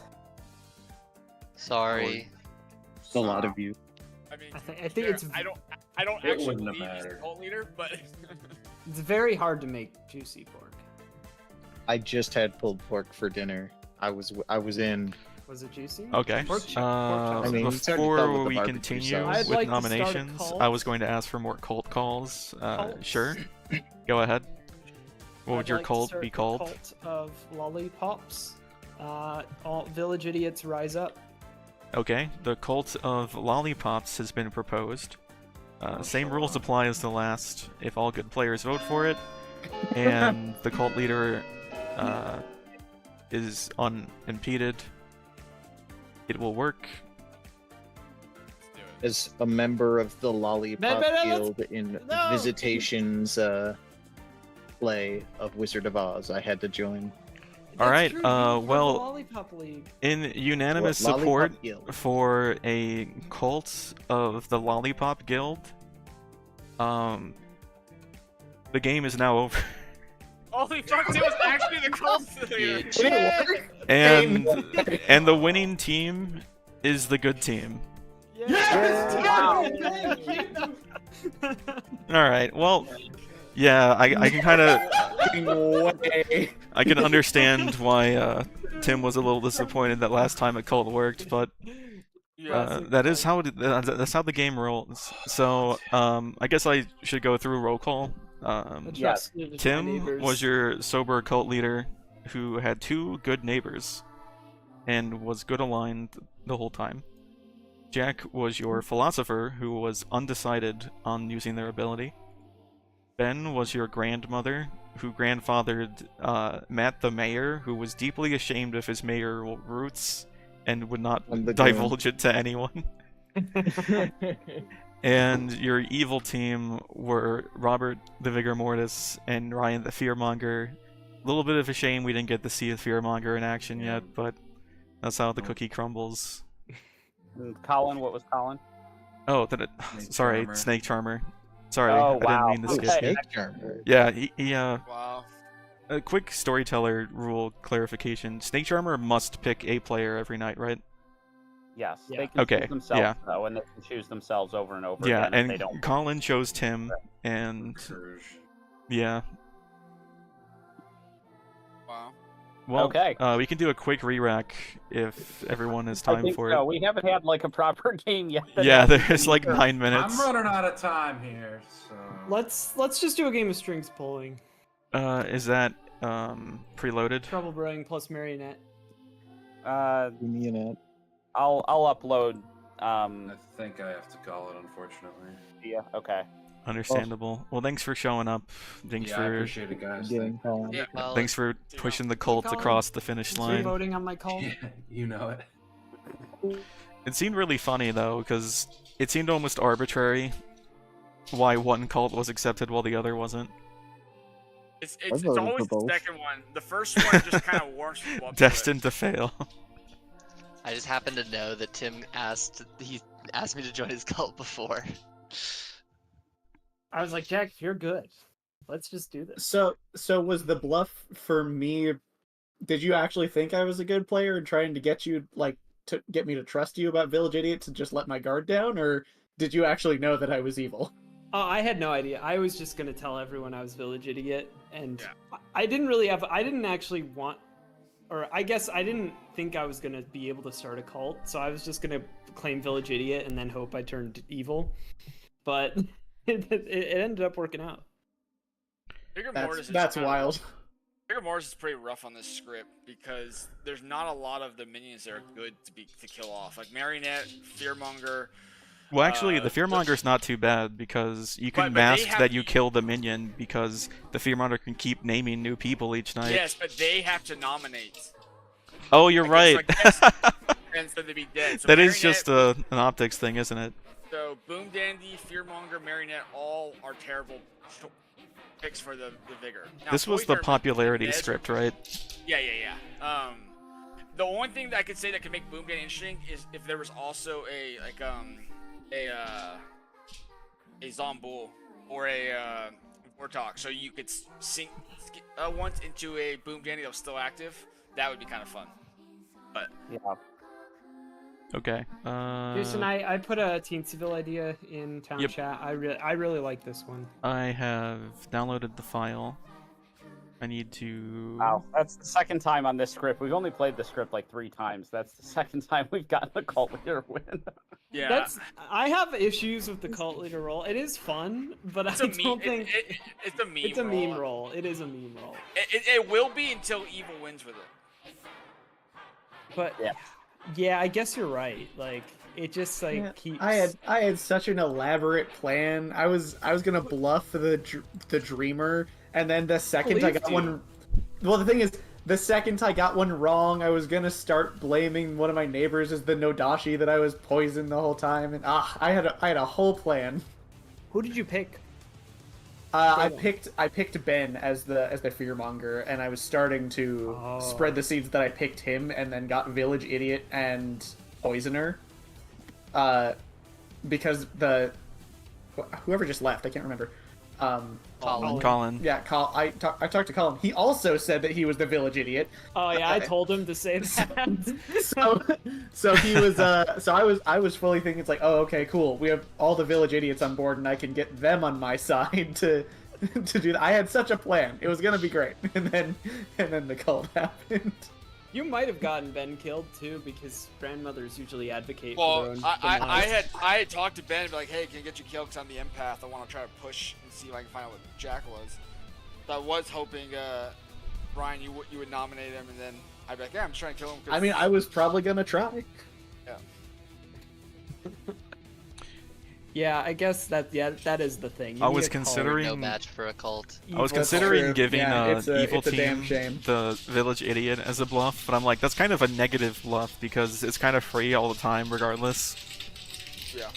Sorry. It's a lot of you. I mean, I think fair, it's I don't It actually wouldn't have believe he's the mattered. cult leader, but It's very hard to make juicy pork. I just had pulled pork for dinner. I was in. Was it juicy? Okay. Pork chop. I mean, it's hard to tell Before with the we barbecue continue sauce. I'd with like to start a nominations, cult. I was going to ask for more cult calls. Cults. Sure. Go ahead. What would I'd your like to cult start be the called? Cult of lollipops. All village idiots rise up. Okay, the cult of lollipops has been proposed. Same rules apply as the last. If all good players vote for it, and the cult leader is unimpeded, it will work. As a member of the Lollipop let's- Guild in no! Visitation's play of Wizard of Oz, I had to join. All right. True, you have the Well, Lollipop League. in unanimous What, Lollipop support Guild? for a cult of the Lollipop Guild, the game is now over. holy fuck, it was actually the cult leader. And the winning team is the good team. All right. Well, yeah, I can kind of I can understand why Tim was a little disappointed that last time a cult worked, but that's how the game rolls. So I guess I should go through roll call. Yes. Tim was your sober cult leader who had 2 good neighbors and was good aligned the whole time. Jack was your philosopher who was undecided on using their ability. Ben was your grandmother who grandfathered Matt the mayor, who was deeply ashamed of his mayoral roots and would not divulge it to anyone. And your evil team were Robert the Vigor Mortis and Ryan the Fearmonger. A little bit of a shame we didn't get to see the Fearmonger in action yet, but that's how the cookie crumbles. Colin, what was Colin? Oh, sorry, Charmer. Snake Charmer. Sorry, Oh, I wow. didn't mean to skip Okay. you. Snake Charmer. Yeah, he Wow. a quick storyteller rule clarification. Snake Charmer must pick a player every night, right? Yes, Yeah. they can Okay, choose themselves yeah. though, and they can choose themselves over and over Yeah, again if and they don't. Colin chose Tim, and yeah. Wow. Well, Okay. we can do a quick re-rack if everyone has I time think for so. it. We haven't had like a proper game yet. that Yeah, everyone there's like can- 9 minutes. I'm running out of time here, so. Let's just do a game of strings pulling. Is that preloaded? Trouble Brewing plus Marionette. Marionette. I'll upload. I think I have to call it, unfortunately. Yeah. Okay. Understandable. Well, thanks for showing up. Thanks Yeah, for I appreciate it, guys. Yeah. thanks for pushing the cult Colin. across the finish Thanks for line. voting on my call. Yeah, you know it. It seemed really funny though, because it seemed almost arbitrary why one cult was accepted while the other wasn't. It's voted for always the both. second one. The first one just kind of warms people up. Destined to fail. I just happen to know that Tim asked me to join his cult before. I was like, Jack, you're good. Let's just do this. So was the bluff for me? Did you actually think I was a good player and trying to get you to get me to trust you about Village Idiot to just let my guard down, or did you actually know that I was evil? Oh, I had no idea. I was just gonna tell everyone I was Village Idiot, and I didn't actually want, or I guess I didn't think I was gonna be able to start a cult, so I was just gonna claim Village Idiot and then hope I turned evil. But it ended up working out. That's wild. Rigor Mortis is pretty rough on this script because there's not a lot of the minions that are good to kill off. Like Marionette, Fearmonger. Well, actually, the Fearmonger's not too bad because you can But they mask have that to- you kill the minion because the Fearmonger can keep naming new people each night. Yes, but they have to nominate. Oh, you're right. And so they'd be dead. So That is Marionette- just an optics thing, isn't it? So Boom Dandy, Fearmonger, Marionette, all are terrible picks for the Vigor. Now, This was Toys the are popularity dead. script, right? Yeah. The only thing that I could say that could make Boom Dandy interesting is if there was also a Zombull or a Warthog, so you could sink once into a Boom Dandy that was still active. That would be kind of fun. But yeah. Okay. Jason, I put a Teen Seville idea in town Yep. chat. I really like this one. I have downloaded the file. I need to... Wow, that's the second time on this script. We've only played the script like 3 times. That's the second time we've gotten a cult leader win. Yeah. I have issues with the cult leader role. It is fun, but I don't think it's a meme. it's a meme role. It is a meme role. It will be until Evil wins with it. But yeah, I guess you're right. Like it just keeps. I had such an elaborate plan. I was gonna bluff the dreamer, and then the second I got one. Well, the thing is, the second I got one wrong, I was gonna start blaming one of my neighbors as the Nodashi that I was poisoned the whole time, and I had a whole plan. Who did you pick? I picked Ben as the fearmonger, and I was starting to spread the seeds that I picked him, and then got Village Idiot and Poisoner. Because whoever just left, I can't remember. Colin. Yeah, I talked to Colin. He also said that he was the Village Idiot. Oh yeah, I told him to say that. So he was. I was fully thinking it's like, oh, okay, cool. We have all the Village Idiots on board, and I can get them on my side to do that. I had such a plan. It was gonna be great, and then the cult happened. You might have gotten Ben killed too, because grandmothers usually advocate for Well, their own I demise. had talked to Ben and be like, hey, can I get you killed because I'm the empath. I want to try to push and see if I can find out what Jack was. So I was hoping, Brian, you would nominate him, and then I'd be like, yeah, I'm trying to kill him. I mean, I was probably gonna try. Yeah. Yeah, I guess that is the thing. You I need was a cult. considering No match for a cult. I was considering giving Evil it's a damn Team shame. the Village Idiot as a bluff, but I'm like, that's kind of a negative bluff because it's kind of free all the time regardless. Yeah.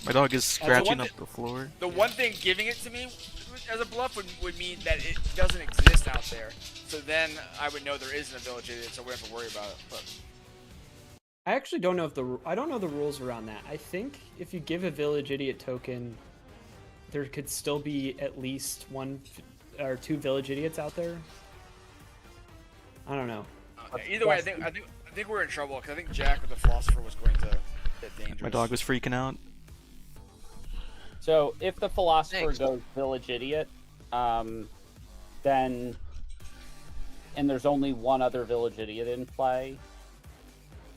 My dog is the scratching one up the floor. The one thing giving it to me as a bluff would mean that it doesn't exist out there. So then I would know there isn't a Village Idiot, so I wouldn't have to worry about it. But I actually don't know I don't know the rules around that. I think if you give a Village Idiot token, there could still be at least 1 or 2 Village Idiots out there. I don't know. either way, I think I think we're in trouble because I think Jack with the philosopher was going to get dangerous. My dog was freaking out. So if the philosopher Thanks. goes village idiot, then and there's only one other village idiot in play,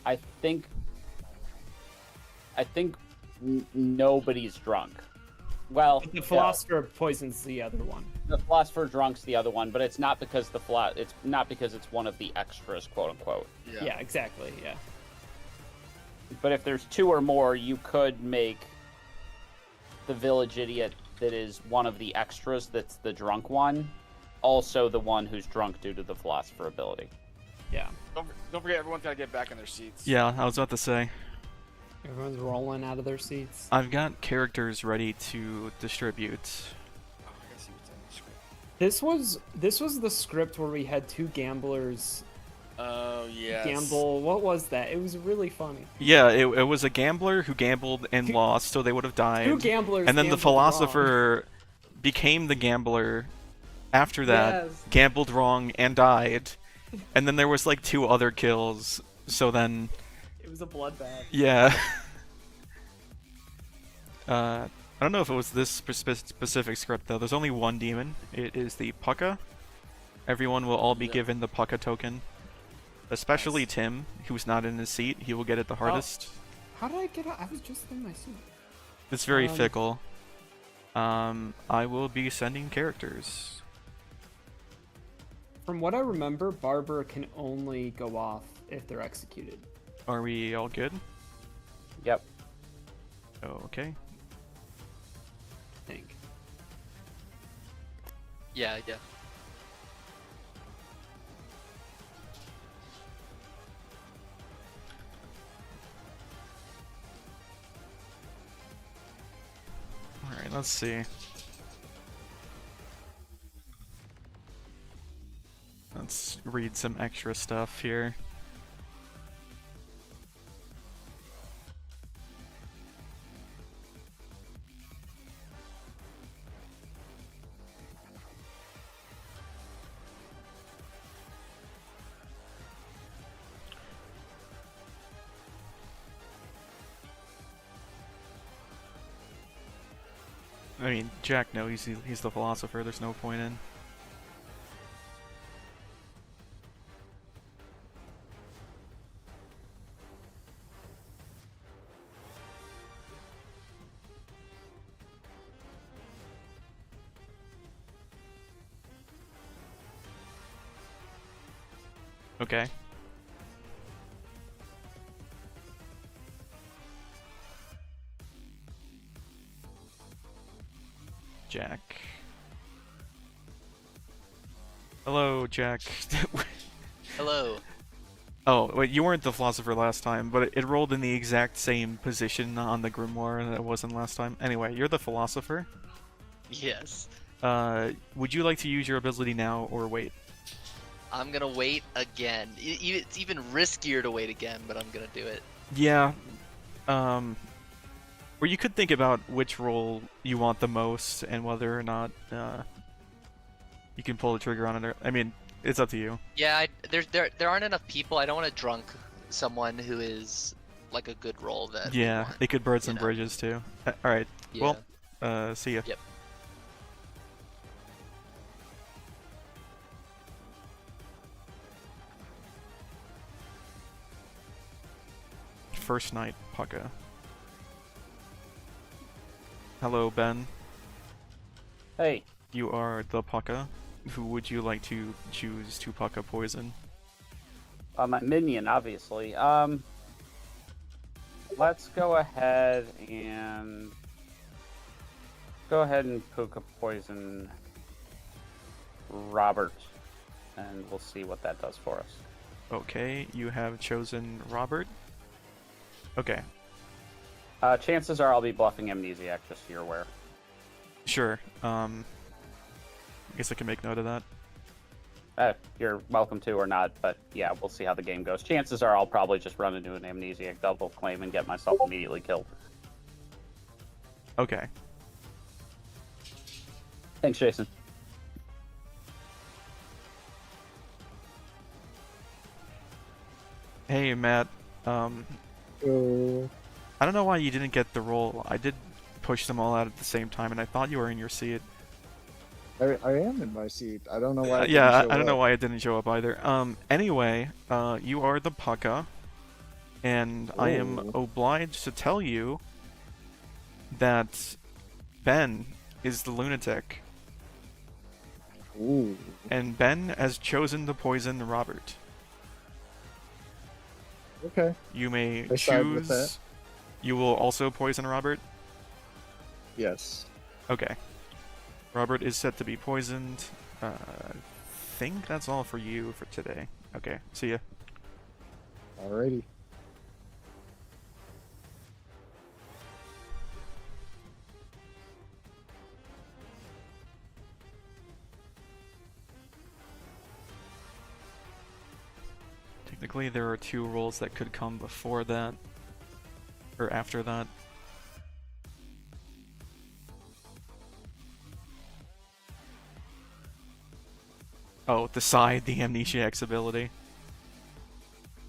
I think nobody's drunk. Well, The philosopher poisons the other one. The philosopher drunk's the other one, but it's not because it's not because it's one of the extras, quote unquote. Yeah, exactly. Yeah. But if there's two or more, you could make the village idiot that is one of the extras, that's the drunk one, also the one who's drunk due to the philosopher ability. Yeah. Don't forget, everyone's got to get back in their seats. Yeah, I was about to say. Everyone's rolling out of their seats. I've got characters ready to distribute. This was the script where we had two gamblers. Oh yes. Gamble. What was that? It was really funny. Yeah, it was a gambler who gambled and lost, so they would have died. Two gamblers and then the gambled philosopher became the gambler after that, Yes. gambled wrong and died. And then there was like 2 other kills, so then... It was a bloodbath. Yeah. I don't know if it was this specific script, though. There's only one demon. It is the Pucka. Everyone will all be given the Pucka token. Especially Tim, who's not in his seat. He will get it the hardest. How did I get out? I was just in my seat. It's very fickle. I will be sending characters. From what I remember, Barber can only go off if they're executed. Are we all good? Yep. Okay. I think. Yeah. Alright, let's see. Let's read some extra stuff here. I mean, Jack, no, he's the philosopher, there's no point in. Okay. Jack. Hello, Jack. Hello. Oh, wait, you weren't the philosopher last time, but it rolled in the exact same position on the grimoire that it wasn't last time. Anyway, you're the philosopher. Yes. Would you like to use your ability now or wait? I'm gonna wait again. It's even riskier to wait again, but I'm gonna do it. Yeah. Or you could think about which role you want the most and whether or not you can pull the trigger on it. I mean, it's up to you. Yeah, there aren't enough people. I don't want to drunk someone who is like a good role that. Yeah, it could burn some bridges too. All right. Yeah. Well, see ya. Yep. First night, Pucka. Hello, Ben. Hey. You are the Pucka. Who would you like to choose to Pucka poison? My minion, obviously. Let's go ahead and Pucka poison Robert, and we'll see what that does for us. Okay, you have chosen Robert. Okay. Chances are I'll be bluffing Amnesiac, just so you're aware. Sure. I guess I can make note of that. You're welcome to or not, but yeah, we'll see how the game goes. Chances are I'll probably just run into an Amnesiac double claim and get myself immediately killed. Okay. Thanks, Jason. Hey, Matt. Oh. I don't know why you didn't get the roll. I did push them all out at the same time, and I thought you were in your seat. I am in my seat. I don't know why. It Yeah, didn't show I don't know up. why it didn't show up either. Anyway, you are the Pucka, and I am Ooh. obliged to tell you that Ben is the lunatic. Ooh. And Ben has chosen to poison Robert. Okay. You may I side with that. choose. You will also poison Robert? Yes. Okay. Robert is set to be poisoned. I think that's all for you for today. Okay, see ya. Alrighty. Technically, there are 2 rolls that could come before that. Or after that. Oh, decide the Amnesiac's ability.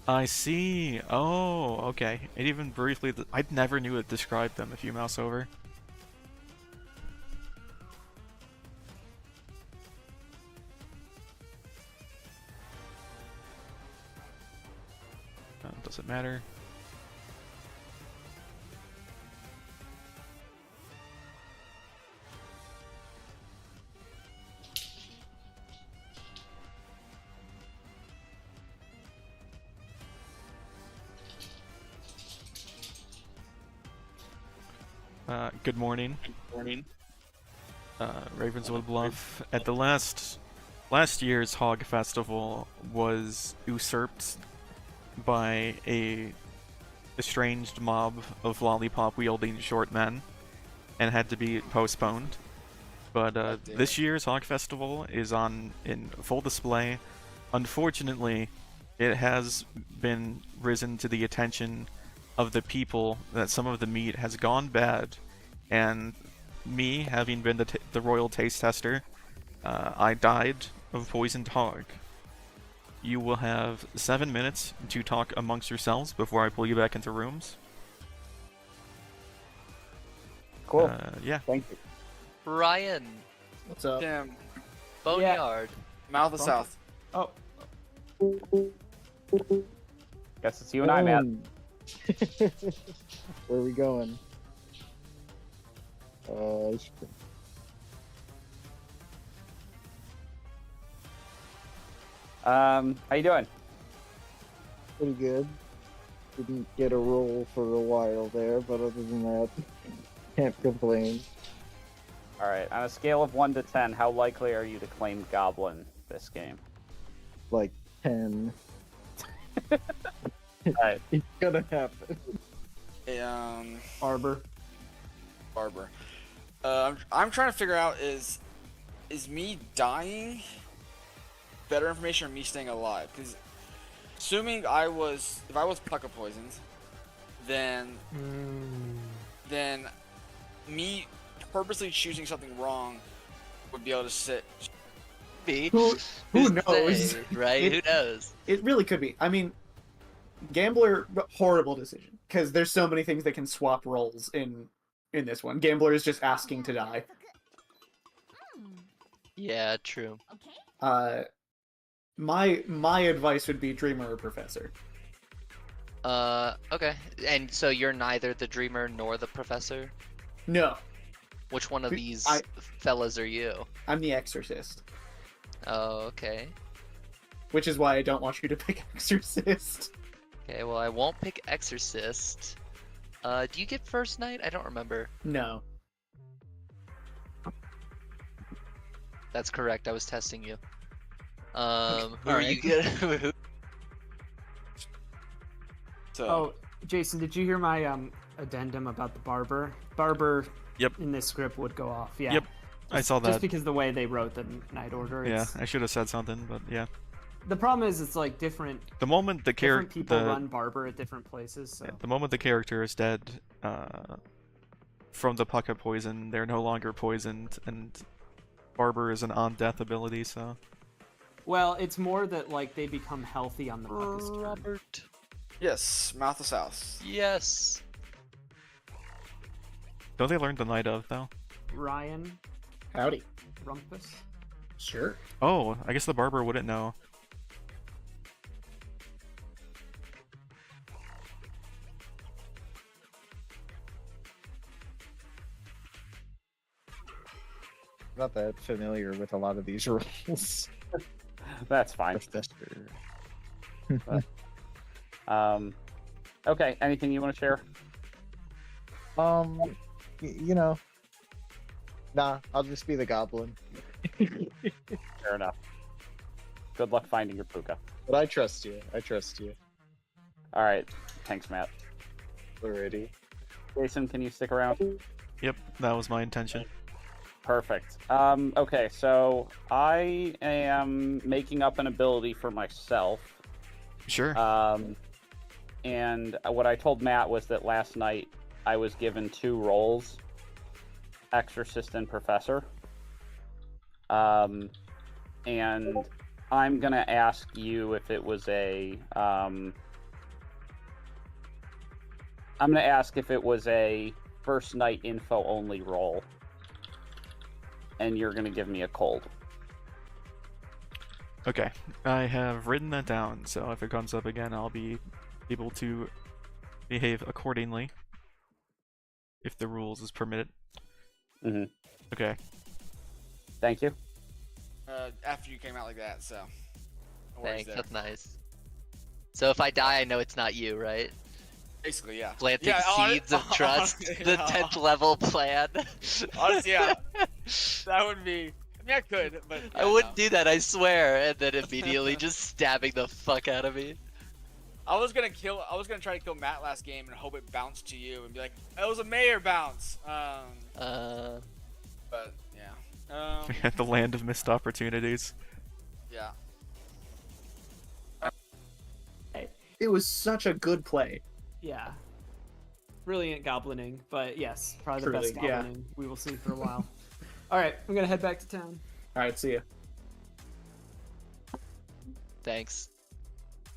I see. Oh, okay. It even briefly... I never knew it described them if you mouse over. Doesn't matter. Good morning. Good morning. Ravenswood Bluff. At the last year's Hog Festival was usurped by a estranged mob of lollipop-wielding short men and had to be postponed. But this year's Hog Festival is in full display. Unfortunately, it has been risen to the attention of the people that some of the meat has gone bad, and me, having been the royal taste tester, I died of poisoned hog. You will have 7 minutes to talk amongst yourselves before I pull you back into rooms. Cool. Yeah. Thank you. Ryan. What's up? Damn. Boneyard. Mouth of South. Oh. Guess it's you and I, Matt. Where are we going? How you doing? Pretty good. Didn't get a roll for a while there, but other than that, can't complain. Alright, on a scale of 1 to 10, how likely are you to claim Goblin this game? Like 10. Alright. It's gonna happen. Barber. I'm trying to figure out is me dying better information or me staying alive? Because assuming if I was Pucka poisoned, then me purposely choosing something wrong would be able to sit. Who knows? Right? Who knows? It really could be. I mean, Gambler, horrible decision, because there's so many things that can swap roles in this one. Gambler is just asking to die. Yeah, true. My advice would be Dreamer or Professor. Okay. And so you're neither the Dreamer nor the Professor? No. Which one of these fellas are you? I'm the Exorcist. Oh, okay. Which is why I don't want you to pick Exorcist. Okay, well, I won't pick Exorcist. Do you get First Night? I don't remember. No. That's correct. I was testing you. Who are you good? Oh, Jason, did you hear my addendum about the barber? Barber. Yep. In this script would go off. Yeah. Yep. I saw that. Just because the way they wrote the night order. Yeah, I should have said something, but yeah. The problem is, it's like different. The moment the different people run barber at different places. So. Yeah, the moment the character is dead from the Pucka poison, they're no longer poisoned, and barber is an on-death ability, so. Well, it's more that like they become healthy on the Pucka's turn. Robert. Yes, Mouth of South. Yes. Don't they learn the night of though? Ryan, Howdy. Rumpus. Sure. Oh, I guess the barber wouldn't know. Not that familiar with a lot of these rules. That's fine. Professor. Okay, anything you want to share? You know, nah, I'll just be the goblin. Fair enough. Good luck finding your puka. But I trust you. I trust you. All right, thanks, Matt. Alrighty. Jason, can you stick around? Yep, that was my intention. Perfect. Okay, so I am making up an ability for myself. Sure. And what I told Matt was that last night I was given 2 roles, Exorcist and Professor. And I'm gonna ask you if it was a I'm gonna ask if it was a first night info only role, and you're gonna give me a cold. Okay, I have written that down, so if it comes up again, I'll be able to behave accordingly. If the rules is permitted. Mm-hmm. Okay. Thank you. After you came out like that, so. No worries Thanks, there. that's nice. So if I die, I know it's not you, right? Basically, yeah. Planting Yeah, seeds of trust, the 10th level plan. Honestly, yeah. That would be. I mean, I could, but. I wouldn't do that, I swear, and then immediately just stabbing the fuck out of me. I was gonna try to kill Matt last game and hope it bounced to you and be like, it was a mayor bounce. But yeah. We had the land of missed opportunities. Yeah. It was such a good play. Yeah. Brilliant goblining, but yes, probably the Truly, best yeah. goblining we will see for a while. All right, I'm gonna head back to town. All right, see ya. Thanks.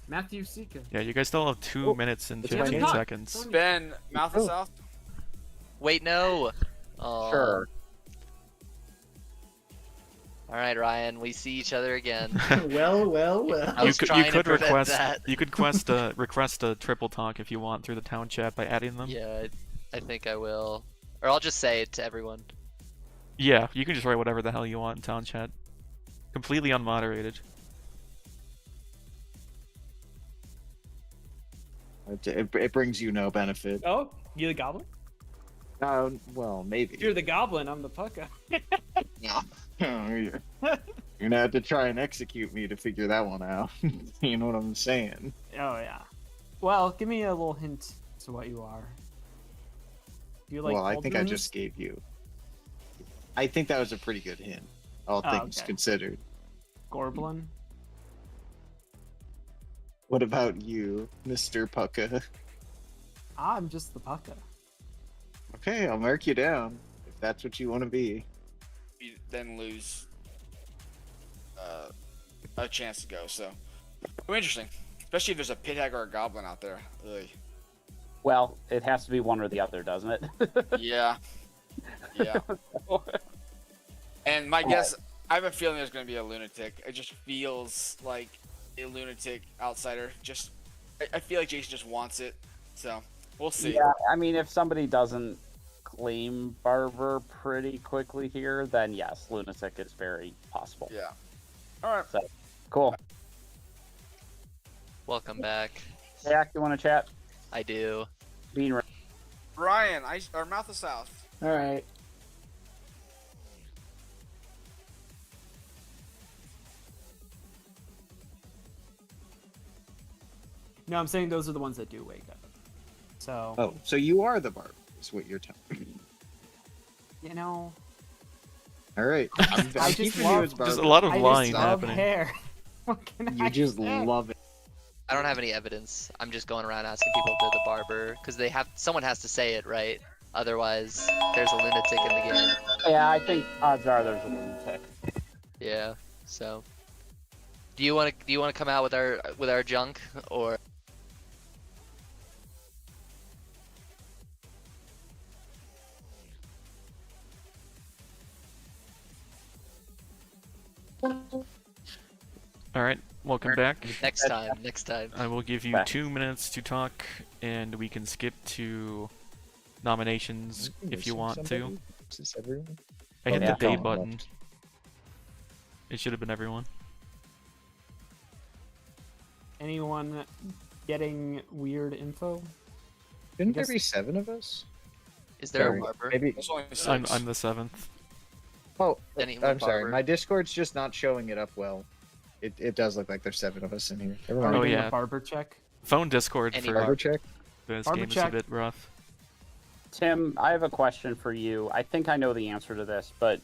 Matthew Sika. Yeah, you guys still have 2 minutes and 15 seconds. Ben, Mouth of South. Wait, no. Oh. Sure. All right, Ryan, we see each other again. well. I was trying to prevent that. You could request a triple talk if you want through the town chat by adding them. Yeah, I think I will. Or I'll just say it to everyone. Yeah, you can just write whatever the hell you want in town chat. Completely unmoderated. It brings you no benefit. Oh, you the goblin? Well, maybe. You're the goblin. I'm the pucka. You're gonna have to try and execute me to figure that one out. You know what I'm saying? Oh yeah. Well, give me a little hint to what you are. Do you like? Well, I think I cauldrons? just gave you. I think that was a pretty good hint, all Oh, things okay. considered. Gorblin. What about you, Mr. Pucka? I'm just the pucka. Okay, I'll mark you down if that's what you want to be. You then lose a chance to go. So, oh, interesting. Especially if there's a pit hag or a goblin out there. Ugh. Well, it has to be one or the other, doesn't it? Yeah. Yeah. And my guess, I have a feeling there's going to be a lunatic. It just feels like a lunatic outsider. I feel like Jason just wants it. So, we'll see. Yeah, I mean, if somebody doesn't claim Barber pretty quickly here, then yes, lunatic is very possible. Yeah. All right. So, cool. Welcome back. Jack, you want to chat? I do. Bean. Ryan, or Mouth of South. All right. No, I'm saying those are the ones that do wake up. So. Oh, so you are the barber, is what you're telling me. You know. All right. I'm I keeping just you love. as barber. There's a lot of I lying just love happening. hair. What can You I just say? love it. I don't have any evidence. I'm just going around asking people if they're the barber because someone has to say it, right? Otherwise, there's a lunatic in the game. Yeah, I think odds are there's a lunatic. Yeah. So, do you want to come out with our junk or? All right, welcome back. Next time. Next time. I will give you 2 minutes to talk, and we can skip to nominations if you want to. Is this everyone? I hit yeah. the day Gone. button. It should have been everyone. Anyone getting weird info? Shouldn't there be 7 of us? Is there Sorry, a barber? Maybe. There's only I'm 6. the 7th. Oh, Denny I'm sorry. barber. My Discord's just not showing it up well. It does look like there's 7 of us in here. Never Are mind. we Oh, doing yeah. a barber check? Phone Discord Any for Barber check? this Barber game is a check. bit rough. Tim, I have a question for you. I think I know the answer to this, but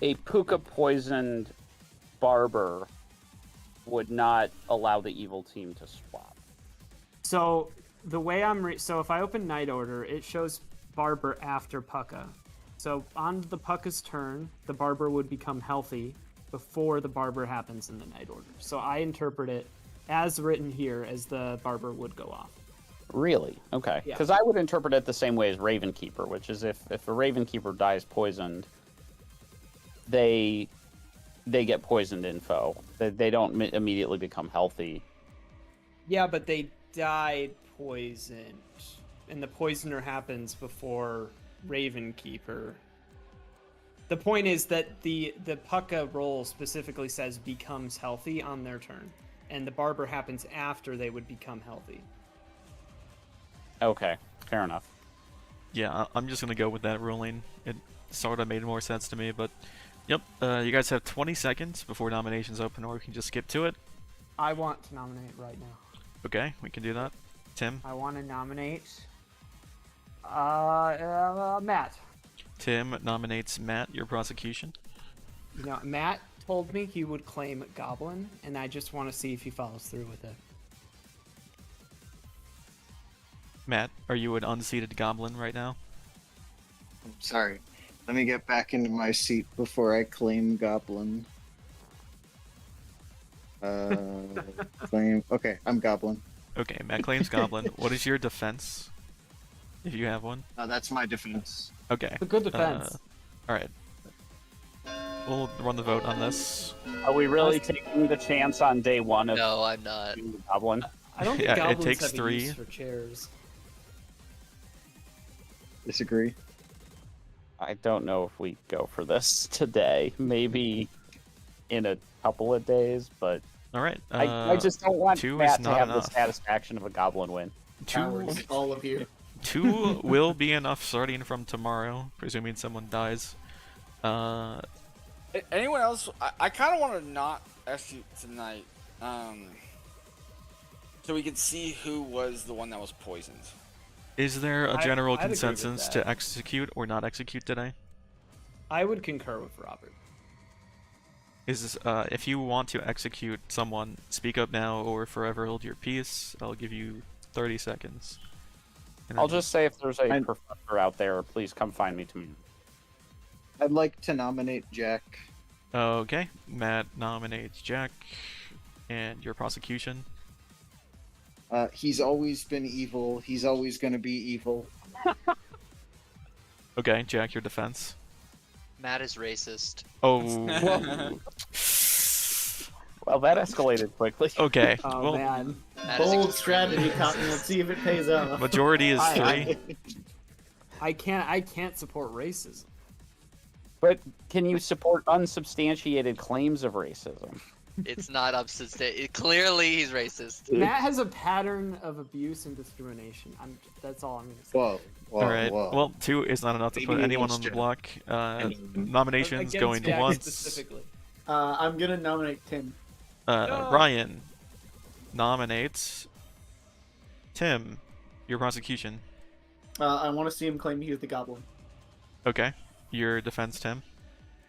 a puka poisoned barber would not allow the evil team to swap. So the way so if I open Night Order, it shows Barber after Pucka. So on the Pucka's turn, the Barber would become healthy before the Barber happens in the Night Order. So I interpret it as written here as the Barber would go off. Really? Okay. Yeah. Because I would interpret it the same way as Ravenkeeper, which is if a Ravenkeeper dies poisoned, they get poisoned info. They don't immediately become healthy. Yeah, but they died poisoned, and the poisoner happens before Ravenkeeper. The point is that the Pucka roll specifically says becomes healthy on their turn, and the Barber happens after they would become healthy. Okay, fair enough. Yeah, I'm just gonna go with that ruling. It sort of made more sense to me, but yep. You guys have 20 seconds before nominations open, or we can just skip to it. I want to nominate right now. Okay, we can do that. Tim? I want to nominate Matt. Tim nominates Matt, your prosecution. You know, Matt told me he would claim Goblin, and I just want to see if he follows through with it. Matt, are you an unseated goblin right now? I'm sorry. Let me get back into my seat before I claim Goblin. Claim. Okay, I'm Goblin. Okay, Matt claims goblin. What is your defense? If you have one. That's my defense. Okay. It's a good defense. Alright. We'll run the vote on this. Are we really taking the chance on day one of No, I'm not. being the Goblin? I don't think Yeah, it goblins takes have a 3. use for chairs. Disagree. I don't know if we go for this today. Maybe in a couple of days, but Alright. I just don't want 2 Matt is to not have enough. the satisfaction of a Goblin win. 2, All of you. 2 will be enough starting from tomorrow, presuming someone dies. Anyone else? I kind of want to not execute tonight, so we can see who was the one that was poisoned. Is there a general I'd agree with consensus that. to execute or not execute today? I would concur with Robert. Is if you want to execute someone, speak up now or forever hold your peace. I'll give you 30 seconds. And I'll then- just say if there's a professor out there, please come find me tomorrow. I'd like to nominate Jack. Okay, Matt nominates Jack, and your prosecution. He's always been evil. He's always going to be evil. Okay, Jack, your defense. Matt is racist. Oh. Well, that escalated quickly. Okay. Oh well, man. Matt is Bold extremely strategy, racist. Cotton. Let's see if it pays off. majority is 3. I can't support racism. But can you support unsubstantiated claims of racism? It's not unsubstantiated. Clearly, he's racist. Matt has a pattern of abuse and discrimination. That's all I'm gonna say. Whoa. Whoa, All right. whoa. Well, 2 is not enough to Maybe put anyone against on the Jack. block. Nominations Against going Jack once. specifically. I'm gonna nominate Tim. Ryan nominates Tim. Your prosecution. I want to see him claim he was the goblin. Okay. Your defense, Tim.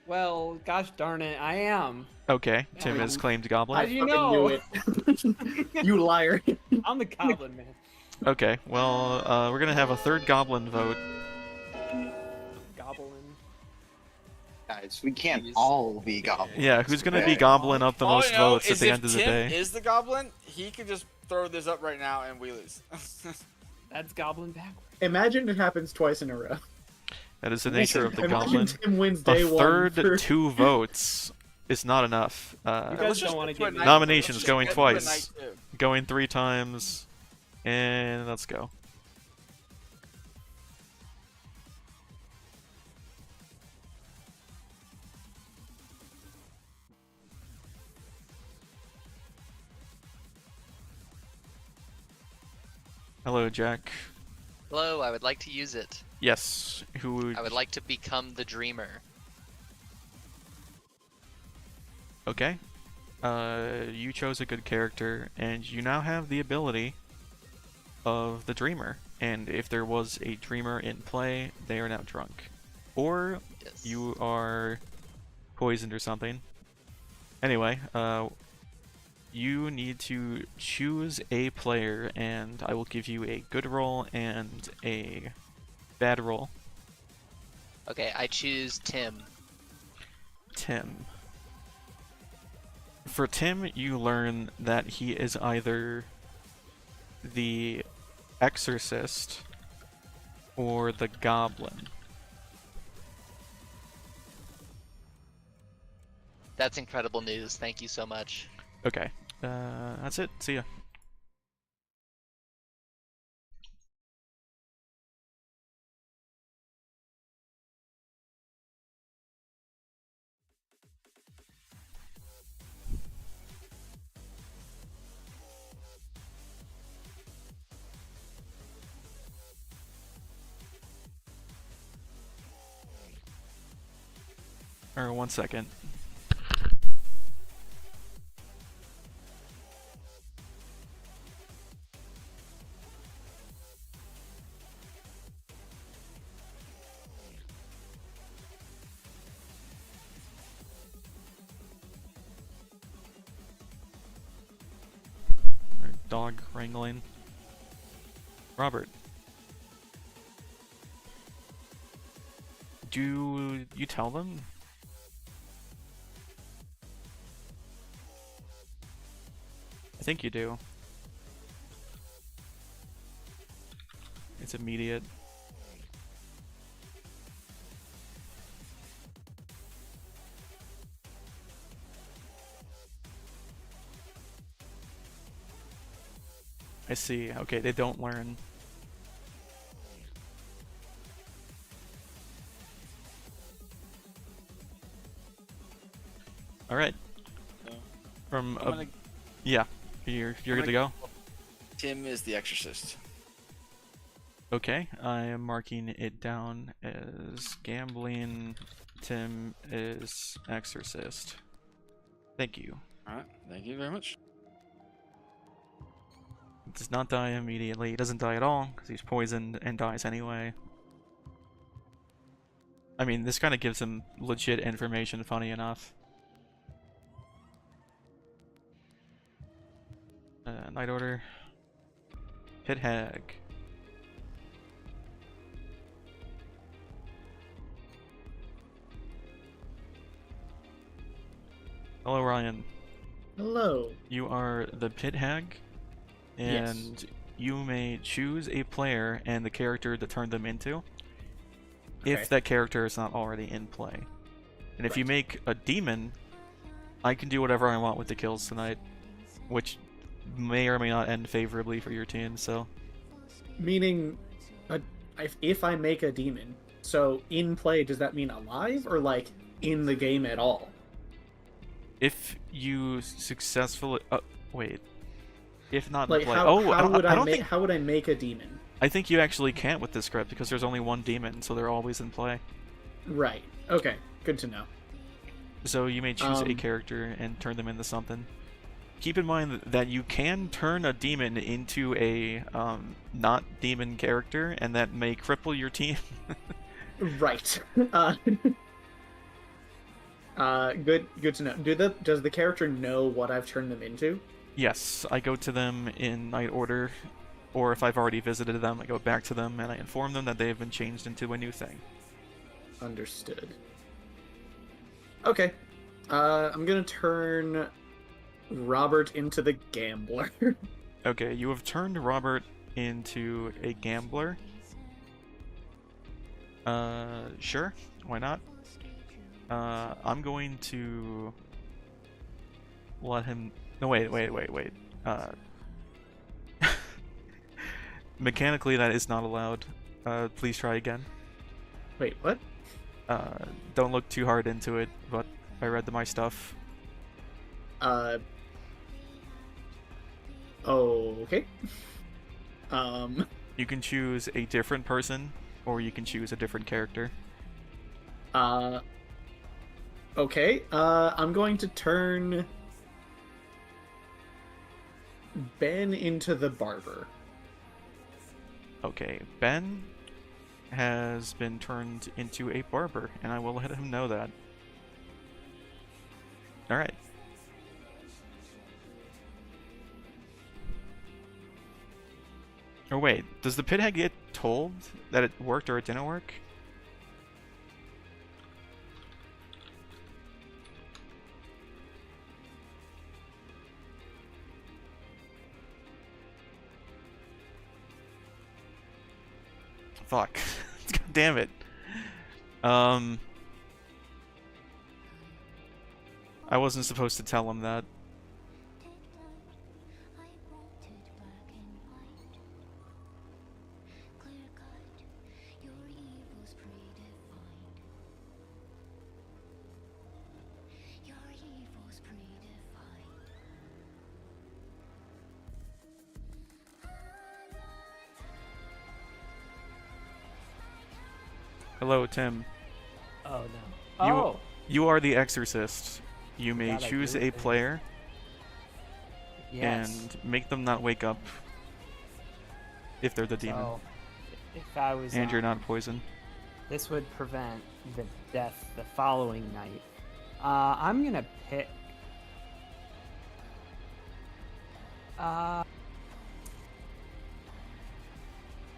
Well, gosh darn it, I am. Okay. Tim has claimed How goblin. do you Fucking know? knew it. You liar. I'm the goblin man. Okay. Well, we're gonna have a third goblin vote. Goblin. Guys, we can't all be goblins. Yeah. Who's gonna be goblin up the All most I know votes at is the if end of the Tim day? is the Goblin, he could just throw this up right now and we lose. That's goblin backwards. Imagine it happens twice in a row. That is the nature of the Imagine goblin. Tim wins A day one. third for- 2 votes is not enough. You guys don't want to give me Nominations going get to a twice, night two. going 3 times, and let's go. Hello, Jack. Hello, I would like to use it. Yes. Who would... I would like to become the Dreamer. Okay. You chose a good character, and you now have the ability of the Dreamer. And if there was a Dreamer in play, they are now drunk. Or you are poisoned or something. Anyway, you need to choose a player, and I will give you a good roll and a bad roll. Okay, I choose Tim. Tim. For Tim, you learn that he is either the Exorcist or the Goblin. That's incredible news. Thank you so much. Okay, that's it. See ya. Or 1 second. Dog wrangling. Robert. Do you tell them? I think you do. It's immediate. I see. Okay, they don't learn. All right. From yeah, you're good to go. Tim is the Exorcist. Okay, I am marking it down as gambling. Tim is Exorcist. Thank you. All right. Thank you very much. Does not die immediately. He doesn't die at all because he's poisoned and dies anyway. I mean, this kind of gives him legit information, funny enough. Night Order. Pit Hag. Hello, Ryan. Hello. You are the Pit Hag, and you may choose a player and the character to turn them into, if that character is not already in play. And if you make a demon, I can do whatever I want with the kills tonight, which may or may not end favorably for your team, so... Meaning, if I make a demon, so in play, does that mean alive, or like, in the game at all? If you successfully... wait. If not Like, in play... how would I make a demon? I think you actually can't with this script, because there's only one demon, so they're always in play. Right. Okay. Good to know. So you may choose a character and turn them into something. Keep in mind that you can turn a demon into a not demon character, and that may cripple your team. Right. Good to know. Does the character know what I've turned them into? Yes, I go to them in night order, or if I've already visited them, I go back to them and I inform them that they have been changed into a new thing. Understood. Okay. I'm gonna turn Robert into the gambler. Okay, you have turned Robert into a gambler. Sure, why not? I'm going to let him. No, wait. Mechanically, that is not allowed. Please try again. Wait, what? Don't look too hard into it, but I read my stuff. Okay. You can choose a different person, or you can choose a different character. Okay. I'm going to turn Ben into the barber. Okay, Ben has been turned into a barber, and I will let him know that. Alright. Or wait, does the pithead get told that it worked or it didn't work? Fuck. God damn it. I wasn't supposed to tell him that. Hello, Tim. Oh no. You are the exorcist. You may Forgot I choose do a it. player Yes. and make them not wake up if they're the demon. So, if I was, And you're not poison. this would prevent the death the following night. I'm gonna pick. I'll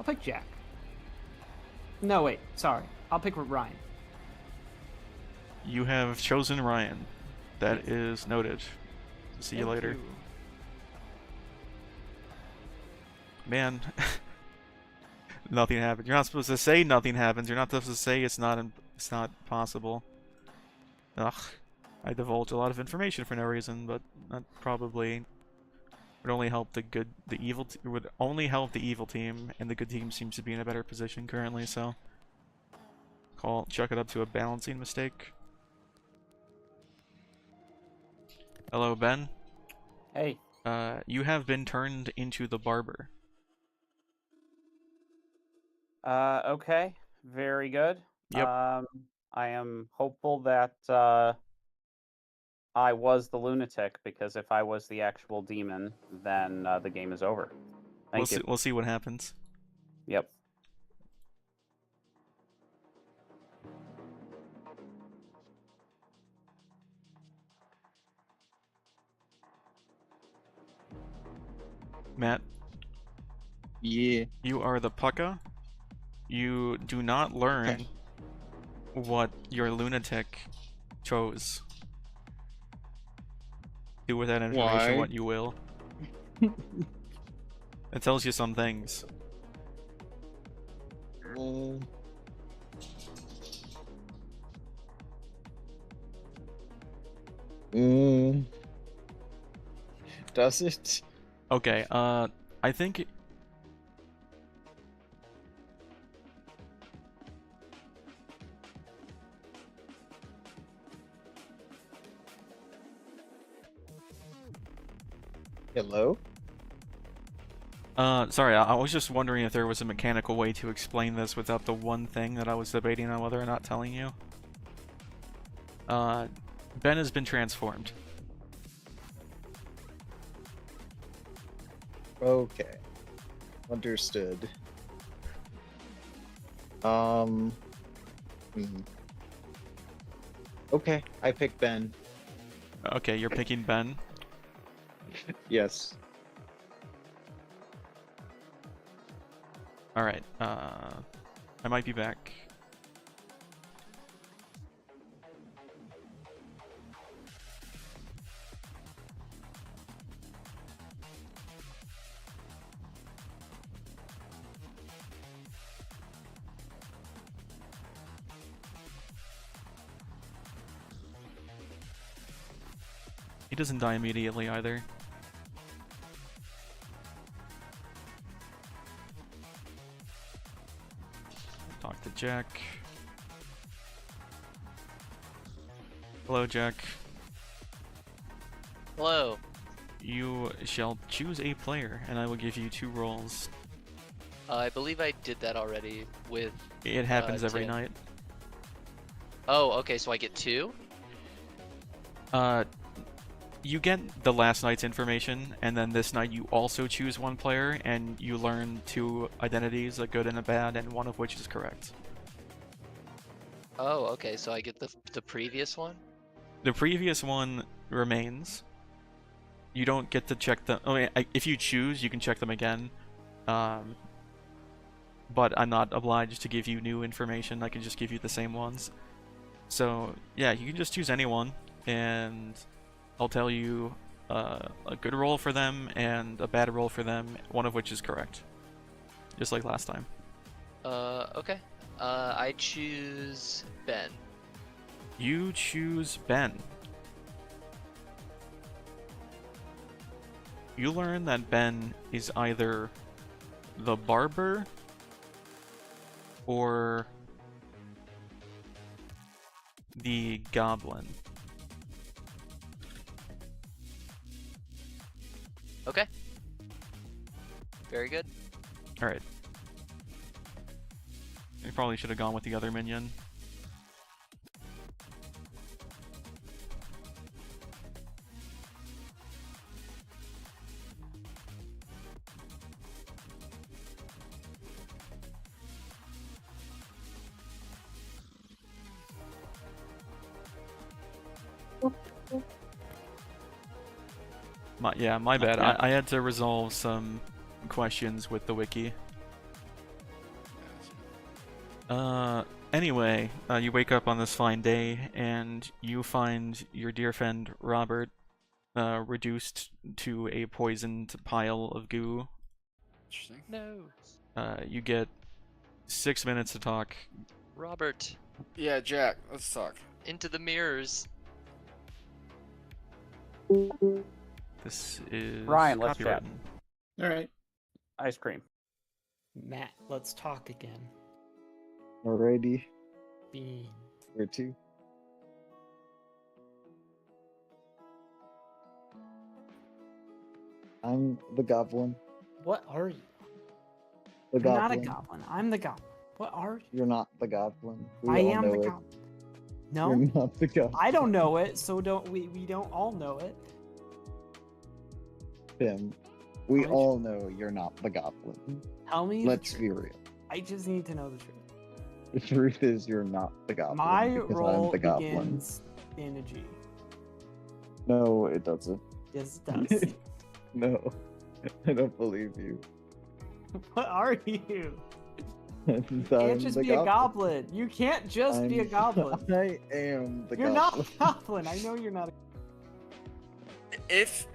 pick Jack. No, wait. Sorry. I'll pick Ryan. You have chosen Ryan. That is noted. See you Thank later. you. Man. Nothing happens. You're not supposed to say nothing happens. You're not supposed to say it's not possible. Ugh. I divulge a lot of information for no reason, but that probably would only help the would only help the evil team, and the good team seems to be in a better position currently, so chuck it up to a balancing mistake. Hello, Ben. Hey. You have been turned into the barber. Okay. Very good. Yep. I am hopeful that I was the lunatic, because if I was the actual demon, then the game is over. Thank you. We'll see what happens. Yep. Matt. Yeah. You are the Pucka. You do not learn what your lunatic chose. Do with that information Why? what you will. It tells you some things. Does it? Okay, I think... Hello? Sorry, I was just wondering if there was a mechanical way to explain this without the one thing that I was debating on whether or not telling you. Ben has been transformed. Okay. Understood. Okay, I pick Ben. Okay, you're picking Ben. Yes. Alright, I might be back. He doesn't die immediately either. Talk to Jack. Hello, Jack. Hello. You shall choose a player, and I will give you 2 rolls. I believe I did that already with. It happens every Tim. night. Oh, okay. So I get 2. You get the last night's information, and then this night you also choose 1 player, and you learn 2 identities, a good and a bad, and one of which is correct. Oh, okay. So I get the previous one. The previous one remains. You don't get to check them. Oh, if you choose, you can check them again. But I'm not obliged to give you new information. I can just give you the same ones. So yeah, you can just choose anyone, and I'll tell you a good roll for them and a bad roll for them, one of which is correct. Just like last time. Okay. I choose Ben. You choose Ben. You learn that Ben is either the barber or the goblin. Okay. Very good. Alright. You probably should have gone with the other minion. My bad. Okay. I had to resolve some questions with the wiki. Anyway, you wake up on this fine day, and you find your dear friend Robert reduced to a poisoned pile of goo. Interesting. No. You get 6 minutes to talk. Robert. Yeah, Jack, let's talk. Into the mirrors. This is Ryan, let's chat. All right. Ice cream. Matt, let's talk again. Alrighty. Bean. Where to? I'm the goblin. What are you? The You're not a goblin. goblin. I'm the goblin. What are you? You're not the goblin. We I all am know the it. goblin. No, You're not the goblin. I don't know it, so we don't all know it. Tim, we How all know you're not the goblin. Tell me. Let's the be truth. real. I just need to know the truth. The truth is you're not the goblin. My because role I'm the goblin. begins in a G. No, it doesn't. Yes, it does. No, I don't believe you. What are you? You I'm can't just the be a goblin. You can't just be a I'm- goblin. I am the You're goblin. not a goblin. I know you're not a If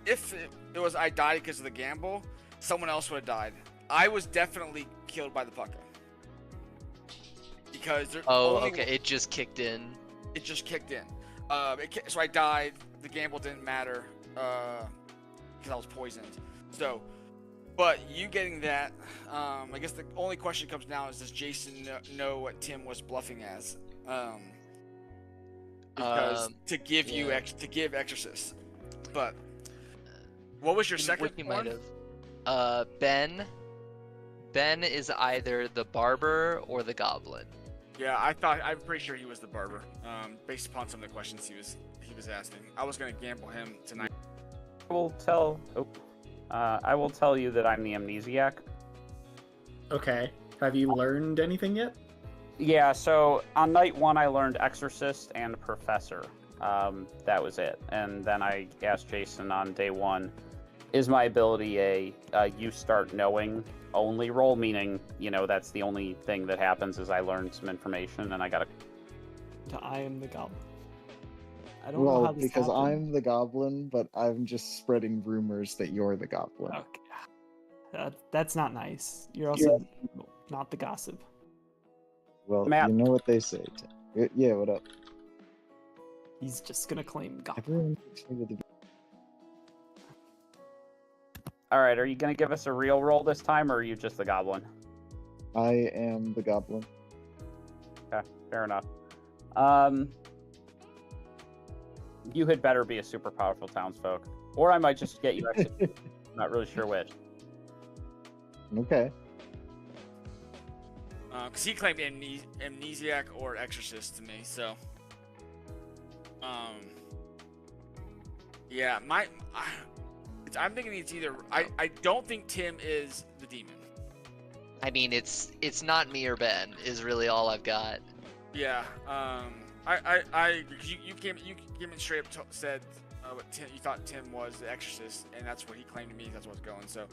it was I died because of the gamble, someone else would have died. I was definitely killed by the pucka. Because there Oh, only okay. It just kicked in. It just kicked in. So I died. The gamble didn't matter because I was poisoned. So, but you getting that, I guess the only question comes now is, does Jason know what Tim was bluffing as? Because to give you to give Exorcist. But what was your second Wiki one? might have. Ben. Ben is either the barber or the goblin. Yeah, I'm pretty sure he was the barber. Based upon some of the questions he was asking. I was gonna gamble him tonight. I will tell you that I'm the amnesiac. Okay. Have you learned anything yet? Yeah, so on night 1 I learned Exorcist and Professor. That was it. And then I asked Jason on day 1, is my ability a you start knowing only roll, meaning, that's the only thing that happens is I learn some information and I gotta... I am the goblin. I don't know how this because happened. I'm the goblin, but I'm just spreading rumors that you're the goblin. Okay. That's not nice. You're also not the gossip. Well, Matt. you know what they say. Yeah, what up? He's just gonna claim goblin. Everyone thinks me with the All right, are you gonna give us a real roll this time, or are you just the goblin? I am the goblin. Okay, fair enough. You had better be a super powerful townsfolk, or I might just get you executed. I'm not really sure which. Okay. Because he claimed amnesiac or exorcist to me, so. Yeah, I'm thinking it's either. I don't think Tim is the demon. I mean, it's not me or Ben is really all I've got. Yeah. You came in straight up said what you thought Tim was the exorcist, and that's what he claimed to me. That's what's going. So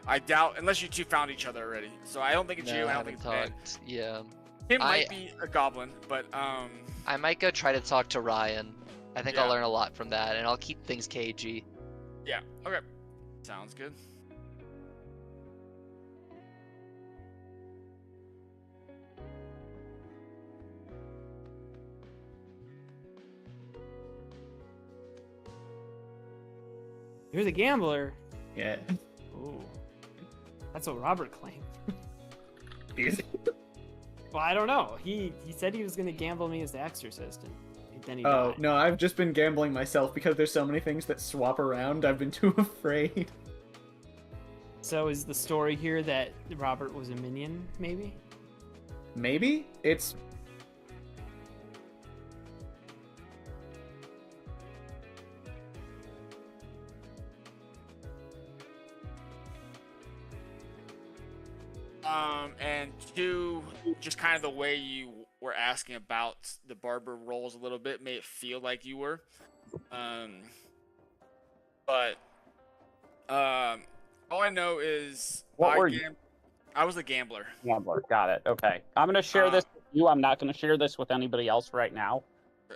I doubt, unless you two found each other already. So I don't think it's you. I don't think it's Ben. Yeah. Tim might be a goblin, but I might go try to talk to Ryan. I think Yeah. I'll learn a lot from that, and I'll keep things cagey. Yeah. Okay. Sounds good. You're the gambler. Yeah. Ooh. That's what Robert claimed. Is it? Well, I don't know. He said he was gonna gamble me as the exorcist, and then he Oh, died. no, I've just been gambling myself because there's so many things that swap around. I've been too afraid. So is the story here that Robert was a minion, maybe? Maybe? It's... And two, just kind of the way you were asking about the barber roles a little bit made it feel like you were. But all I know is I was a gambler. Gambler, got it. Okay, I'm gonna share this with you. I'm not gonna share this with anybody else right now.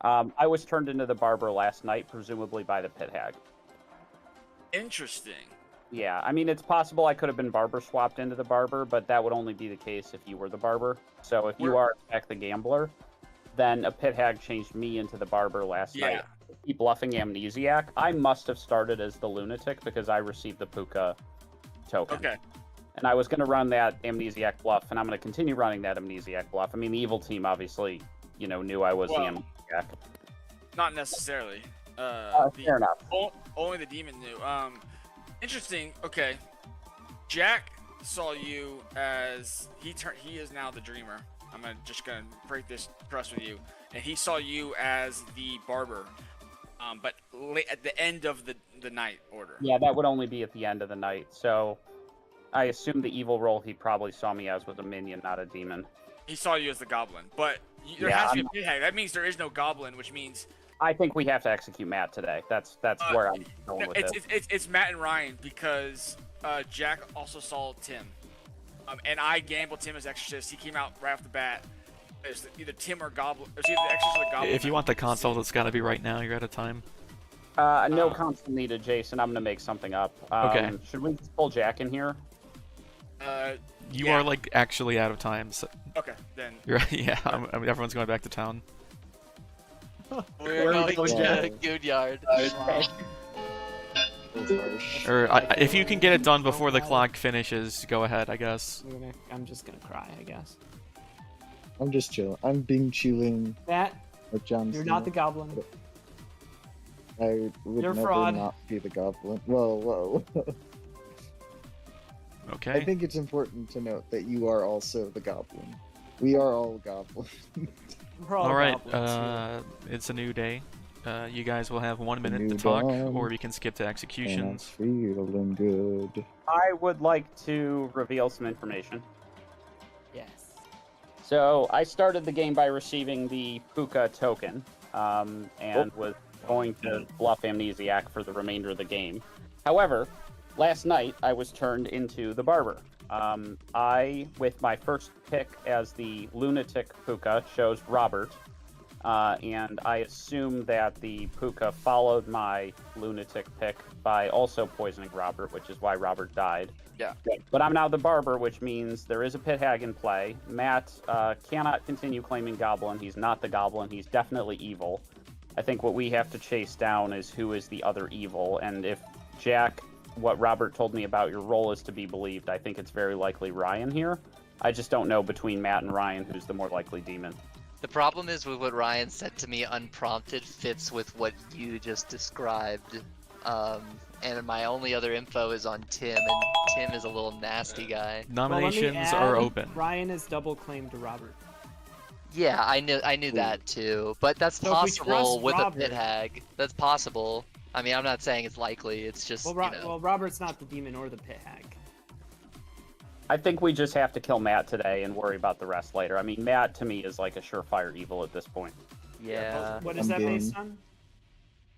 I was turned into the barber last night, presumably by the pit hag. Interesting. Yeah, I mean, it's possible I could have been barber swapped into the barber, but that would only be the case if you were the barber. So if you are in fact the gambler, then a pit hag changed me into the barber last night. Keep bluffing amnesiac. I must have started as the lunatic because I received the puka token. Okay. And I was going to run that amnesiac bluff, and I'm going to continue running that amnesiac bluff. I mean, the evil team obviously, knew I was the amnesiac. Not necessarily. Fair enough. Only the demon knew. Interesting. Okay. Jack saw you as he is now the dreamer. I'm just gonna break this trust with you, and he saw you as the barber. But at the end of the night order. Yeah, that would only be at the end of the night. So I assume the evil role he probably saw me as was a minion, not a demon. He saw you as the goblin, but there has to be a pit hag. That means there is no goblin, which means I think we have to execute Matt today. That's where I'm going with this. It's Matt and Ryan because Jack also saw Tim, and I gambled Tim as exorcist. He came out right off the bat. It's either Tim or goblin. It's either the exorcist or the goblin. If you want the console, it's got to be right now. You're out of time. No console needed, Jason. I'm gonna make something up. Okay. Should we just pull Jack in here? You are like actually out of time. So... Okay, then. You're yeah. I mean, everyone's going back to town. We're going to the good yard. Or if you can get it done before the clock finishes, go ahead. I guess. I'm just gonna cry. I guess. I'm just chilling. I'm being chilling. Matt, John you're not the goblin. I would You're never fraud. not be the goblin. Whoa. Okay. I think it's important to note that you are also the goblin. We are all goblins. All right. It's a new day. You guys will have 1 minute to talk, or we can skip to executions. Feeling good. I would like to reveal some information. Yes. So I started the game by receiving the puka token, and was going to bluff amnesiac for the remainder of the game. However, last night I was turned into the barber. I, with my first pick as the lunatic puka, chose Robert, and I assume that the puka followed my lunatic pick by also poisoning Robert, which is why Robert died. Yeah. But I'm now the barber, which means there is a pit hag in play. Matt cannot continue claiming goblin. He's not the goblin. He's definitely evil. I think what we have to chase down is who is the other evil, and if Jack, what Robert told me about your role is to be believed, I think it's very likely Ryan here. I just don't know between Matt and Ryan who's the more likely demon. The problem is with what Ryan said to me unprompted fits with what you just described. And my only other info is on Tim, and Tim is a little nasty guy. Nominations are open. Ryan is double claimed to Robert. Yeah, I knew that too, but that's So if we possible trust with Robert- a pit hag. That's possible. I mean, I'm not saying it's likely. It's just Well, well, Robert's not the demon or the pit hag. I think we just have to kill Matt today and worry about the rest later. I mean, Matt to me is like a surefire evil at this point. Yeah. What is that based on?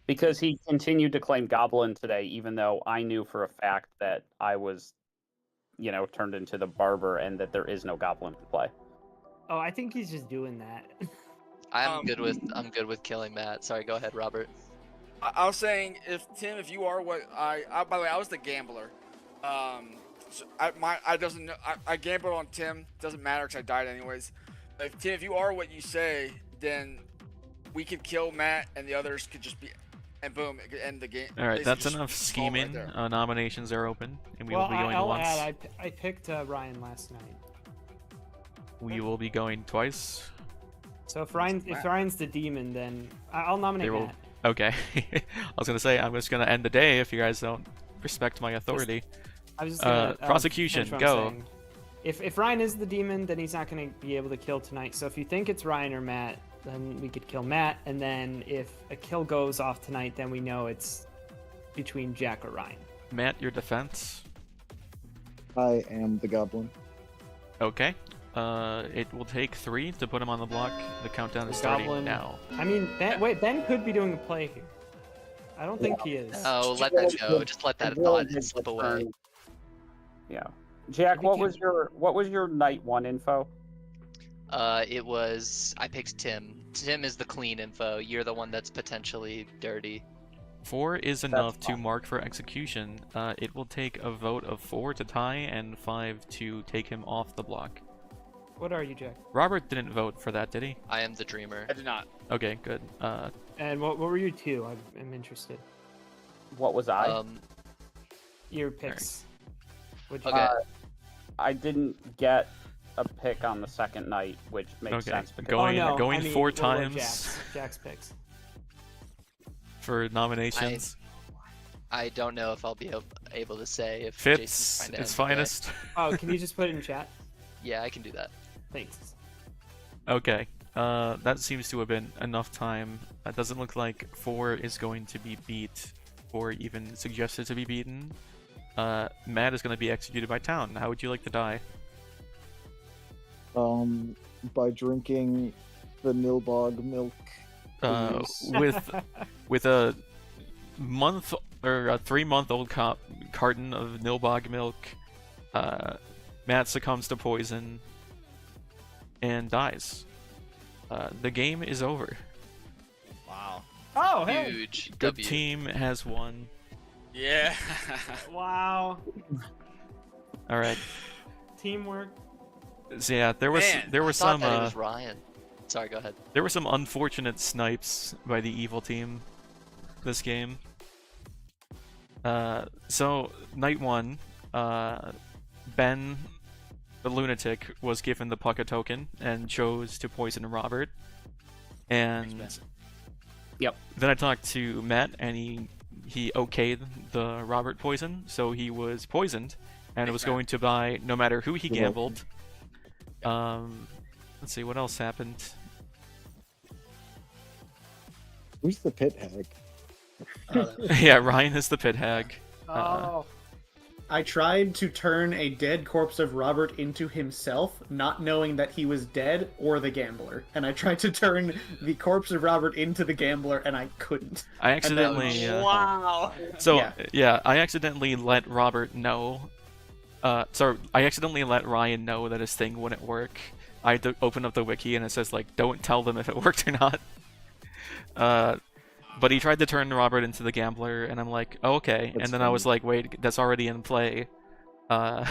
Because he continued to claim Goblin today, even though I knew for a fact that I was, turned into the barber and that there is no Goblin to play. Oh, I think he's just doing that. I'm good with killing Matt. Sorry, go ahead, Robert. I was saying, if you are what I by the way, I was the gambler. So I gambled on Tim. Doesn't matter because I died anyways. If you are what you say, then we could kill Matt and the others could just be, and boom, it could end the game. All right, Basically that's just enough solve right scheming. there. Nominations are open, and we well, will be going I'll once. add, I picked Ryan last night. We will be going twice. So if Ryan's the demon, then I'll nominate Will... Matt. Okay. I was gonna say I'm just gonna end the day if you guys don't respect my authority. I was just gonna, prosecution, finish what I'm go. saying. If Ryan is the demon, then he's not gonna be able to kill tonight. So if you think it's Ryan or Matt, then we could kill Matt. And then if a kill goes off tonight, then we know it's between Jack or Ryan. Matt, your defense. I am the goblin. Okay. It will take 3 to put him on the block. The countdown is starting Goblin. now. I mean, Ben could be doing a play here. I don't think he is. Oh, let that go. Just let that thought slip away. Yeah. Jack, what was your night 1 info? It was I picked Tim. Tim is the clean info. You're the one that's potentially dirty. 4 is enough to mark for execution. It will take a vote of 4 to tie and 5 to take him off the block. What are you, Jack? Robert didn't vote for that, did he? I am the dreamer. I did not. Okay, good. And what were you two? I'm interested. What was I? Your picks. What'd you Okay. get? I didn't get a pick on the second night, which makes Okay, sense. because- going I going mean, 4 what were times Jack's picks. for nominations. I don't know if I'll be able to say if Fitz, Jason's trying to its end the day. finest. Oh, can you just put it in chat? Yeah, I can do that. Thanks. Okay, that seems to have been enough time. It doesn't look like 4 is going to be beat, or even suggested to be beaten. Matt is going to be executed by town. How would you like to die? By drinking the Nilbog milk. With a month or a 3-month-old carton of Nilbog milk, Matt succumbs to poison and dies. The game is over. Wow. Oh, hey. Huge. Good W. team has won. Yeah. Wow. All right. Teamwork. So yeah, there were I thought some. that it was Ryan. Sorry, go ahead. There were some unfortunate snipes by the evil team this game. So night 1, Ben, the lunatic, was given the Pucka token and chose to poison Robert. And yep. Then I talked to Matt, and he okayed the Robert poison, so he was poisoned, and it was going to die no matter who he gambled. Let's see what else happened. Who's the pit hag? Yeah, Ryan is the pit hag. I tried to turn a dead corpse of Robert into himself, not knowing that he was dead or the gambler. And I tried to turn the corpse of Robert into the gambler, and I couldn't. I accidentally. Wow. So yeah, I accidentally let Robert know. Sorry, I accidentally let Ryan know that his thing wouldn't work. I had to open up the wiki, and it says like, "Don't tell them if it worked or not." But he tried to turn Robert into the gambler, and I'm like, oh, okay. That's and then I was like, wait, that's already in play. So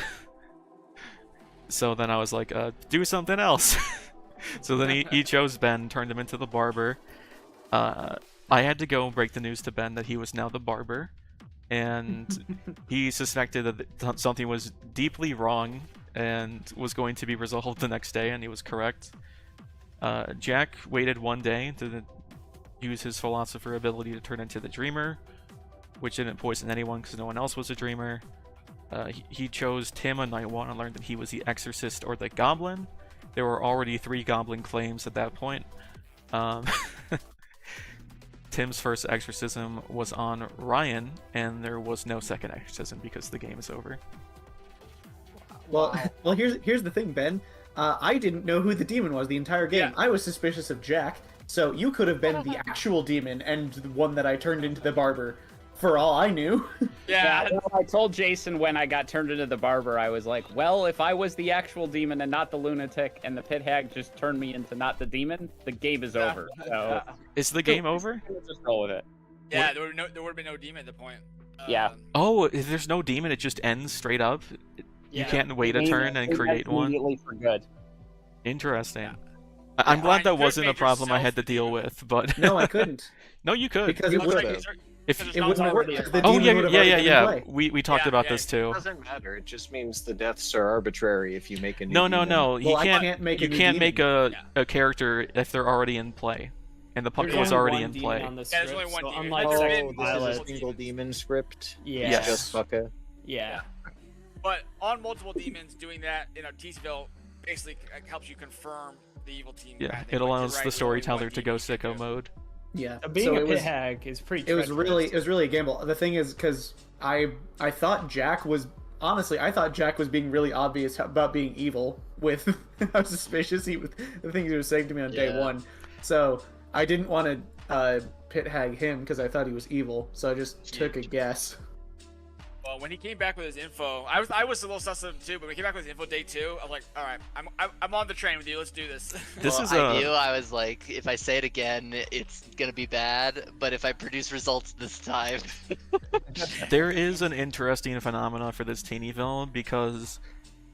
then I was like, do something else. So then he chose Ben, turned him into the barber. I had to go break the news to Ben that he was now the barber, and he suspected that something was deeply wrong and was going to be resolved the next day, and he was correct. Jack waited one day to use his philosopher ability to turn into the dreamer, which didn't poison anyone because no one else was a dreamer. He chose Tim on night 1 and learned that he was the exorcist or the goblin. There were already 3 goblin claims at that point. Tim's first exorcism was on Ryan, and there was no second exorcism because the game is over. Well, well, here's the thing, Ben. I didn't know who the demon was the entire game. I was suspicious of Jack, so you could have been the actual demon and the one that I turned into the barber, for all I knew. Yeah, well, I told Jason when I got turned into the barber, I was like, well, if I was the actual demon and not the lunatic, and the pit hag just turned me into not the demon, the game is over. So is the game over? Just roll with it. Yeah, there would have been no demon at the point. Yeah. Oh, if there's no demon, it just ends straight up? You can't wait a turn and create one? Immediately for good. Interesting. I'm glad that wasn't a problem I had to deal with, but... No, I couldn't. No, you could. Because it would If it wouldn't work. The oh, demon would have already been in yeah. play. We talked about this too. It doesn't matter. It just means the deaths are arbitrary if you make a new No. demon. You can't make a character if they're already in play. And the puppet was already in play. There's only one demon. Unlike this is a single demon script. Yeah. It's just Fucka. Yeah. But on multiple demons, doing that in a T-Spell basically helps you confirm the evil team. Yeah, it allows the storyteller to go sicko mode. Yeah, being so a it pit was, hag is pretty. It was really a gamble. The thing is, because I thought Jack was I thought Jack was being really obvious about being evil. With how suspicious he was, the things he was saying to me on day 1. So I didn't want to pit hag him because I thought he was evil. So I just took a guess. Well, when he came back with his info, I was a little sus of him too. But when he came back with his info day 2, I was like, all right, I'm on the train with you. Let's do this. I knew. I was like, if I say it again, it's gonna be bad. But if I produce results this time, There is an interesting phenomena for this Teenyville because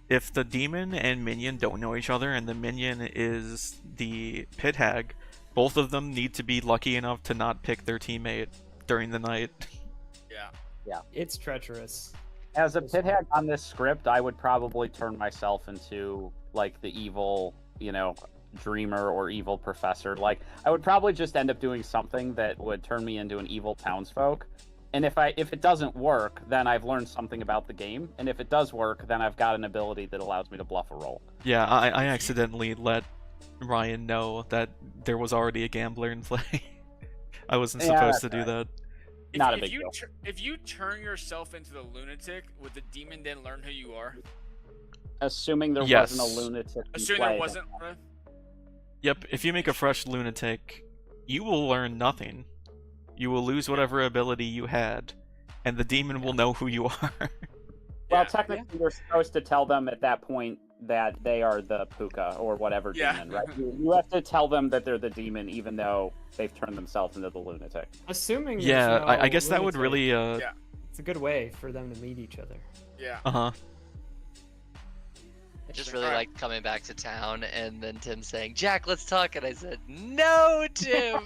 if the demon and minion don't know each other, and the minion is the pit hag, both of them need to be lucky enough to not pick their teammate during the night. Yeah. It's treacherous. As a pit hag on this script, I would probably turn myself into, like, the evil, dreamer or evil professor. Like, I would probably just end up doing something that would turn me into an evil townsfolk. And if it doesn't work, then I've learned something about the game. And if it does work, then I've got an ability that allows me to bluff a roll. Yeah, I accidentally let Ryan know that there was already a gambler in play. I wasn't supposed to do that. Not a big deal. If you turn yourself into the lunatic, would the demon then learn who you are? Assuming there wasn't a lunatic in Assuming play, there wasn't. Yep, if you make a fresh lunatic, you will learn nothing. You will lose whatever ability you had, and the demon will know who you are. Well, technically, you're supposed to tell them at that point that they are the puka or whatever demon, right? You have to tell them that they're the demon, even though they've turned themselves into the lunatic. Assuming. Yeah, there's no I guess that would lunatic, really. It's a good way for them to meet each other. Yeah. I just really liked coming back to town and then Tim saying, "Jack, let's talk," and I said, "No, Tim,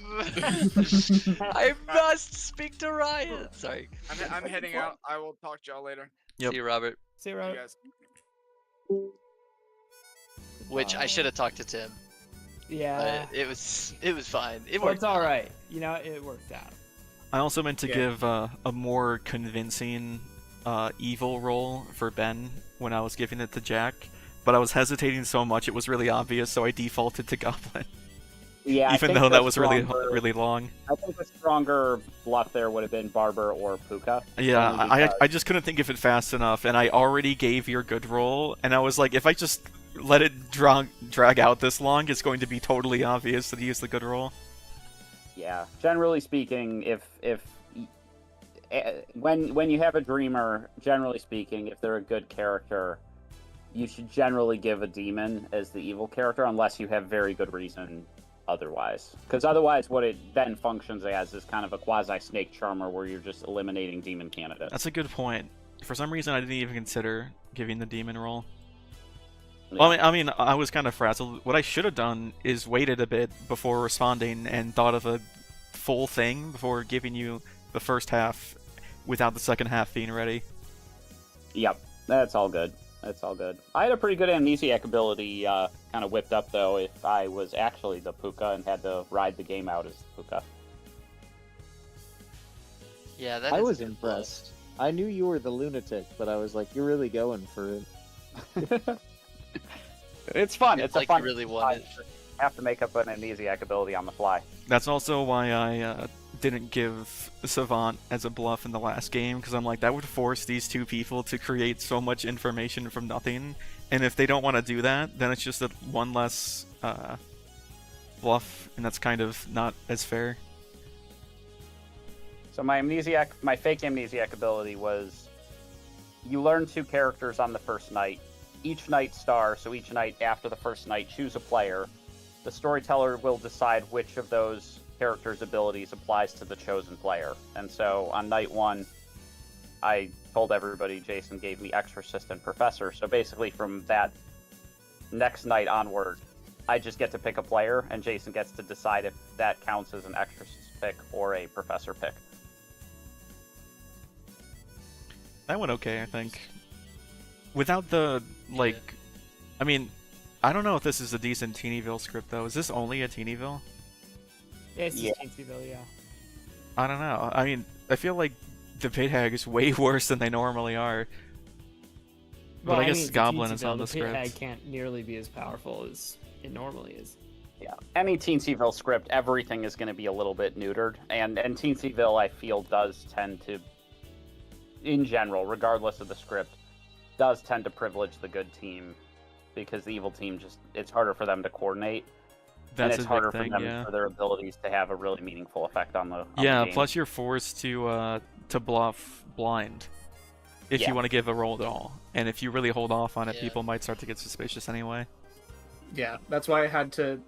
I must speak to Ryan." Sorry. I'm heading out. I will talk to y'all later. Yep. See you, Robert. See you, Robert. Which I should have talked to Tim. Yeah. It was fine. It Well, worked. it's all right. It worked out. I also meant to give a more convincing evil role for Ben when I was giving it to Jack, but I was hesitating so much it was really obvious, so I defaulted to Goblin. Yeah, even though that was really long. I think a stronger bluff there would have been Barber or Puka. Yeah, I just couldn't think of it fast enough, and I already gave your good roll, and I was like, if I just let it drag out this long, it's going to be totally obvious that he used the good roll. Yeah, generally speaking, when you have a dreamer, generally speaking, if they're a good character, you should generally give a demon as the evil character, unless you have very good reason otherwise. Because otherwise, what it then functions as is kind of a quasi-snake charmer where you're just eliminating demon candidates. That's a good point. For some reason, I didn't even consider giving the demon roll. Yeah. Well, I mean, I was kind of frazzled. What I should have done is waited a bit before responding and thought of a full thing before giving you the first half without the second half being ready. Yep, that's all good. That's all good. I had a pretty good amnesiac ability kind of whipped up, though, if I was actually the Puka and had to ride the game out as the Puka. Yeah, that I is was good impressed. I knew you were the lunatic, but I was like, you're really going for it. It's fun. It's like a fun. you really want it. Have to make up an amnesiac ability on the fly. That's also why I didn't give Savant as a bluff in the last game, because I'm like, that would force these two people to create so much information from nothing, and if they don't want to do that, then it's just one less bluff, and that's kind of not as fair. So my fake amnesiac ability was, you learn 2 characters on the first night. Each night star, so each night after the first night, choose a player. The storyteller will decide which of those characters' abilities applies to the chosen player. And so on night 1, I told everybody Jason gave me Exorcist and Professor. So basically from that next night onward, I just get to pick a player, and Jason gets to decide if that counts as an Exorcist pick or a Professor pick. That went okay, I think. Without the, like... I mean, I don't know if this is a decent Teenyville script, though. Is this only a Teenyville? Yeah, it's just Teensyville, yeah. I don't know. I mean, I feel like the Pit Hag is way worse than they normally are. But I guess Goblin is on the script. The Pit Hag can't nearly be as powerful as it normally is. Yeah, any Teensyville script, everything is going to be a little bit neutered. And Teensyville, I feel, does tend to, in general, regardless of the script, does tend to privilege the good team, because the evil team it's harder for them to coordinate. That's and it's a harder big thing, for them yeah. for their abilities to have a really meaningful effect on the Yeah, game. plus you're forced to bluff blind if you want to give a roll at all. And if you really hold off on it, people might start to get suspicious anyway. Yeah, that's why I had to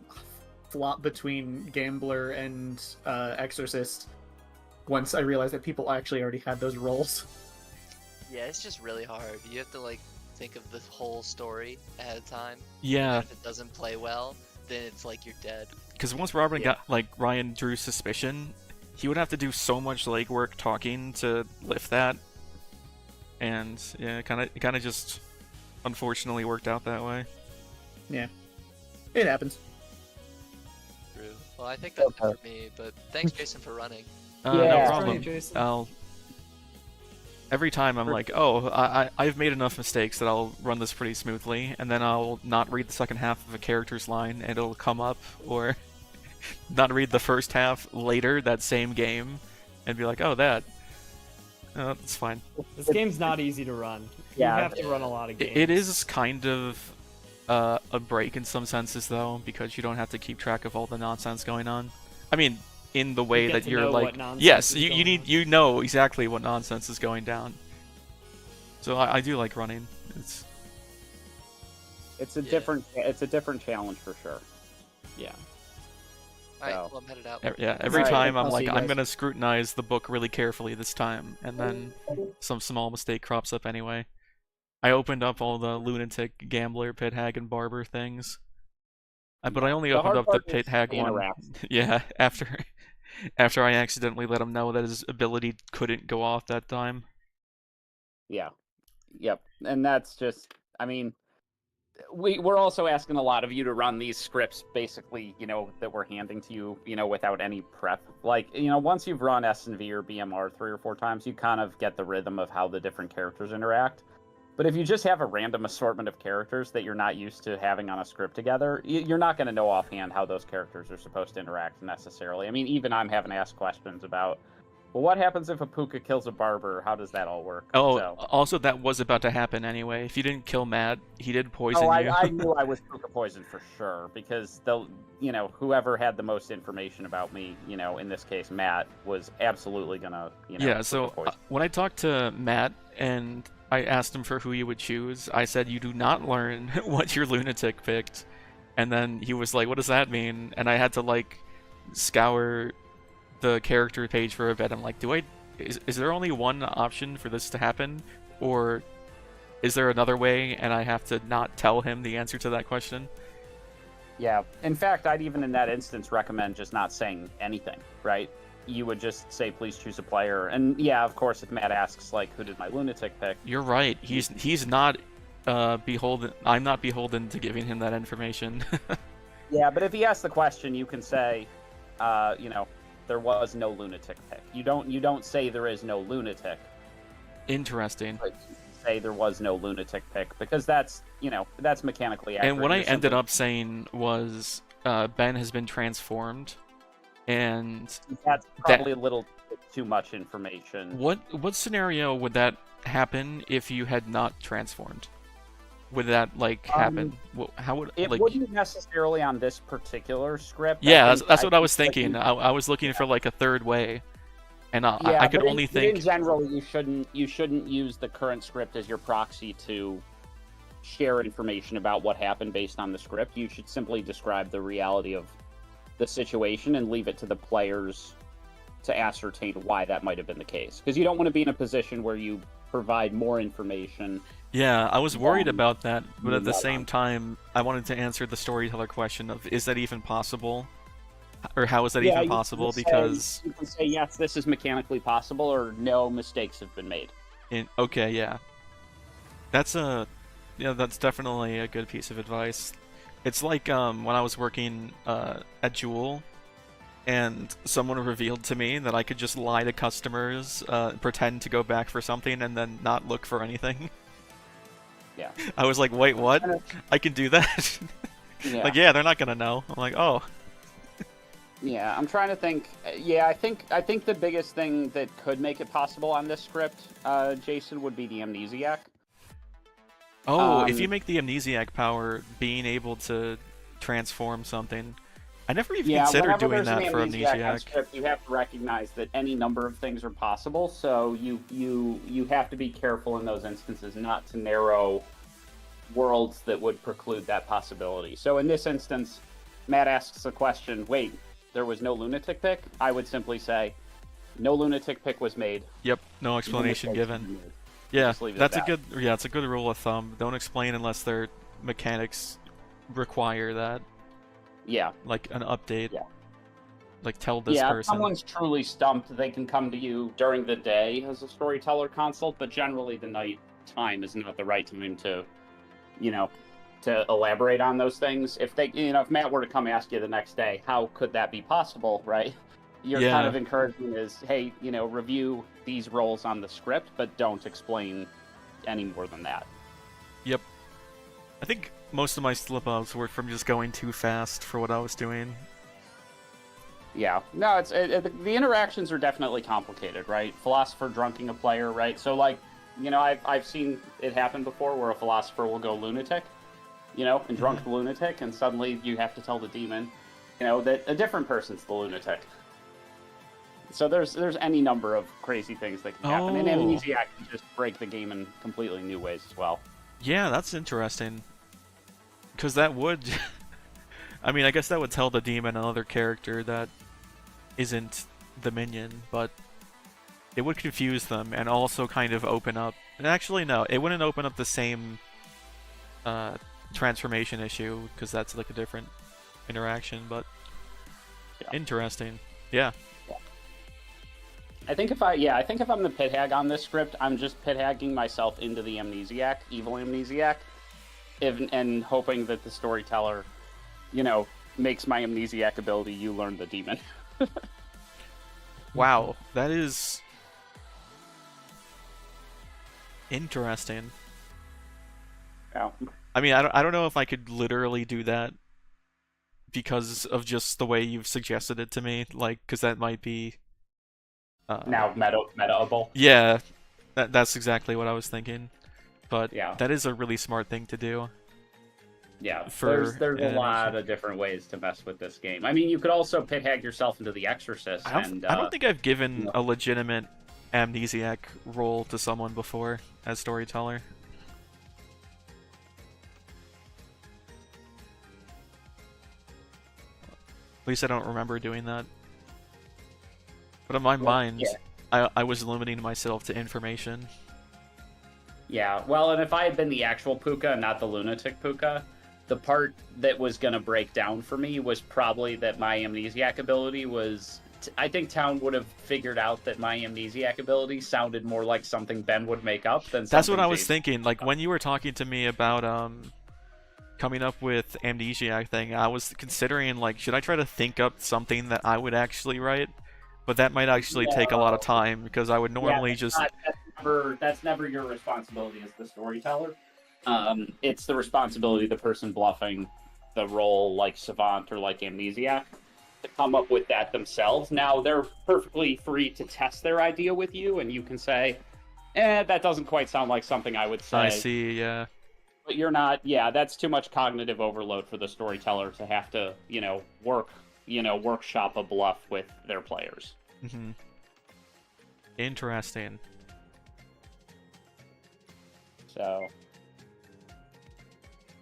flop between Gambler and Exorcist once I realized that people actually already had those rolls. Yeah, it's just really hard. You have to like think of the whole story ahead of time. Yeah. And if it doesn't play well, then it's like you're dead. Because once Ryan drew suspicion, he would have to do so much legwork talking to lift that. And yeah, it kind of just unfortunately worked out that way. Yeah, it happens. True. Well, I think that's it for me. But thanks, Jason, for running. No problem. Every time I'm like, oh, I've made enough mistakes that I'll run this pretty smoothly, and then I'll not read the second half of a character's line, and it'll come up, or not read the first half later that same game, and be like, oh, that's fine. This game's not easy to run. Yeah, you have to run a lot of games. It is kind of a break in some senses, though, because you don't have to keep track of all the nonsense going on. I mean, in the way that you're like, yes, you know exactly what nonsense is going down. So I do like running. It's a different challenge for sure. Yeah. Alright, well, I'm headed out. Every time I'm like, I'm gonna scrutinize the book really carefully this time, and then some small mistake crops up anyway. I opened up all the lunatic, gambler, pit hag, and barber things. But I only opened up the pit hag one. Yeah, after I accidentally let him know that his ability couldn't go off that time. Yeah. Yep. And that's just, I mean, we're also asking a lot of you to run these scripts, basically, that we're handing to you, without any prep. Like, once you've run S&V or BMR 3 or 4 times, you kind of get the rhythm of how the different characters interact. But if you just have a random assortment of characters that you're not used to having on a script together, you're not going to know offhand how those characters are supposed to interact necessarily. I mean, even I'm having to ask questions about, well, what happens if a Puka kills a barber? How does that all work? Also, that was about to happen anyway. If you didn't kill Matt, he did poison you. I knew I was Puka poisoned for sure, because whoever had the most information about me, in this case, Matt, was absolutely going to, Yeah, so when I talked to Matt and I asked him for who he would choose, I said, you do not learn what your lunatic picked. And then he was like, what does that mean? And I had to, scour the character page for a bit. I'm like, is there only one option for this to happen? Or is there another way and I have to not tell him the answer to that question? Yeah. In fact, I'd even in that instance recommend just not saying anything, right? You would just say, please choose a player. And yeah, of course, if Matt asks, like, who did my lunatic pick? You're right. He's not beholden. I'm not beholden to giving him that information. Yeah, but if he asks the question, you can say, you know, there was no lunatic pick. You don't say there is no lunatic. Interesting. But you say there was no lunatic pick because that's, you know, that's mechanically accurate. And what I You're ended simply- up saying was Ben has been transformed, and that's probably a little bit too much information. What scenario would that happen if you had not transformed? Would that like happen? How would it like? wouldn't necessarily on this particular script. Yeah, I that's what I was think, like, thinking. I was looking for like a third way, and yeah, I could but only but think. in general, you shouldn't use the current script as your proxy to share information about what happened based on the script. You should simply describe the reality of the situation and leave it to the players to ascertain why that might have been the case. Because you don't want to be in a position where you provide more information. Yeah, I was worried about that, but at the same time, I wanted to answer the storyteller question of, is that even possible? Or how is that even possible? Because... You can say, yes, this is mechanically possible, or no, mistakes have been made. Okay, yeah. That's definitely a good piece of advice. It's like when I was working at Jewel, and someone revealed to me that I could just lie to customers, pretend to go back for something, and then not look for anything. Yeah. I was like, wait, what? I can do that? Yeah. Like, yeah, they're not gonna know. I'm like, oh. Yeah, I'm trying to think. Yeah, I think the biggest thing that could make it possible on this script, Jason, would be the amnesiac. Oh, if you make the amnesiac power being able to transform something, I never even considered doing that for amnesiac. Script, you have to recognize that any number of things are possible, so you have to be careful in those instances not to narrow worlds that would preclude that possibility. So in this instance, Matt asks a question, wait, there was no lunatic pick? I would simply say, no lunatic pick was made. Yep, no explanation given. Yeah, that's a good rule of thumb. Don't explain unless their mechanics require that. Yeah. Like an update. Yeah. Like tell this If person. someone's truly stumped, they can come to you during the day as a storyteller consult, but generally the night time is not the right time to, to elaborate on those things. If they, if Matt were to come ask you the next day, how could that be possible, right? Your kind of encouragement is, hey, review these roles on the script, but don't explain any more than that. Yep. I think most of my slip-ups were from just going too fast for what I was doing. Yeah. No, the interactions are definitely complicated, right? Philosopher drunking a player, right? So, I've seen it happen before where a philosopher will go lunatic, and drunk the lunatic, and suddenly you have to tell the demon, that a different person's the lunatic. So there's any number of crazy things that can happen, and amnesiac can just break the game in completely new ways as well. Yeah, that's interesting. Because that would... I mean, I guess that would tell the demon another character that isn't the minion, but it would confuse them and also kind of open up... And actually, no, it wouldn't open up the same transformation issue, because that's like a different interaction, but... Yeah. Interesting. Yeah. I think if I'm the pit hag on this script, I'm just pit hagging myself into the amnesiac, evil amnesiac, and hoping that the storyteller, makes my amnesiac ability you learn the demon. Wow, that is interesting. Yeah. I mean, I don't know if I could literally do that because of just the way you've suggested it to me, because that might be now meta-able. Yeah, that's exactly what I was thinking. But yeah, that is a really smart thing to do. Yeah, there's a lot of different ways to mess with this game. I mean, you could also pit hag yourself into the Exorcist. I don't think I've given a legitimate amnesiac role to someone before as storyteller. At least I don't remember doing that. But in my mind, I was limiting myself to information. Yeah, well, and if I had been the actual Puka and not the lunatic Puka, the part that was going to break down for me was probably that my amnesiac ability was... I think Town would have figured out that my amnesiac ability sounded more like something Ben would make up than something That's what I was Jason. thinking. Like, when you were talking to me about coming up with amnesiac thing, I was considering, like, should I try to think up something that I would actually write? But that might actually take a lot of time, because I would normally just... That's never your responsibility as the storyteller. It's the responsibility of the person bluffing the role, like Savant or like Amnesiac, to come up with that themselves. Now, they're perfectly free to test their idea with you, and you can say, that doesn't quite sound like something I would say. I see, yeah. But you're not, yeah, that's too much cognitive overload for the storyteller to have to, workshop a bluff with their players. Mm-hmm. Interesting. So,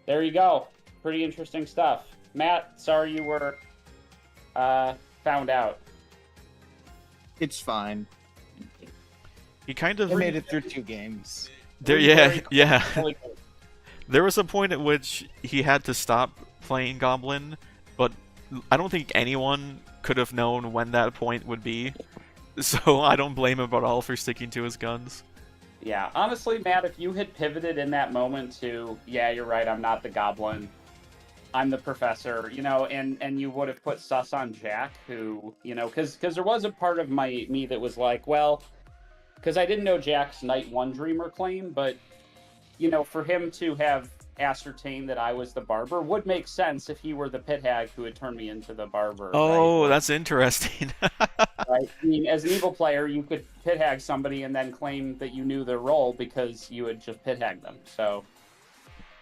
there you go. Pretty interesting stuff. Matt, sorry you were found out. It's fine. He kind of... I made it through 2 games. Yeah. There was a point at which he had to stop playing Goblin, but I don't think anyone could have known when that point would be. So I don't blame him at all for sticking to his guns. Yeah, honestly, Matt, if you had pivoted in that moment to, yeah, you're right, I'm not the Goblin, I'm the Professor, and you would have put sus on Jack, who, because there was a part of me that was like, well, because I didn't know Jack's Night 1 Dreamer claim, but, for him to have ascertained that I was the barber would make sense if he were the pit hag who had turned me into the barber. Oh, right? That's interesting. Right? I mean, as an evil player, you could pit hag somebody and then claim that you knew their role because you had just pit hagged them. So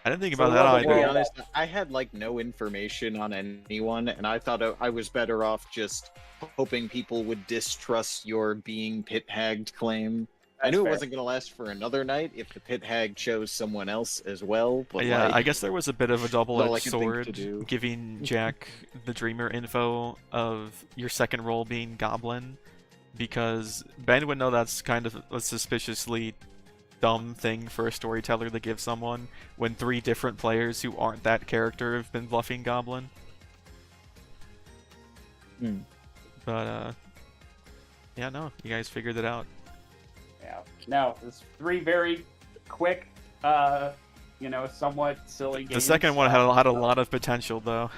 I didn't think about that either. To be honest, I had no information on anyone, and I thought I was better off just hoping people would distrust your being pit hagged claim. I knew it wasn't going to last for another night if the pit hag chose someone else as well. But yeah, I guess there was a bit of a double-edged sword, do. giving Jack the Dreamer info of your second role being Goblin, because Ben would know that's kind of a suspiciously dumb thing for a storyteller to give someone when 3 different players who aren't that character have been bluffing Goblin. But, yeah, no, you guys figured it out. Yeah. No, it's 3 very quick, somewhat silly games. The second one had a lot of potential, though.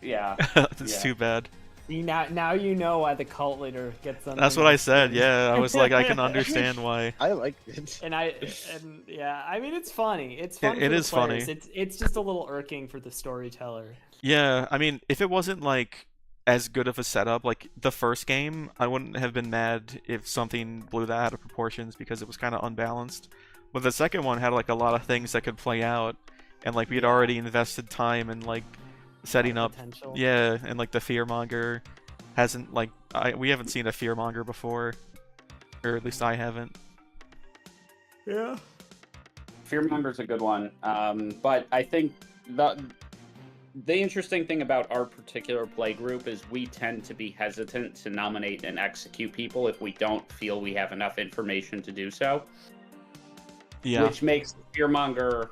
Yeah. It's too bad. Now you know why the cult leader gets them. That's what I said. Yeah, I was like, I can understand why. I like it. And yeah, I mean, it's funny. It's fun. It for is the players. funny. It's just a little irking for the storyteller. Yeah, I mean, if it wasn't like as good of a setup, like the first game, I wouldn't have been mad if something blew that out of proportions because it was kind of unbalanced. But the second one had like a lot of things that could play out, and like we had already invested time in like setting up. Yeah, and like the fearmonger hasn't we haven't seen a fearmonger before, or at least I haven't. Yeah. Fearmonger's a good one, but I think the interesting thing about our particular play group is we tend to be hesitant to nominate and execute people if we don't feel we have enough information to do so. Yeah. Which makes Fearmonger